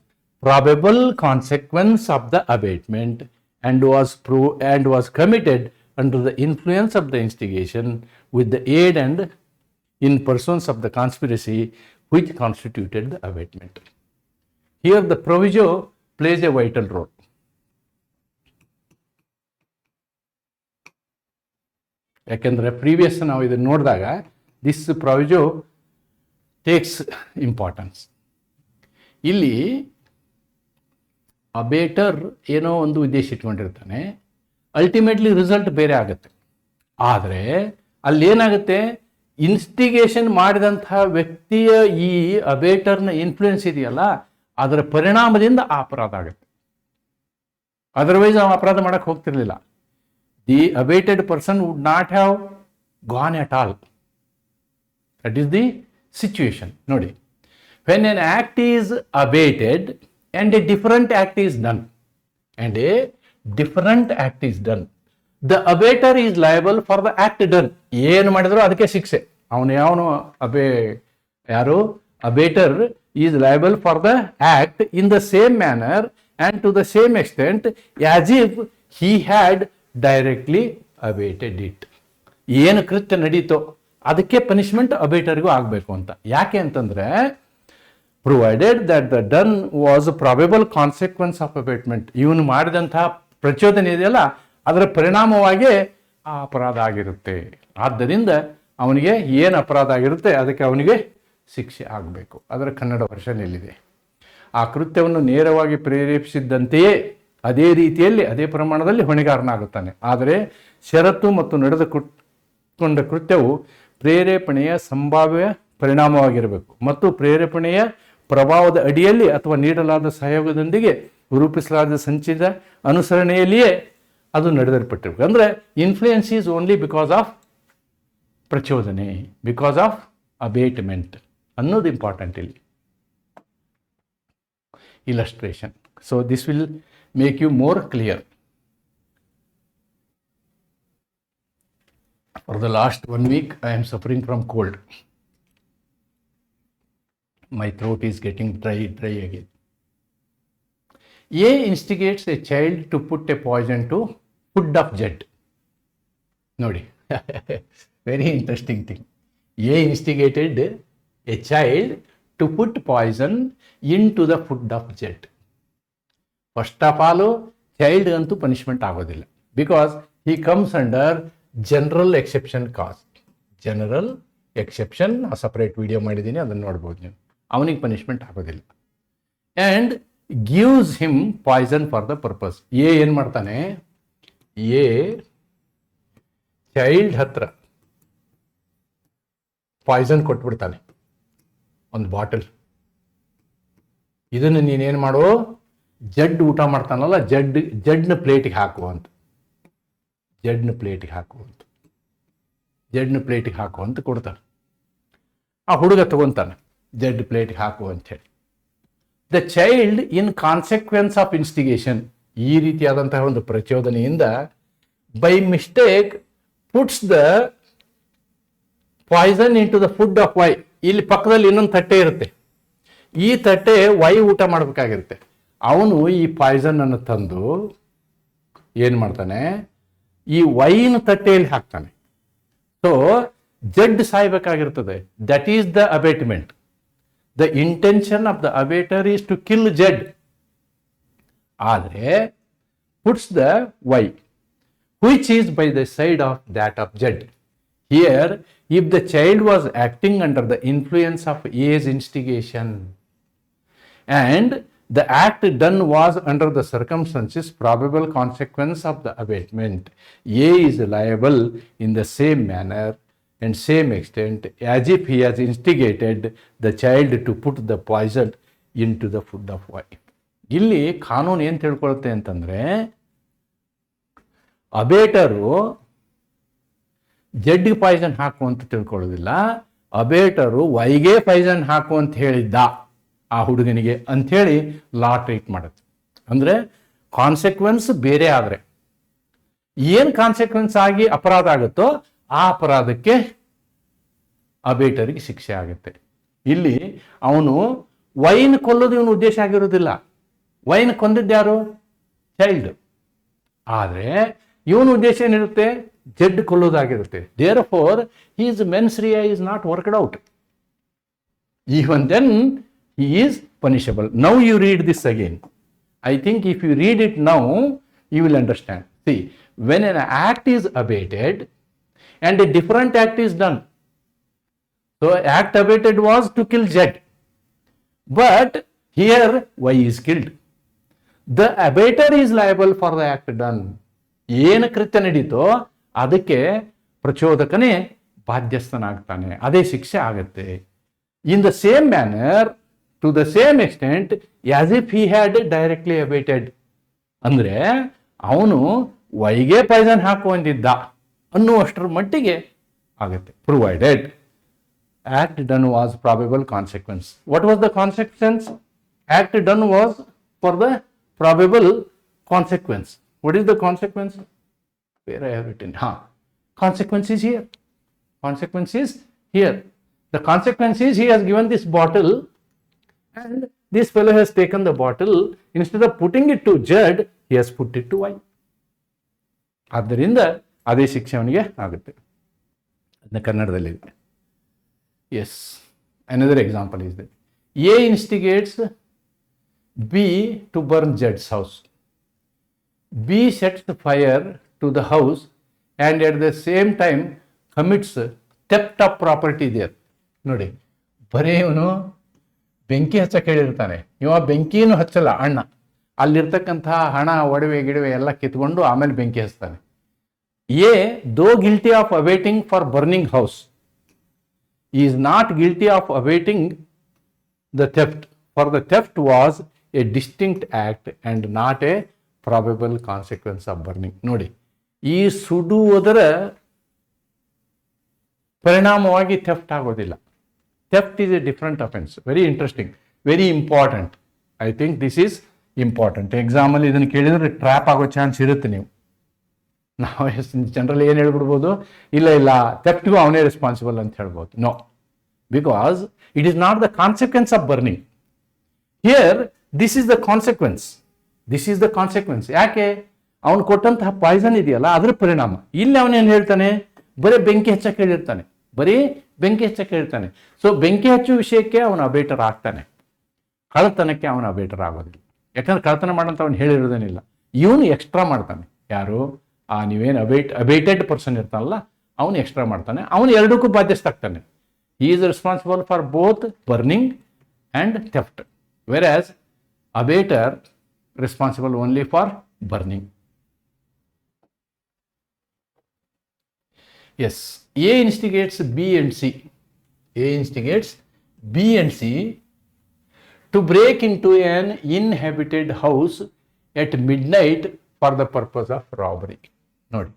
probable consequence of the abatement and was committed under the influence of the instigation with the aid and in persons of the conspiracy which constituted the abatement. Here the proviso plays a vital role. ಯಾಕೆಂದರೆ previous ನಾವು ಇದನ್ನು ನೋಡಿದಾಗ this ಪ್ರೊವಿಜೋ takes importance. ಇಲ್ಲಿ ಅಬೇಟರ್ ಏನೋ ಒಂದು ಉದ್ದೇಶ ಇಟ್ಕೊಂಡಿರ್ತಾನೆ, ultimately result ಬೇರೆ ಆಗುತ್ತೆ. ಆದರೆ ಅಲ್ಲೇನಾಗುತ್ತೆ, ಇನ್ಸ್ಟಿಗೇಷನ್ ಮಾಡಿದಂತಹ ವ್ಯಕ್ತಿಯ ಈ ಅಬೇಟರ್ನ ಇನ್ಫ್ಲೂಯೆನ್ಸ್ ಇದೆಯಲ್ಲ, ಅದರ ಪರಿಣಾಮದಿಂದ ಆ ಅಪರಾಧ ಆಗುತ್ತೆ. ಅದರ್ವೈಸ್ ನಾವು ಅಪರಾಧ ಮಾಡಕ್ಕೆ ಹೋಗ್ತಿರ್ಲಿಲ್ಲ. The abated person would not have gone at all. That is the situation. Nodi, when an act is abated and a different act is done, the abater is liable for the act done. ಏನು ಮಾಡಿದ್ರು ಅದಕ್ಕೆ ಶಿಕ್ಷೆ. ಅವನು abater is liable for the act in the same manner and to the same extent as if he had directly abetted it. ಏನು ಕೃತ್ಯ ನಡೀತೋ ಅದಕ್ಕೆ punishment ಅಬೇಟರ್ಗೂ ಆಗಬೇಕು ಅಂತ. ಯಾಕೆ ಅಂತಂದರೆ, provided that the done was probable consequence of abetment. ಇವನು ಮಾಡಿದಂತಹ ಪ್ರಚೋದನೆ ಇದೆಯಲ್ಲ, ಅದರ ಪರಿಣಾಮವಾಗಿ ಆ ಅಪರಾಧ ಆಗಿರುತ್ತೆ. ಆದ್ದರಿಂದ ಅವನಿಗೆ ಏನು ಅಪರಾಧ ಆಗಿರುತ್ತೆ ಅದಕ್ಕೆ ಅವನಿಗೆ ಶಿಕ್ಷೆ ಆಗಬೇಕು. ಅದರ ಕನ್ನಡ ವರ್ಷನ್ ಎಲ್ಲಿದೆ? ಆ ಕೃತ್ಯವನ್ನು ನೇರವಾಗಿ ಪ್ರೇರೇಪಿಸಿದ್ದಂತೆಯೇ ಅದೇ ರೀತಿಯಲ್ಲಿ ಅದೇ ಪ್ರಮಾಣದಲ್ಲಿ ಹೊಣೆಗಾರನಾಗುತ್ತಾನೆ. ಆದರೆ ಷರತ್ತು ಮತ್ತು ನಡೆದುಕೊಂಡ ಕೃತ್ಯವು ಪ್ರೇರೇಪಣೆಯ ಸಂಭಾವ್ಯ ಪರಿಣಾಮವಾಗಿರಬೇಕು ಮತ್ತು ಪ್ರೇರೇಪಣೆಯ ಪ್ರಭಾವದ ಅಡಿಯಲ್ಲಿ ಅಥವಾ ನೀಡಲಾದ ಸಹಯೋಗದೊಂದಿಗೆ ರೂಪಿಸಲಾದ ಸಂಚಿತ ಅನುಸರಣೆಯಲ್ಲಿಯೇ ಅದು ನಡೆದಲ್ಪಟ್ಟಿರಬೇಕು. ಅಂದರೆ influence is only because of ಪ್ರಚೋದನೆ, ಬಿಕಾಸ್ ಆಫ್ ಅಬೇಟ್ಮೆಂಟ್ ಅನ್ನೋದು ಇಂಪಾರ್ಟೆಂಟ್ ಇಲ್ಲಿ. Illustration. So this will make you more clear. For the last 1 week I am suffering from cold. My throat is getting dry again. A instigates a child to put a poison to food of Z. Nodi. Very interesting thing. A instigated a child to put poison into the food of Z. First of all child ಅಂತೂ punishment ಆಗೋದಿಲ್ಲ, because he comes under general exception cause. General exception separate video ಮಾಡಿದ್ದೀನಿ, ಅದನ್ನು ನೋಡ್ಬೋದು ನೀವು. ಅವನಿಗೆ punishment ಆಗೋದಿಲ್ಲ. And gives him poison for the purpose. ಏನು ಮಾಡ್ತಾನೆ, ಚೈಲ್ಡ್ ಹತ್ರ ಪಾಯ್ಸನ್ ಕೊಟ್ಬಿಡ್ತಾನೆ, ಒಂದು ಬಾಟಲ್. ಇದನ್ನು ನೀನೇನು ಮಾಡೋ, ಜಡ್ ಊಟ ಮಾಡ್ತಾನಲ್ಲ, ಜಡ್ನ ಪ್ಲೇಟಿಗೆ ಹಾಕುವಂತ, ಜಡ್ನ ಪ್ಲೇಟಿಗೆ ಹಾಕುವಂತ ಕೊಡ್ತಾನೆ. ಆ ಹುಡುಗ ತಗೊಂತಾನೆ, ಜಡ್ ಪ್ಲೇಟಿಗೆ ಹಾಕು ಅಂಥೇಳಿ. The child in consequence of instigation, ಈ ರೀತಿಯಾದಂತಹ ಒಂದು ಪ್ರಚೋದನೆಯಿಂದ by mistake puts the poison into the food of Y. ಇಲ್ಲಿ ಪಕ್ಕದಲ್ಲಿ ಇನ್ನೊಂದು ತಟ್ಟೆ ಇರುತ್ತೆ, ಈ ತಟ್ಟೆ ವೈ ಊಟ ಮಾಡಬೇಕಾಗಿರುತ್ತೆ. ಅವನು ಈ ಪಾಯ್ಸನ್ ಅನ್ನು ತಂದು ಏನು ಮಾಡ್ತಾನೆ, ಈ ವೈನ್ ತಟ್ಟೆಯಲ್ಲಿ ಹಾಕ್ತಾನೆ. ಸೊ ಜಡ್ ಸಾಯ್ಬೇಕಾಗಿರ್ತದೆ. That is the abetment. The intention of the abettor is to kill Z. ಆದರೆ puts the Y which is by the side of that of Z. Here, if the child was acting under the influence of A's instigation and the act done was under the circumstances probable consequence of the abatement, A is liable in the same manner and same extent as if he has instigated the child to put the poison into the food of Y. ಇಲ್ಲಿ ಕಾನೂನು ಏನು ತಿಳ್ಕೊಳುತ್ತೆ ಅಂತಂದರೆ, ಅಬೇಟರು ಜಡ್ಗೆ Poisson ಹಾಕು ಅಂತ ತಿಳ್ಕೊಳ್ಳೋದಿಲ್ಲ. ಅಬೇಟರು ವೈಗೆ Poisson ಹಾಕು ಅಂತ ಹೇಳಿದ್ದ ಆ ಹುಡುಗನಿಗೆ ಅಂಥೇಳಿ ಲಾ ಟ್ರೀಟ್ ಮಾಡುತ್ತೆ. ಅಂದರೆ ಕಾನ್ಸಿಕ್ವೆನ್ಸ್ ಬೇರೆ ಆದರೆ ಏನು ಕಾನ್ಸಿಕ್ವೆನ್ಸ್ ಆಗಿ ಅಪರಾಧ ಆಗುತ್ತೋ ಆ ಅಪರಾಧಕ್ಕೆ ಅಬೇಟರಿಗೆ ಶಿಕ್ಷೆ ಆಗುತ್ತೆ. ಇಲ್ಲಿ ಅವನು ವೈನ್ ಕೊಲ್ಲೋದು ಇವನು ಉದ್ದೇಶ ಆಗಿರೋದಿಲ್ಲ. ವೈನ್ ಕೊಂದಿದ್ದು ಯಾರು? ಚೈಲ್ಡ್. ಆದರೆ ಇವನ ಉದ್ದೇಶ ಏನಿರುತ್ತೆ? ಜಡ್ ಕೊಲ್ಲೋದಾಗಿರುತ್ತೆ. Therefore his mens rea is not worked out. Even then he is punishable. Now you read this again. I think if you read it now, you will understand. See, when an act is abated and a different act is done. So act abated was to kill Z. But here Y is killed. The abater is liable for the act done. ಏನು ಕೃತ್ಯ ನಡೀತೋ ಅದಕ್ಕೆ ಪ್ರಚೋದಕನೇ ಬಾಧ್ಯಸ್ಥನಾಗ್ತಾನೆ. ಅದೇ ಶಿಕ್ಷೆ ಆಗುತ್ತೆ. In the same manner, to the same extent as if he had directly abated. ಅಂದರೆ ಅವನು ವೈಗೆ Poisson ಹಾಕುವಂತಿದ್ದ ಅನ್ನುವಷ್ಟರ ಮಟ್ಟಿಗೆ ಆಗುತ್ತೆ. Provided act done was probable consequence. What was the consequence? Act done was for the probable consequence. What is the consequence? Where I have written? Consequence is here. Consequence is here. The consequence is he has given this bottle and this fellow has taken the bottle. Instead of putting it to Z, he has put it to Y. ಆದ್ದರಿಂದ ಅದೇ ಶಿಕ್ಷೆ ಅವನಿಗೆ ಆಗುತ್ತೆ. ಅದನ್ನ ಕನ್ನಡದಲ್ಲಿದೆ. Yes, another example is that A instigates B to burn Z's house. B sets the fire to the house and at the same time commits theft of property there. ನೋಡಿ, ಬರೀ ಇವನು ಬೆಂಕಿ ಹಚ್ಚಕ್ಕೆ ಹೇಳಿರ್ತಾನೆ. ಇವ ಬೆಂಕಿನೂ ಹಚ್ಚಲ್ಲ, ಅಣ್ಣ ಅಲ್ಲಿರ್ತಕ್ಕಂತಹ ಹಣ ಒಡವೆ ಗಿಡವೆ ಎಲ್ಲ ಕಿತ್ಕೊಂಡು ಆಮೇಲೆ ಬೆಂಕಿ ಹಚ್ತಾನೆ. ಎ ದೋ guilty of awaiting for burning house is not guilty of awaiting the theft, for the theft was A distinct act and not A probable consequence of burning. ನೋಡಿ, ಈ ಸುಡುವುದರ ಪರಿಣಾಮವಾಗಿ ಥೆಫ್ಟ್ ಆಗೋದಿಲ್ಲ. Theft is a different offense. Very interesting, very important. I think this is important. ಎಕ್ಸಾಮಲ್ಲಿ ಇದನ್ನು ಕೇಳಿದ್ರೆ trap ಆಗೋ chance ಇರುತ್ತೆ. ನಾವು ಜನರಲ್ ಏನು ಹೇಳ್ಬಿಡ್ಬೋದು, ಇಲ್ಲ ಥೆಫ್ಟ್ಗೂ ಅವನೇ ರೆಸ್ಪಾನ್ಸಿಬಲ್ ಅಂತ ಹೇಳ್ಬೋದು. No, because it is not the consequence of burning. Here this is the consequence. This is the consequence. ಯಾಕೆ? ಅವನು ಕೊಟ್ಟಂತಹ ಪಾಯ್ಸನ್ ಇದೆಯಲ್ಲ ಅದ್ರ ಪರಿಣಾಮ. ಇಲ್ಲಿ ಅವನೇನು ಹೇಳ್ತಾನೆ? ಬರೀ ಬೆಂಕಿ ಹಚ್ಚಕ್ಕೆ ಹೇಳಿರ್ತಾನೆ, ಬರೀ ಬೆಂಕಿ ಹಚ್ಚಕ್ಕೆ ಹೇಳ್ತಾನೆ. ಸೊ ಬೆಂಕಿ ಹಚ್ಚುವ ವಿಷಯಕ್ಕೆ ಅವನು ಅಬೇಟರ್ ಆಗ್ತಾನೆ, ಕಳ್ಳತನಕ್ಕೆ ಅವನು ಅಬೇಟರ್ ಆಗೋದಿಲ್ಲ. ಯಾಕಂದ್ರೆ ಕಳ್ಳತನ ಮಾಡಂತ ಅವನು ಹೇಳಿರೋದೇನಿಲ್ಲ, ಇವನು ಎಕ್ಸ್ಟ್ರಾ ಮಾಡ್ತಾನೆ. ಯಾರು? ನೀವೇನು ಅಬೇಟೆಡ್ ಪರ್ಸನ್ ಇರ್ತಾನಲ್ಲ ಅವನು ಎಕ್ಸ್ಟ್ರಾ ಮಾಡ್ತಾನೆ. ಅವನು ಎರಡಕ್ಕೂ ಬಾಧ್ಯಸ್ಥಾಗ್ತಾನೆ. He is responsible for both burning and theft, whereas abettor responsible only for burning. Yes, A instigates B and C. A instigates B and C to break into an inhabited house at midnight for the purpose of robbery. ನೋಡಿ,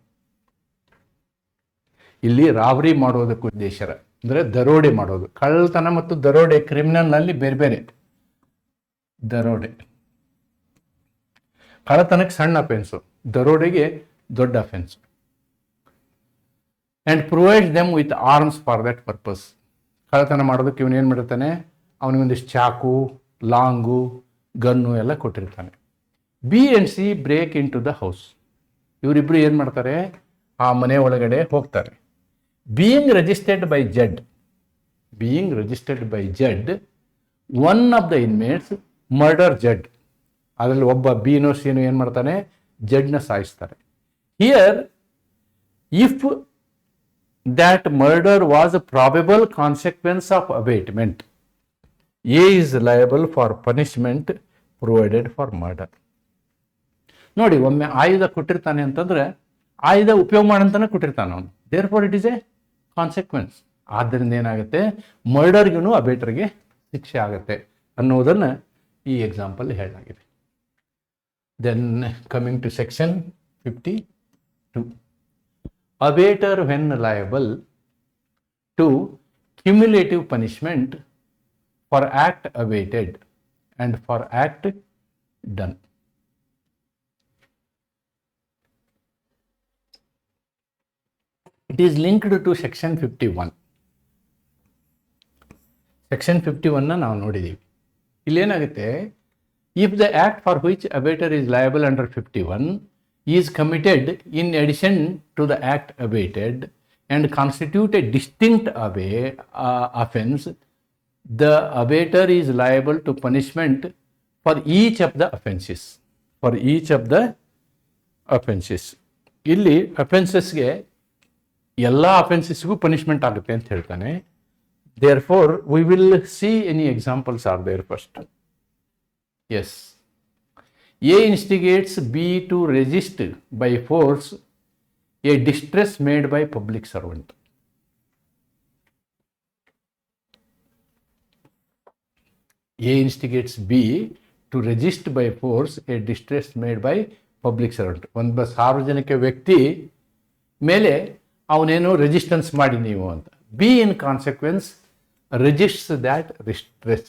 ಇಲ್ಲಿ robbery ಮಾಡೋದಕ್ಕೆ ಉದ್ದೇಶ ಅಂದರೆ ದರೋಡೆ ಮಾಡೋದು. ಕಳ್ಳತನ ಮತ್ತು ದರೋಡೆ ಕ್ರಿಮಿನಲ್ನಲ್ಲಿ ಬೇರೆ ಬೇರೆ. ದರೋಡೆ, ಕಳ್ಳತನಕ್ಕೆ ಸಣ್ಣ ಅಫೆನ್ಸು, ದರೋಡೆಗೆ ದೊಡ್ಡ offence. And provides them with arms for that purpose. ಕಳ್ಳತನ ಮಾಡೋದಕ್ಕೆ ಇವನು ಏನು ಮಾಡಿರ್ತಾನೆ? ಅವನಿಗೊಂದಿಷ್ಟು ಚಾಕು, ಲಾಂಗು, ಗನ್ನು ಎಲ್ಲ ಕೊಟ್ಟಿರ್ತಾನೆ. B and C break into the house. ಇವರಿಬ್ಬರು ಏನು ಮಾಡ್ತಾರೆ? ಆ ಮನೆ ಒಳಗಡೆ ಹೋಗ್ತಾರೆ. Being registered by Z, being registered by Z, one of the inmates murder Z. ಅದರಲ್ಲಿ ಒಬ್ಬ ಬಿನೋ ಸಿನೋ ಏನು ಮಾಡ್ತಾನೆ? ಜಡ್ನ ಸಾಯಿಸ್ತಾರೆ. Here if that murder was a probable consequence of abatement, A is liable for punishment provided for murder. ನೋಡಿ, ಒಮ್ಮೆ ಆಯುಧ ಕೊಟ್ಟಿರ್ತಾನೆ ಅಂತಂದ್ರೆ ಆಯುಧ ಉಪಯೋಗ ಮಾಡಂತಾನೆ ಕೊಟ್ಟಿರ್ತಾನೆ ಅವನು. Therefore it is a consequence. ಆದ್ದರಿಂದ ಏನಾಗುತ್ತೆ? ಮರ್ಡರ್ಗೂ ಅಬೇಟರ್ಗೆ ಶಿಕ್ಷೆ ಆಗುತ್ತೆ ಅನ್ನೋದನ್ನು ಈ ಎಕ್ಸಾಂಪಲ್ ಹೇಳಲಾಗಿದೆ. Then coming to section 52. abater when liable to cumulative punishment for act abated and for act done. It is linked to section 51. Section 51 ನಾವು ನೋಡಿದ್ದೀವಿ. ಇಲ್ಲೇನಾಗುತ್ತೆ, if the act for which abettor is liable under 51 is committed in addition to the act abetted and constitute a distinct offence, the abettor is liable to punishment for each of the offences. For each of the offences. ಇಲ್ಲಿ ಅಫೆನ್ಸಸ್ಗೆ ಎಲ್ಲ ಅಫೆನ್ಸಸ್ಗೂ punishment ಆಗುತ್ತೆ ಅಂತ ಹೇಳ್ತಾನೆ. Therefore, we will see any examples are there first. Yes. A instigates B to resist by force a distress made by public servant. A instigates B to resist by force a distress made by public servant. ಒಂದು ಸಾರ್ವಜನಿಕ ವ್ಯಕ್ತಿ ಮೇಲೆ ಅವನೇನು resistance ಮಾಡಿ ನೀವು ಅಂತ. B in consequence resists that distress.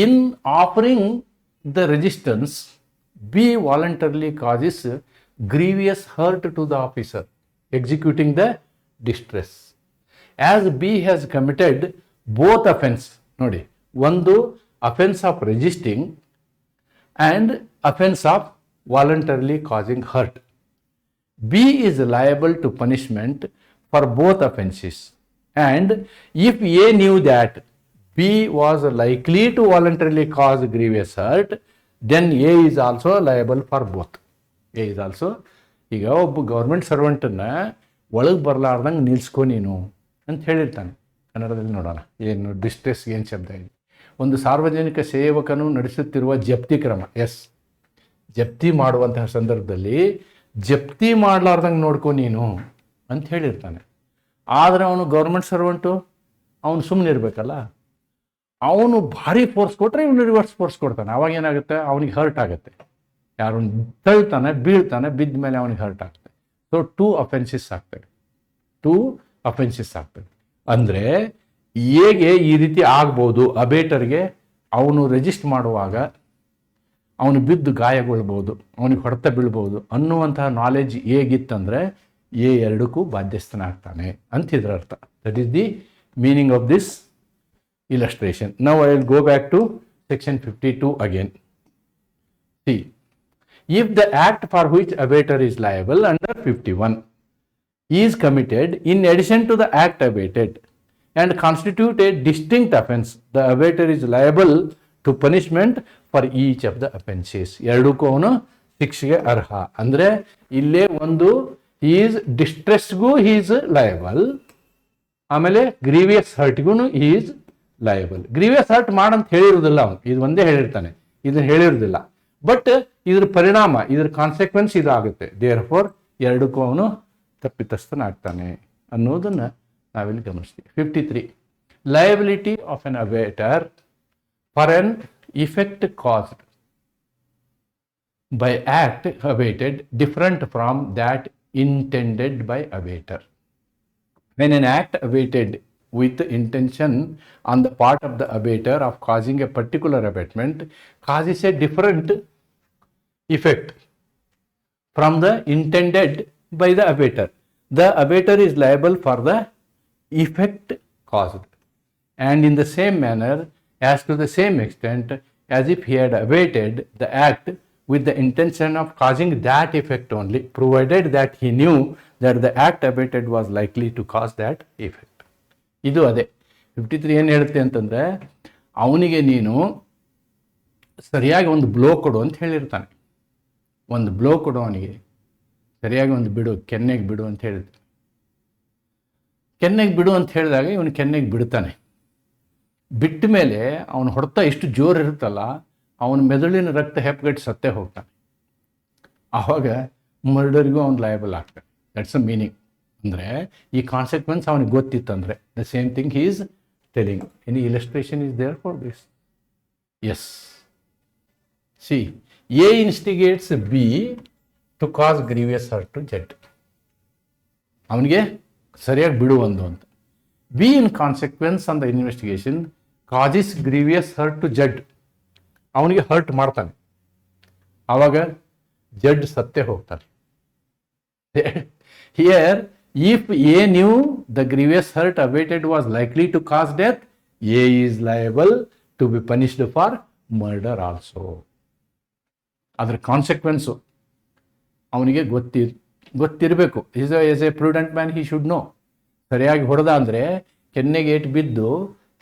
In offering the resistance, B voluntarily causes grievous hurt to the officer executing the distress. As B has committed both offense, nodi, ಒಂದು offense of resisting and offense of voluntarily causing hurt, B is liable to punishment for both offenses. And if A knew that B was likely to voluntarily cause grievous hurt, then A is also liable for both. A is also, ಈಗ ಒಬ್ಬ government ಸರ್ವೆಂಟನ್ನು ಒಳಗೆ ಬರಲಾರ್ದಂಗೆ ನಿಲ್ಸ್ಕೊ ನೀನು ಅಂತ ಹೇಳಿರ್ತಾನೆ. ಕನ್ನಡದಲ್ಲಿ ನೋಡೋಣ ಏನು ಡಿಸ್ಟ್ರೆಸ್ಗೆ ಏನು ಶಬ್ದ ಇದೆ. ಒಂದು ಸಾರ್ವಜನಿಕ ಸೇವಕನು ನಡೆಸುತ್ತಿರುವ ಜಪ್ತಿ ಕ್ರಮ, ಎಸ್, ಜಪ್ತಿ ಮಾಡುವಂತಹ ಸಂದರ್ಭದಲ್ಲಿ ಜಪ್ತಿ ಮಾಡಲಾರ್ದಂಗೆ ನೋಡ್ಕೊ ನೀನು ಅಂತ ಹೇಳಿರ್ತಾನೆ. ಆದರೆ ಅವನು ಗೌರ್ಮೆಂಟ್ ಸರ್ವೆಂಟು, ಅವನು ಸುಮ್ಮನೆ ಇರಬೇಕಲ್ಲ. ಅವನು ಭಾರಿ ಫೋರ್ಸ್ ಕೊಟ್ಟರೆ ಇವನು ರಿವರ್ಸ್ ಫೋರ್ಸ್ ಕೊಡ್ತಾನೆ. ಅವಾಗ ಏನಾಗುತ್ತೆ, ಅವನಿಗೆ ಹರ್ಟ್ ಆಗುತ್ತೆ. ಯಾರು ತಳ್ತಾನೆ, ಬೀಳ್ತಾನೆ, ಬಿದ್ದ ಮೇಲೆ ಅವನಿಗೆ ಹರ್ಟ್ ಆಗ್ತದೆ. ಸೊ 2 ಅಫೆನ್ಸಸ್ ಆಗ್ತದೆ. 2 ಅಫೆನ್ಸಸ್ ಆಗ್ತದೆ. ಅಂದರೆ ಹೇಗೆ ಈ ರೀತಿ ಆಗ್ಬೋದು, ಅಬೇಟರ್ಗೆ ಅವನು ರೆಜಿಸ್ಟ್ ಮಾಡುವಾಗ ಅವನು ಬಿದ್ದು ಗಾಯಗೊಳ್ಬೋದು, ಅವನಿಗೆ ಹೊಡೆತ ಬೀಳ್ಬೋದು ಅನ್ನುವಂತಹ ನಾಲೆಜ್ ಹೇಗಿತ್ತಂದರೆ ಎ ಎರಡಕ್ಕೂ ಬಾಧ್ಯಸ್ಥನಾಗ್ತಾನೆ ಅಂತ ಇದರ ಅರ್ಥ. That is the meaning of this illustration. Now I will go back to section 52 again. See, if the act for which abater is liable under 51 is committed in addition to the act abated and constitute a distinct offense, the abater is liable to punishment for each of the offenses. ಎರಡಕ್ಕೂ ಅವನು ಶಿಕ್ಷೆಗೆ ಅರ್ಹ. ಅಂದರೆ ಇಲ್ಲೇ ಒಂದು he is distressಗೂ he is liable, ಆಮೇಲೆ grievous ಹರ್ಟ್ಗೂ he is liable. Grievous hurt ಮಾಡಂತ ಹೇಳಿರೋದಿಲ್ಲ ಅವನು, ಇದು ಒಂದೇ ಹೇಳಿರ್ತಾನೆ, ಇದನ್ನು ಹೇಳಿರೋದಿಲ್ಲ. ಬಟ್ ಇದ್ರ ಪರಿಣಾಮ, ಇದ್ರ ಕಾನ್ಸಿಕ್ವೆನ್ಸ್ ಇದಾಗುತ್ತೆ. ದೇರ್ಫೋರ್ ಎರಡಕ್ಕೂ ಅವನು ತಪ್ಪಿತಸ್ಥನಾಗ್ತಾನೆ ಅನ್ನೋದನ್ನು ನಾವಿಲ್ಲಿ ಗಮನಿಸ್ತೀವಿ. 53. Liability of an abettor for an effect caused by act abetted different from that intended by abater. When an act abated with intention on the part of the abater of causing a particular abatement causes a different effect from the intended by the abater is liable for the effect caused, and in the same manner as to the same extent as if he had abated the act with the intention of causing that effect only, provided that he knew that the act abated was likely to cause that effect. ಇದು ಅದೇ 53 ಏನು ಹೇಳುತ್ತೆ ಅಂತಂದರೆ, ಅವನಿಗೆ ನೀನು ಸರಿಯಾಗಿ ಒಂದು blow ಕೊಡು ಅಂತ ಹೇಳಿರ್ತಾನೆ. ಒಂದು ಬ್ಲೋ ಕೊಡು ಅವನಿಗೆ, ಸರಿಯಾಗಿ ಒಂದು ಬಿಡು, ಕೆನ್ನೆಗೆ ಬಿಡು ಅಂತ ಹೇಳಿರ್ತಾನೆ. ಕೆನ್ನೆಗೆ ಬಿಡು ಅಂತ ಹೇಳಿದಾಗ ಇವನು ಕೆನ್ನೆಗೆ ಬಿಡ್ತಾನೆ. ಬಿಟ್ಟ ಮೇಲೆ ಅವನು ಹೊಡೆತ ಎಷ್ಟು ಜೋರು ಇರುತ್ತಲ್ಲ, ಅವನ ಮೆದುಳಿನ ರಕ್ತ ಹೆಪ್ಪಗಟ್ಟಿ ಸತ್ತೇ ಹೋಗ್ತಾನೆ. ಆವಾಗ ಮರ್ಡರ್ಗೂ ಅವ್ನು ಲಯಬಲ್ ಆಗ್ತಾನೆ. That's a meaning. ಅಂದರೆ ಈ ಕಾನ್ಸಿಕ್ವೆನ್ಸ್ ಅವನಿಗೆ ಗೊತ್ತಿತ್ತಂದರೆ the same thing he is telling. Any illustration is there for this? Yes. C, A instigates B to cause grievous hurt to Z. ಅವನಿಗೆ ಸರಿಯಾಗಿ ಬಿಡು ಒಂದು ಅಂತ. B in consequence on the investigation causes grievous hurt to Z, ಅವನಿಗೆ hurt ಮಾಡ್ತಾನೆ, ಆವಾಗ Z ಸತ್ತೇ ಹೋಗ್ತಾನೆ. Here if A knew the grievous hurt abetted was likely to cos death, A is liable to be punished for murder also. ಅದರ consequence ಅವನಿಗೆ ಗೊತ್ತಿರಬೇಕು. As a prudent man he should know. ಸರಿಯಾಗಿ ಹೊಡೆದ ಅಂದರೆ ಕೆನ್ನೆಗೆ ಏಟು ಬಿದ್ದು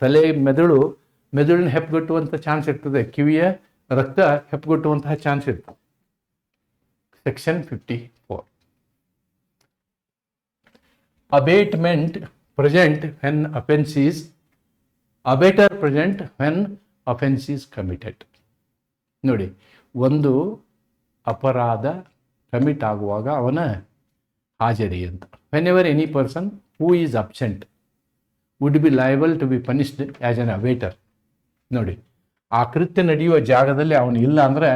ತಲೆ ಮೆದುಳಿನ ಹೆಪ್ಪುಗಟ್ಟುವಂಥ ಚಾನ್ಸ್ ಇರ್ತದೆ, ಕಿವಿಯ ರಕ್ತ ಹೆಪ್ಪುಗಟ್ಟುವಂತಹ ಚಾನ್ಸ್ ಇರ್ತದೆ. Section 54. Abetment present when offence is abettor present when offence is committed. ನೋಡಿ, ಒಂದು ಅಪರಾಧ ಕಮಿಟ್ ಆಗುವಾಗ ಅವನ ಹಾಜರಿ ಅಂತ. Whenever any person who is absent would be liable to be punished as an abettor. ನೋಡಿ, ಆ ಕೃತ್ಯ ನಡೆಯುವ ಜಾಗದಲ್ಲಿ ಅವನು ಇಲ್ಲ ಅಂದರೆ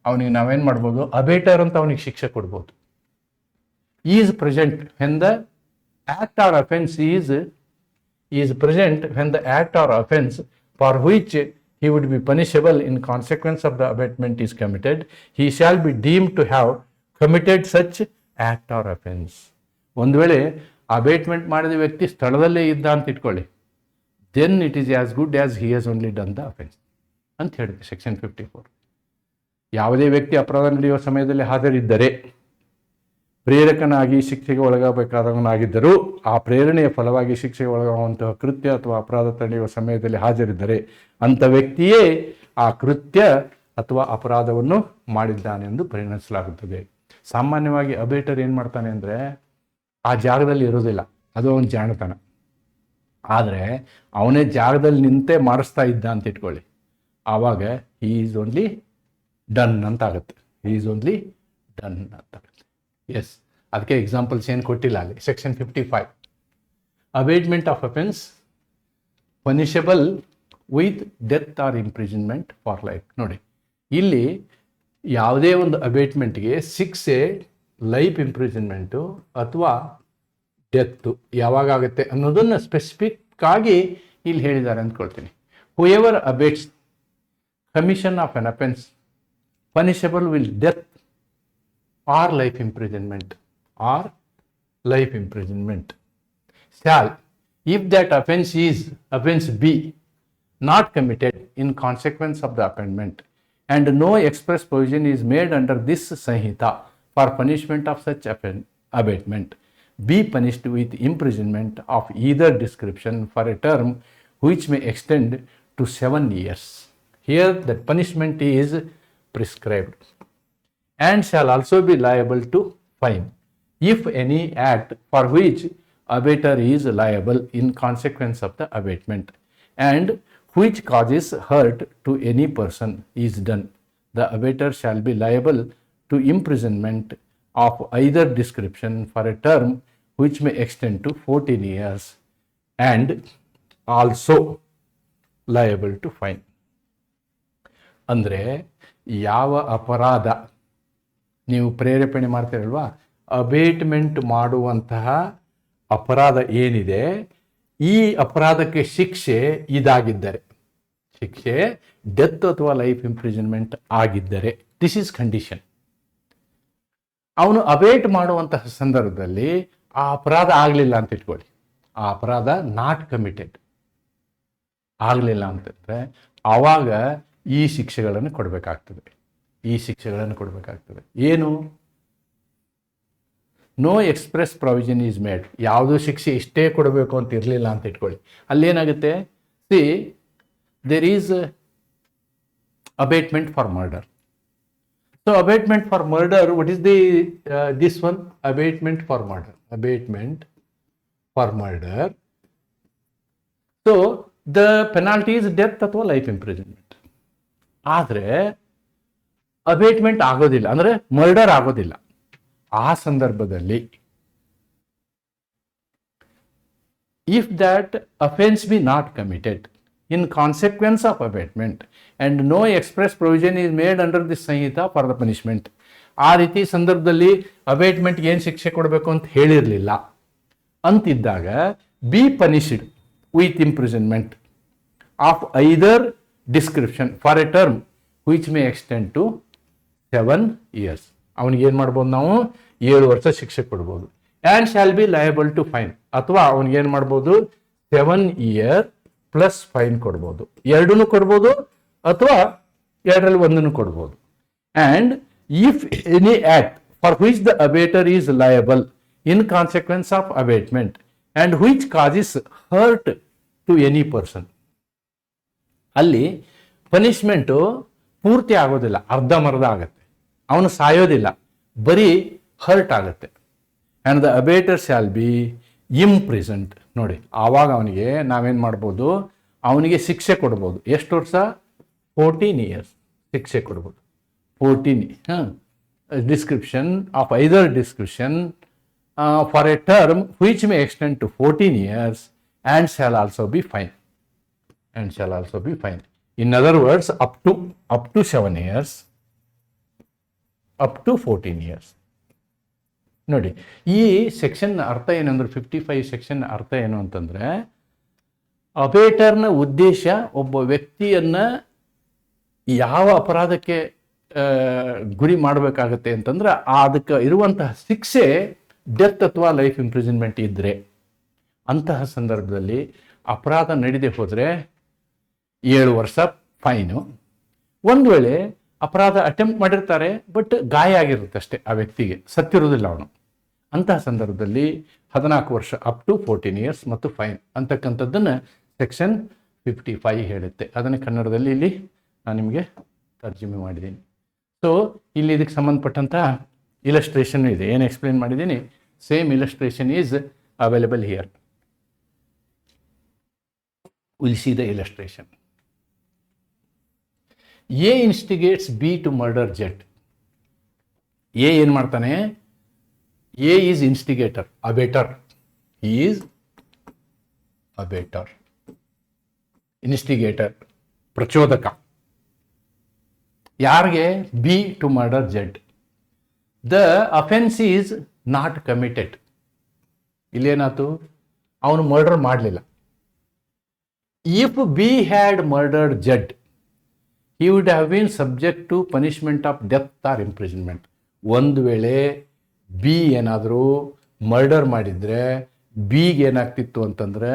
ಅವನಿಗೆ ನಾವೇನು ಮಾಡ್ಬೋದು, ಅಬೇಟರ್ ಅಂತ ಅವನಿಗೆ ಶಿಕ್ಷೆ ಕೊಡ್ಬೋದು. Is present when the act or offence is present when the act or offence for which he would be punishable in consequence of the abatement is committed, he shall be deemed to have committed such act or offense. ಒಂದು ವೇಳೆ abetment ಮಾಡಿದ ವ್ಯಕ್ತಿ ಸ್ಥಳದಲ್ಲೇ ಇದ್ದ ಅಂತ ಇಟ್ಕೊಳ್ಳಿ, then it is as good as he has only done the offence ಅಂತ ಹೇಳಿದೆ ಸೆಕ್ಷನ್ 54. ಯಾವುದೇ ವ್ಯಕ್ತಿ ಅಪರಾಧ ನಡೆಯುವ ಸಮಯದಲ್ಲಿ ಹಾಜರಿದ್ದರೆ, ಪ್ರೇರಕನಾಗಿ ಶಿಕ್ಷೆಗೆ ಒಳಗಾಗಬೇಕಾದವನಾಗಿದ್ದರೂ ಆ ಪ್ರೇರಣೆಯ ಫಲವಾಗಿ ಶಿಕ್ಷೆಗೆ ಒಳಗಾಗುವಂತಹ ಕೃತ್ಯ ಅಥವಾ ಅಪರಾಧ ನಡೆಯುವ ಸಮಯದಲ್ಲಿ ಹಾಜರಿದ್ದರೆ ಅಂಥ ವ್ಯಕ್ತಿಯೇ ಆ ಕೃತ್ಯ ಅಥವಾ ಅಪರಾಧವನ್ನು ಮಾಡಿದ್ದಾನೆಂದು ಪರಿಗಣಿಸಲಾಗುತ್ತದೆ. ಸಾಮಾನ್ಯವಾಗಿ ಅಬೇಟರ್ ಏನು ಮಾಡ್ತಾನೆ ಅಂದರೆ ಆ ಜಾಗದಲ್ಲಿ ಇರೋದಿಲ್ಲ, ಅದು ಅವನ ಜಾಣತನ. ಆದರೆ ಅವನೇ ಜಾಗದಲ್ಲಿ ನಿಂತೇ ಮಾಡಿಸ್ತಾ ಇದ್ದ ಅಂತ ಇಟ್ಕೊಳ್ಳಿ, ಆವಾಗ ಹಿ ಈಸ್ ಓನ್ಲಿ ಡನ್ ಅಂತ ಆಗುತ್ತೆ. ಹಿ ಈಸ್ ಓನ್ಲಿ ಡನ್ ಅಂತ ಆಗುತ್ತೆ. ಎಸ್, ಅದಕ್ಕೆ ಎಕ್ಸಾಂಪಲ್ಸ್ ಏನು ಕೊಟ್ಟಿಲ್ಲ ಅಲ್ಲಿ. Section 55, abetment of offence punishable with death or imprisonment for life. ನೋಡಿ, ಇಲ್ಲಿ ಯಾವುದೇ ಒಂದು ಅಬೇಟ್ಮೆಂಟ್ಗೆ ಶಿಕ್ಷೆ ಲೈಫ್ ಇಂಪ್ರಿಸನ್ಮೆಂಟು ಅಥವಾ ಡೆತ್ತು ಯಾವಾಗುತ್ತೆ ಅನ್ನೋದನ್ನು ಸ್ಪೆಸಿಫಿಕ್ ಆಗಿ ಇಲ್ಲಿ ಹೇಳಿದ್ದಾರೆ ಅಂದ್ಕೊಳ್ತೀನಿ. Whoever abets commission of an offence punishable with death or life imprisonment shall, if that offense is offense B, not committed in consequence of the amendment, and no express provision is made under this Sanhita for punishment of such abatement, be punished with imprisonment of either description for a term which may extend to 7 years. Here that punishment is prescribed, and shall also be liable to fine if any act for which abater is liable in consequence of the abatement and which causes hurt to any person is done. The abater shall be liable to imprisonment of either description for a term which may extend to 14 years and also liable to fine. ಅಂದರೆ ಯಾವ ಅಪರಾಧ ನೀವು ಪ್ರೇರೇಪಣೆ ಮಾಡ್ತೀರಲ್ವಾ, abetment ಮಾಡುವಂತಹ ಅಪರಾಧ ಏನಿದೆ, ಈ ಅಪರಾಧಕ್ಕೆ ಶಿಕ್ಷೆ ಇದಾಗಿದ್ದರೆ, ಶಿಕ್ಷೆ ಡೆತ್ ಅಥವಾ ಲೈಫ್ ಇಂಪ್ರಿಸನ್ಮೆಂಟ್ ಆಗಿದ್ದರೆ, ದಿಸ್ ಈಸ್ ಕಂಡೀಷನ್. ಅವನು ಅಬೇಟ್ ಮಾಡುವಂತಹ ಸಂದರ್ಭದಲ್ಲಿ ಆ ಅಪರಾಧ ಆಗಲಿಲ್ಲ ಅಂತ ಇಟ್ಕೊಳ್ಳಿ, ಆ ಅಪರಾಧ ನಾಟ್ ಕಮಿಟೆಡ್ ಆಗಲಿಲ್ಲ ಅಂತಂದರೆ ಆವಾಗ ಈ ಶಿಕ್ಷೆಗಳನ್ನು ಕೊಡಬೇಕಾಗ್ತದೆ. ಏನು? No express provision is made. ಯಾವುದೋ ಶಿಕ್ಷೆ ಇಷ್ಟೇ ಕೊಡಬೇಕು ಅಂತ ಇರಲಿಲ್ಲ ಅಂತ ಇಟ್ಕೊಳ್ಳಿ, ಅಲ್ಲೇನಾಗುತ್ತೆ, see there is abetment for murder. So abetment for murder, what is this one? Abetment for murder. So the penalty is death ಅಥವಾ ಲೈಫ್ ಇಂಪ್ರಿಸನ್ಮೆಂಟ್. ಆದರೆ ಅಬೇಟ್ಮೆಂಟ್ ಆಗೋದಿಲ್ಲ, ಅಂದರೆ ಮರ್ಡರ್ ಆಗೋದಿಲ್ಲ. ಆ ಸಂದರ್ಭದಲ್ಲಿ if that offence be not committed in consequence of abetment and no express provision is made under this Samhita for the punishment. ಆ ರೀತಿ ಸಂದರ್ಭದಲ್ಲಿ ಅಬೇಟ್ಮೆಂಟ್ಗೆ ಏನು ಶಿಕ್ಷೆ ಕೊಡಬೇಕು ಅಂತ ಹೇಳಿರಲಿಲ್ಲ, ಅಂತಿದ್ದಾಗ be punished with imprisonment of either description for a term which may extend to 7 years. ಅವನಿಗೆ ಏನು ಮಾಡ್ಬೋದು ನಾವು 7 ವರ್ಷ ಶಿಕ್ಷೆ ಕೊಡ್ಬೋದು. And shall be liable to fine, ಅಥವಾ ಅವನಿಗೆ ಏನು ಮಾಡ್ಬೋದು 7 year ಪ್ಲಸ್ ಫೈನ್ ಕೊಡ್ಬೋದು. ಎರಡೂ ಕೊಡ್ಬೋದು ಅಥವಾ ಎರಡರಲ್ಲಿ ಒಂದನ್ನು ಕೊಡ್ಬೋದು. And if any act for which the abettor is liable in consequence of abetment and which causes hurt to any person, ಅಲ್ಲಿ ಪನಿಷ್ಮೆಂಟು ಪೂರ್ತಿ ಆಗೋದಿಲ್ಲ, ಅರ್ಧಮರ್ಧ ಆಗುತ್ತೆ. ಅವನು ಸಾಯೋದಿಲ್ಲ, ಬರೀ ಹರ್ಟ್ ಆಗುತ್ತೆ. And the abettor shall be imprisoned. ನೋಡಿ, ಆವಾಗ ಅವನಿಗೆ ನಾವೇನು ಮಾಡ್ಬೋದು, ಅವನಿಗೆ ಶಿಕ್ಷೆ ಕೊಡ್ಬೋದು. ಎಷ್ಟು ವರ್ಷ? 14 years ಶಿಕ್ಷೆ ಕೊಡ್ಬೋದು. 14 description of either description for a term which may extend to 14 years and shall also be fine. And shall also be fine. In other words, up to 7 years, up to 14 years. ನೋಡಿ, ಈ section ಅರ್ಥ ಏನಂದ್ರೆ 55 section ಅರ್ಥ ಏನು ಅಂತಂದರೆ, ಅಬೇಟರ್ನ ಉದ್ದೇಶ ಒಬ್ಬ ವ್ಯಕ್ತಿಯನ್ನು ಯಾವ ಅಪರಾಧಕ್ಕೆ ಗುರಿ ಮಾಡಬೇಕಾಗತ್ತೆ ಅಂತಂದ್ರೆ ಅದಕ್ಕೆ ಇರುವಂತಹ ಶಿಕ್ಷೆ ಡೆತ್ ಅಥವಾ ಲೈಫ್ ಇಂಪ್ರಿಸನ್ಮೆಂಟ್ ಇದ್ದರೆ, ಅಂತಹ ಸಂದರ್ಭದಲ್ಲಿ ಅಪರಾಧ ನಡೆದೇ ಹೋದರೆ 7 ವರ್ಷ ಫೈನು. ಒಂದು ವೇಳೆ ಅಪರಾಧ ಅಟೆಂಪ್ಟ್ ಮಾಡಿರ್ತಾರೆ, ಬಟ್ ಗಾಯ ಆಗಿರುತ್ತೆ ಅಷ್ಟೇ, ಆ ವ್ಯಕ್ತಿಗೆ ಸತ್ತಿರೋದಿಲ್ಲ ಅವನು. ಅಂತಹ ಸಂದರ್ಭದಲ್ಲಿ 14 ವರ್ಷ ಅಪ್ ಟು 14 years ಮತ್ತು ಫೈನ್ ಅಂತಕ್ಕಂಥದ್ದನ್ನು ಸೆಕ್ಷನ್ 55 ಹೇಳುತ್ತೆ. ಅದನ್ನು ಕನ್ನಡದಲ್ಲಿ ಇಲ್ಲಿ ನಾನು ನಿಮಗೆ ತರ್ಜುಮೆ ಮಾಡಿದ್ದೀನಿ. ಸೊ ಇಲ್ಲಿ ಇದಕ್ಕೆ ಸಂಬಂಧಪಟ್ಟಂಥ ಇಲಸ್ಟ್ರೇಷನ್ ಇದೆ. ಏನು ಎಕ್ಸ್ಪ್ಲೇನ್ ಮಾಡಿದ್ದೀನಿ, same illustration is available here. We'll see the illustration. A instigates B to murder Z. A ಏನು ಮಾಡ್ತಾನೆ? A is instigator, abettor. Is abettor, instigator, ಪ್ರಚೋದಕ. ಯಾರಿಗೆ? B to murder Z. The offence is not committed. ಇಲ್ಲೇನಾಯ್ತು? ಅವನು murder ಮಾಡಲಿಲ್ಲ. If B had murdered Z, he would have been subject to punishment of death or imprisonment. ಒಂದು ವೇಳೆ B ಏನಾದರೂ murder ಮಾಡಿದರೆ ಬಿಗೆ ಏನಾಗ್ತಿತ್ತು ಅಂತಂದರೆ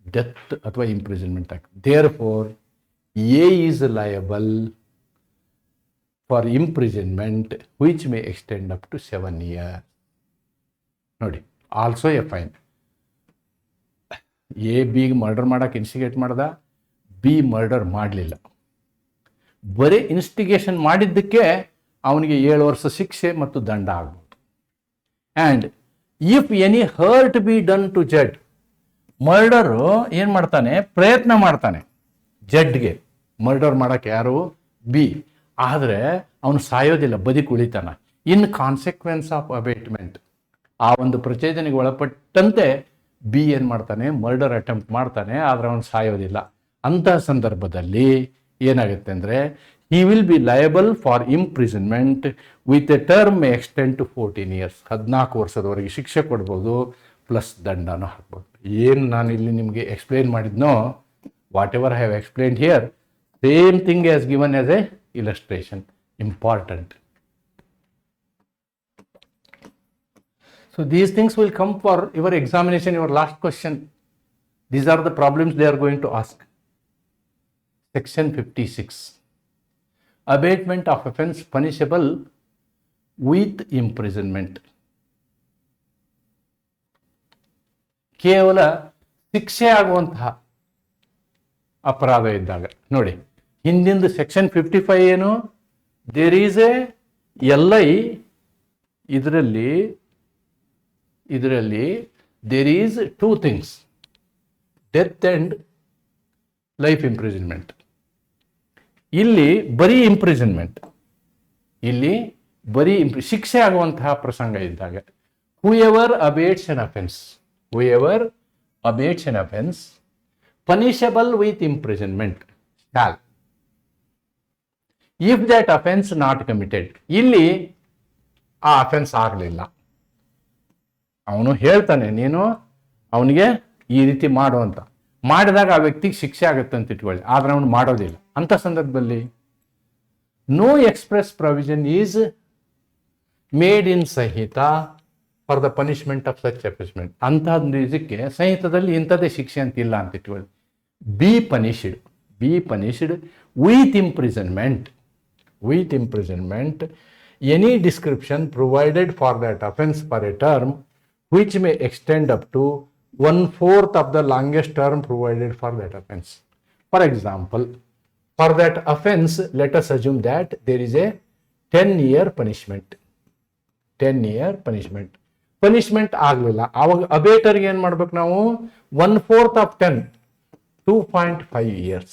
ಡೆತ್ ಅಥವಾ ಇಂಪ್ರಿಸನ್ಮೆಂಟ್ ಆಗ್ತದೆ. Therefore A is liable for imprisonment which may extend up to 7 years. ನೋಡಿ, ಆಲ್ಸೋ ಎ ಫೈನ್. ಎ ಬಿಗೆ ಮರ್ಡರ್ ಮಾಡೋಕ್ಕೆ ಇನ್ಸ್ಟಿಗೇಟ್ ಮಾಡ್ದ, ಬಿ ಮರ್ಡರ್ ಮಾಡಲಿಲ್ಲ, ಬರೀ ಇನ್ಸ್ಟಿಗೇಷನ್ ಮಾಡಿದ್ದಕ್ಕೆ ಅವನಿಗೆ 7 ವರ್ಷ ಶಿಕ್ಷೆ ಮತ್ತು ದಂಡ ಆಗ್ಬೋದು. And if any hurt be done to Z, murder ಏನು ಮಾಡ್ತಾನೆ? ಪ್ರಯತ್ನ ಮಾಡ್ತಾನೆ ಜಡ್ಗೆ ಮರ್ಡರ್ ಮಾಡೋಕ್ಕೆ. ಯಾರು? ಬಿ. ಆದರೆ ಅವನು ಸಾಯೋದಿಲ್ಲ, ಬದುಕಿ ಉಳಿತಾನ. ಇನ್ ಕಾನ್ಸಿಕ್ವೆನ್ಸ್ ಆಫ್ ಅಬೇಟ್ಮೆಂಟ್, ಆ ಒಂದು ಪ್ರಚೋದನೆಗೆ ಒಳಪಟ್ಟಂತೆ ಬಿ ಏನು ಮಾಡ್ತಾನೆ? ಮರ್ಡರ್ ಅಟೆಂಪ್ಟ್ ಮಾಡ್ತಾನೆ, ಆದರೆ ಅವನು ಸಾಯೋದಿಲ್ಲ. ಅಂತಹ ಸಂದರ್ಭದಲ್ಲಿ ಏನಾಗುತ್ತೆ ಅಂದರೆ, he will be liable for imprisonment with a term may extend to 14 years. 14 ವರ್ಷದವರೆಗೆ ಶಿಕ್ಷೆ ಕೊಡ್ಬೋದು, ಪ್ಲಸ್ ದಂಡನೂ ಹಾಕ್ಬೋದು. ಏನು ನಾನು ಇಲ್ಲಿ ನಿಮಗೆ ಎಕ್ಸ್ಪ್ಲೇನ್ ಮಾಡಿದ್ನೋ, whatever I have explained here, same thing as given as a illustration. Important. So these things will come for your examination, your last question. These are the problems they are going to ask. Section 56. Abatement of offense punishable with imprisonment. ಕೇವಲ ಶಿಕ್ಷೆ ಆಗುವಂತಹ ಅಪರಾಧ ಇದ್ದಾಗ. ನೋಡಿ, ಹಿಂದಿಂದು section 55 ಏನು? There is a LI, ಇದರಲ್ಲಿ there is 2 things, death and life imprisonment. ಇಲ್ಲಿ ಬರೀ ಇಂಪ್ರಿಸನ್ಮೆಂಟ್, ಇಲ್ಲಿ ಬರೀ ಶಿಕ್ಷೆ ಆಗುವಂತಹ ಪ್ರಸಂಗ ಇದ್ದಾಗ, whoever abets an offence punishable with imprisonment shall, if that offence not committed. ಇಲ್ಲಿ ಆ ಅಫೆನ್ಸ್ ಆಗಲಿಲ್ಲ, ಅವನು ಹೇಳ್ತಾನೆ, ನೀನು ಅವನಿಗೆ ಈ ರೀತಿ ಮಾಡು ಅಂತ ಮಾಡಿದಾಗ ಆ ವ್ಯಕ್ತಿಗೆ ಶಿಕ್ಷೆ ಆಗುತ್ತೆ ಅಂತ ಇಟ್ಕೊಳ್ಳಿ, ಆದ್ರೆ ಅವನು ಮಾಡೋದಿಲ್ಲ. ಅಂತ ಸಂದರ್ಭದಲ್ಲಿ no express provision is made in Sanhita for the punishment of such ಅಫೆನ್ಸ್ಮೆಂಟ್. ಅಂಥದ್ದು ಇದಕ್ಕೆ ಸಂಹಿತದಲ್ಲಿ ಇಂಥದ್ದೇ ಶಿಕ್ಷೆ ಅಂತ ಇಲ್ಲ ಅಂತ ಇಟ್ಕೊಳ್ಳಿ. Be punished with imprisonment any description provided for that offence for a term which may extend up to 1/4 of the longest term provided for that offense. For example, for that offense, let us assume that there is a 10-year punishment. 10-year punishment. Punishment ಆಗಲಿಲ್ಲ, ಆವಾಗ ಅಬೇಟರ್ಗೆ ಏನು ಮಾಡ್ಬೇಕು ನಾವು? 1/4 of 10, 2.5 years.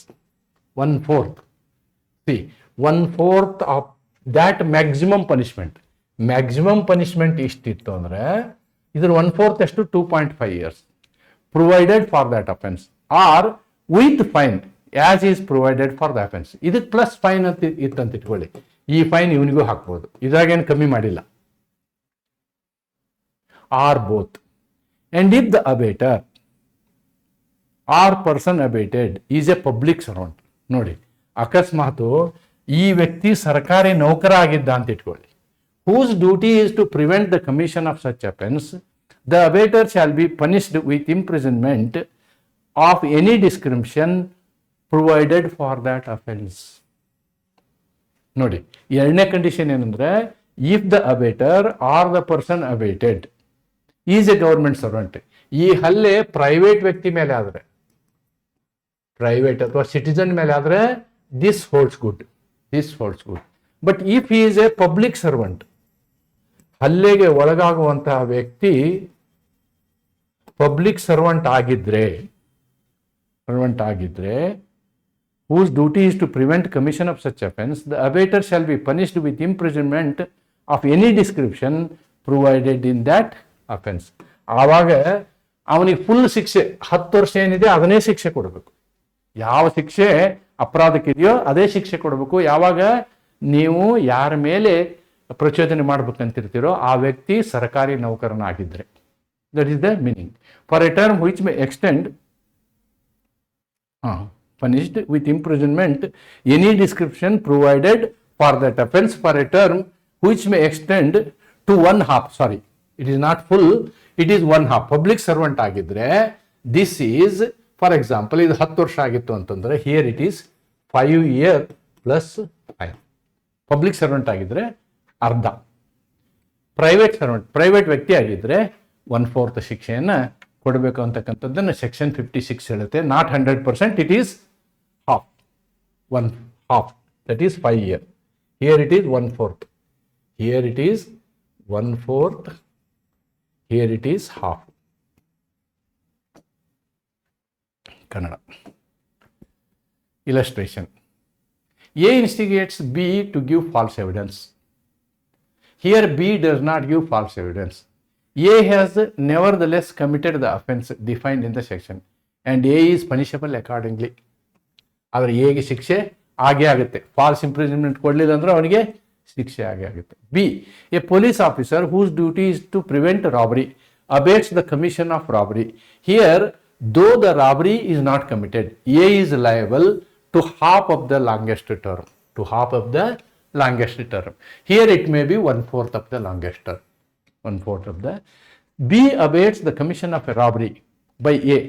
1/4. See, 1/4 of that maximum punishment. Maximum punishment ಇಷ್ಟಿತ್ತು ಅಂದರೆ ಇದ್ರ 1/4 ಎಷ್ಟು? 2.5 years provided for that offence or with fine as is provided for the offence. ಇದಕ್ಕೆ ಪ್ಲಸ್ ಫೈನ್ ಅಂತ ಇತ್ತಂತ ಇಟ್ಕೊಳ್ಳಿ, ಈ ಫೈನ್ ಇವನಿಗೂ ಹಾಕ್ಬೋದು, ಇದ್ರಾಗೇನು ಕಮ್ಮಿ ಮಾಡಿಲ್ಲ. Or both. And if the abettor or person abetted is a public servant. ನೋಡಿ, ಅಕಸ್ಮಾತು ಈ ವ್ಯಕ್ತಿ ಸರ್ಕಾರಿ ನೌಕರ ಆಗಿದ್ದ ಅಂತ ಇಟ್ಕೊಳ್ಳಿ, whose duty is to prevent the commission of such offense, the abater shall be punished with imprisonment of any description provided for that offense. ನೋಡಿ, ಎರಡನೇ ಕಂಡೀಷನ್ ಏನಂದ್ರೆ, if the abettor or the person abetted is a government servant. ಈ ಹಲ್ಲೆ private ವ್ಯಕ್ತಿ ಮೇಲೆ ಆದ್ರೆ, private ಅಥವಾ citizen ಮೇಲೆ ಆದ್ರೆ this holds good. But if he is a public servant, ಹಲ್ಲೆಗೆ ಒಳಗಾಗುವಂತಹ ವ್ಯಕ್ತಿ ಪಬ್ಲಿಕ್ ಸರ್ವೆಂಟ್ ಆಗಿದ್ರೆ, whose duty is to prevent commission of such offense, the abater shall be punished with imprisonment of any description provided in that offense. ಆವಾಗ ಅವನಿಗೆ full ಶಿಕ್ಷೆ, 10 ವರ್ಷ ಏನಿದೆ ಅದನ್ನೇ ಶಿಕ್ಷೆ ಕೊಡಬೇಕು. ಯಾವ ಶಿಕ್ಷೆ ಅಪರಾಧಕ್ಕಿದೆಯೋ ಅದೇ ಶಿಕ್ಷೆ ಕೊಡಬೇಕು. ಯಾವಾಗ ನೀವು ಯಾರ ಮೇಲೆ ಪ್ರಚೋದನೆ ಮಾಡ್ಬೇಕಂತಿರ್ತೀರೋ ಆ ವ್ಯಕ್ತಿ ಸರ್ಕಾರಿ ನೌಕರನಾಗಿದ್ರೆ. That is the meaning. For a term which may extend punished with imprisonment any description provided for that offense for a term which may extend to 1/2. Sorry, it is not full, it is 1/2. Public servant ಆಗಿದ್ರೆ this is, for example, ಇದು 10 ವರ್ಷ ಆಗಿತ್ತು ಅಂತಂದ್ರೆ here it is 5 year plus 5. Public servant ಆಗಿದ್ರೆ ಅರ್ಧ. Private ವ್ಯಕ್ತಿ ಆಗಿದ್ರೆ 1/4 ಶಿಕ್ಷೆಯನ್ನು ಕೊಡಬೇಕು ಅಂತಕ್ಕಂಥದ್ದನ್ನು ಸೆಕ್ಷನ್ 56 ಹೇಳುತ್ತೆ. Not 100%, it is half. 1/2, that is 5 years. Here it is 1/4. Here it is 1/4. Here it is half. Kannada. Illustration. A instigates B to give false evidence. Here B does not give false evidence. A has nevertheless committed the offense defined in the section and A is punishable accordingly. ಆದರೆ ಎಗೆ ಶಿಕ್ಷೆ ಆಗೇ ಆಗುತ್ತೆ. Falls imprisonment ಕೊಡಲಿಲ್ಲ ಅಂದ್ರೆ ಅವನಿಗೆ ಶಿಕ್ಷೆ ಆಗೇ ಆಗುತ್ತೆ. B, a police officer whose duty is to prevent robbery abets the commission of robbery. Here though the robbery is not committed, A is liable to half of the longest term. Here it may be 1/4 of the longest term. 1/4 of the. B abates the commission of a robbery by A.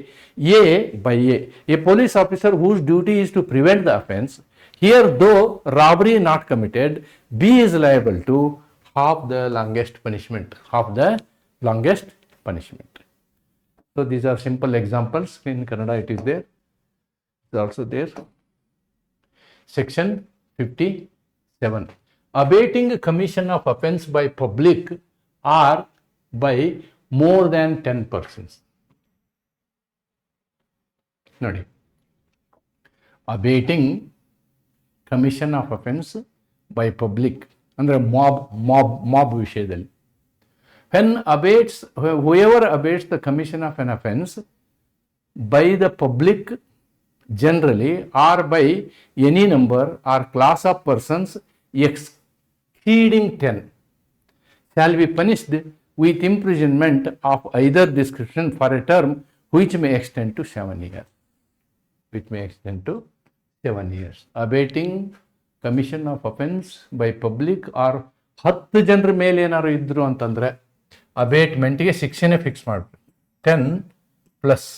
A police officer whose duty is to prevent the offense. Here, though robbery not committed, B is liable to half the longest punishment. So these are simple examples. In Kannada it is there. It is also there. Section 57. Abating commission of offense by public or by more than 10 persons. ನೋಡಿ, abetting commission of offence by public ಅಂದರೆ mob ವಿಷಯದಲ್ಲಿ. whoever abates the commission of an offense by the public generally or by any number or class of persons exceeding 10 shall be punished with imprisonment of either description for a term which may extend to 7 years. Which may extend to 7 years. Abating commission of offense by public or 10 ಜನರ ಮೇಲೆ ಏನಾದ್ರು ಇದ್ರು ಅಂತಂದರೆ ಅಬೇಟ್ಮೆಂಟ್ಗೆ ಶಿಕ್ಷೆನೇ fix ಮಾಡಬೇಕು. 10 plus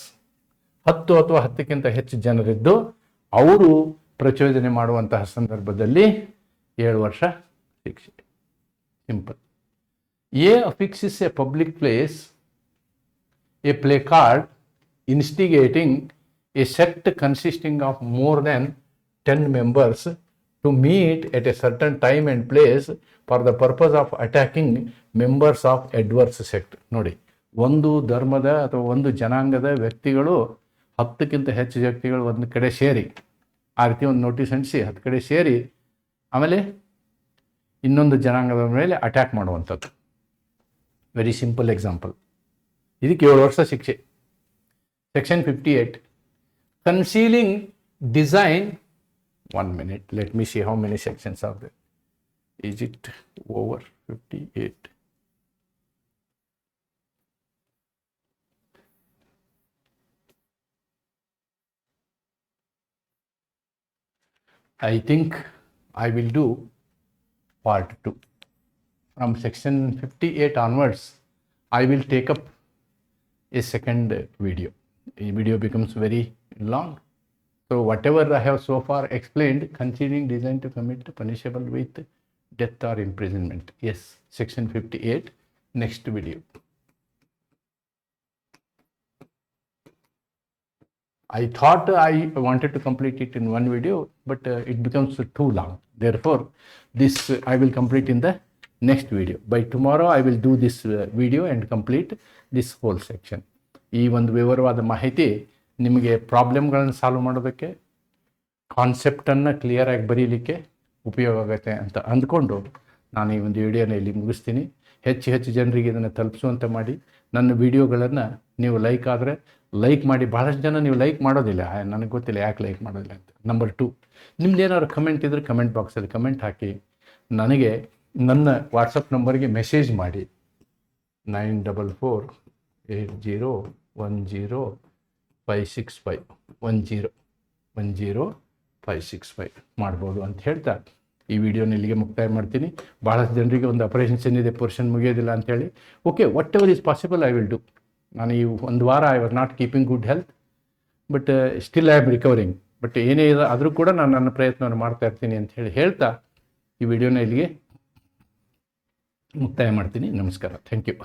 10 ಅಥವಾ 10ಕ್ಕಿಂತ ಹೆಚ್ಚು ಜನರಿದ್ದು ಅವರು ಪ್ರಚೋದನೆ ಮಾಡುವಂತಹ ಸಂದರ್ಭದಲ್ಲಿ 7 ವರ್ಷ ಶಿಕ್ಷೆ. Simple. A affixes a public place, a placard instigating a sect consisting of more than 10 members to meet at a certain time and place for the purpose of attacking members of adverse sect. ನೋಡಿ, ಒಂದು ಧರ್ಮದ ಅಥವಾ ಒಂದು ಜನಾಂಗದ ವ್ಯಕ್ತಿಗಳು 10ಕ್ಕಿಂತ ಹೆಚ್ಚು ವ್ಯಕ್ತಿಗಳು ಒಂದು ಕಡೆ ಸೇರಿ ಆ ರೀತಿ ಒಂದು ನೋಟಿಸ್ ಅಂಟಿಸಿ 10 ಕಡೆ ಸೇರಿ ಆಮೇಲೆ ಇನ್ನೊಂದು ಜನಾಂಗದ ಮೇಲೆ ಅಟ್ಯಾಕ್ ಮಾಡುವಂಥದ್ದು. Very simple example. ಇದಕ್ಕೆ 7 ವರ್ಷ ಶಿಕ್ಷೆ. Section 58 concealing design. 1 minute, let me see how many sections are there. Is it over 58? I think I will do part 2. From section 58 onwards, I will take up a second video. The video becomes very long. So whatever I have so far explained, concealing design to commit punishable with death or imprisonment. Yes, section 58, next video. I thought I wanted to complete it in one video, but it becomes too long. Therefore, this I will complete in the next video. By tomorrow, I will do this video and complete this whole section. ಈ ಒಂದು ವಿವರವಾದ ಮಾಹಿತಿ ನಿಮಗೆ ಪ್ರಾಬ್ಲಮ್ಗಳನ್ನು solve ಮಾಡೋದಕ್ಕೆ, ಕಾನ್ಸೆಪ್ಟನ್ನು ಕ್ಲಿಯರಾಗಿ ಬರೀಲಿಕ್ಕೆ ಉಪಯೋಗ ಆಗುತ್ತೆ ಅಂತ ಅಂದ್ಕೊಂಡು ನಾನು ಈ ಒಂದು ವಿಡಿಯೋನ ಇಲ್ಲಿ ಮುಗಿಸ್ತೀನಿ. ಹೆಚ್ಚು ಜನರಿಗೆ ಇದನ್ನು ತಲುಪಿಸುವಂತೆ ಮಾಡಿ. ನನ್ನ ವಿಡಿಯೋಗಳನ್ನು ನೀವು ಲೈಕ್ ಆದರೆ ಲೈಕ್ ಮಾಡಿ. ಭಾಳಷ್ಟು ಜನ ನೀವು ಲೈಕ್ ಮಾಡೋದಿಲ್ಲ, ನನಗೆ ಗೊತ್ತಿಲ್ಲ ಯಾಕೆ ಲೈಕ್ ಮಾಡೋದಿಲ್ಲ ಅಂತ. ನಂಬರ್ 2, ನಿಮ್ದು ಏನಾದ್ರು ಕಮೆಂಟ್ ಇದ್ದರೆ ಕಮೆಂಟ್ ಬಾಕ್ಸಲ್ಲಿ ಕಮೆಂಟ್ ಹಾಕಿ ನನಗೆ ನನ್ನ ವಾಟ್ಸಪ್ ನಂಬರ್ಗೆ ಮೆಸೇಜ್ ಮಾಡಿ. 94801056510565 ಮಾಡ್ಬೋದು ಅಂತ ಹೇಳ್ತಾ ಈ ವಿಡಿಯೋನ ಇಲ್ಲಿಗೆ ಮುಕ್ತಾಯ ಮಾಡ್ತೀನಿ. ಭಾಳಷ್ಟು ಜನರಿಗೆ ಒಂದು ಆಪರೇಷನ್ ಇದೆ, ಪೋರ್ಷನ್ ಮುಗಿಯೋದಿಲ್ಲ ಅಂಥೇಳಿ. Okay, what ever is possible I will do. ನಾನು ಈ ಒಂದು ವಾರ I was not keeping good health, but still I am recovering. But ಏನೇ ಇದೆ ಆದರೂ ಕೂಡ ನಾನು ನನ್ನ ಪ್ರಯತ್ನವನ್ನು ಮಾಡ್ತಾ ಇರ್ತೀನಿ ಅಂತ ಹೇಳ್ತಾ ಈ ವಿಡಿಯೋನ ಇಲ್ಲಿಗೆ ಮುಕ್ತಾಯ ಮಾಡ್ತೀನಿ. ನಮಸ್ಕಾರ. Thank you.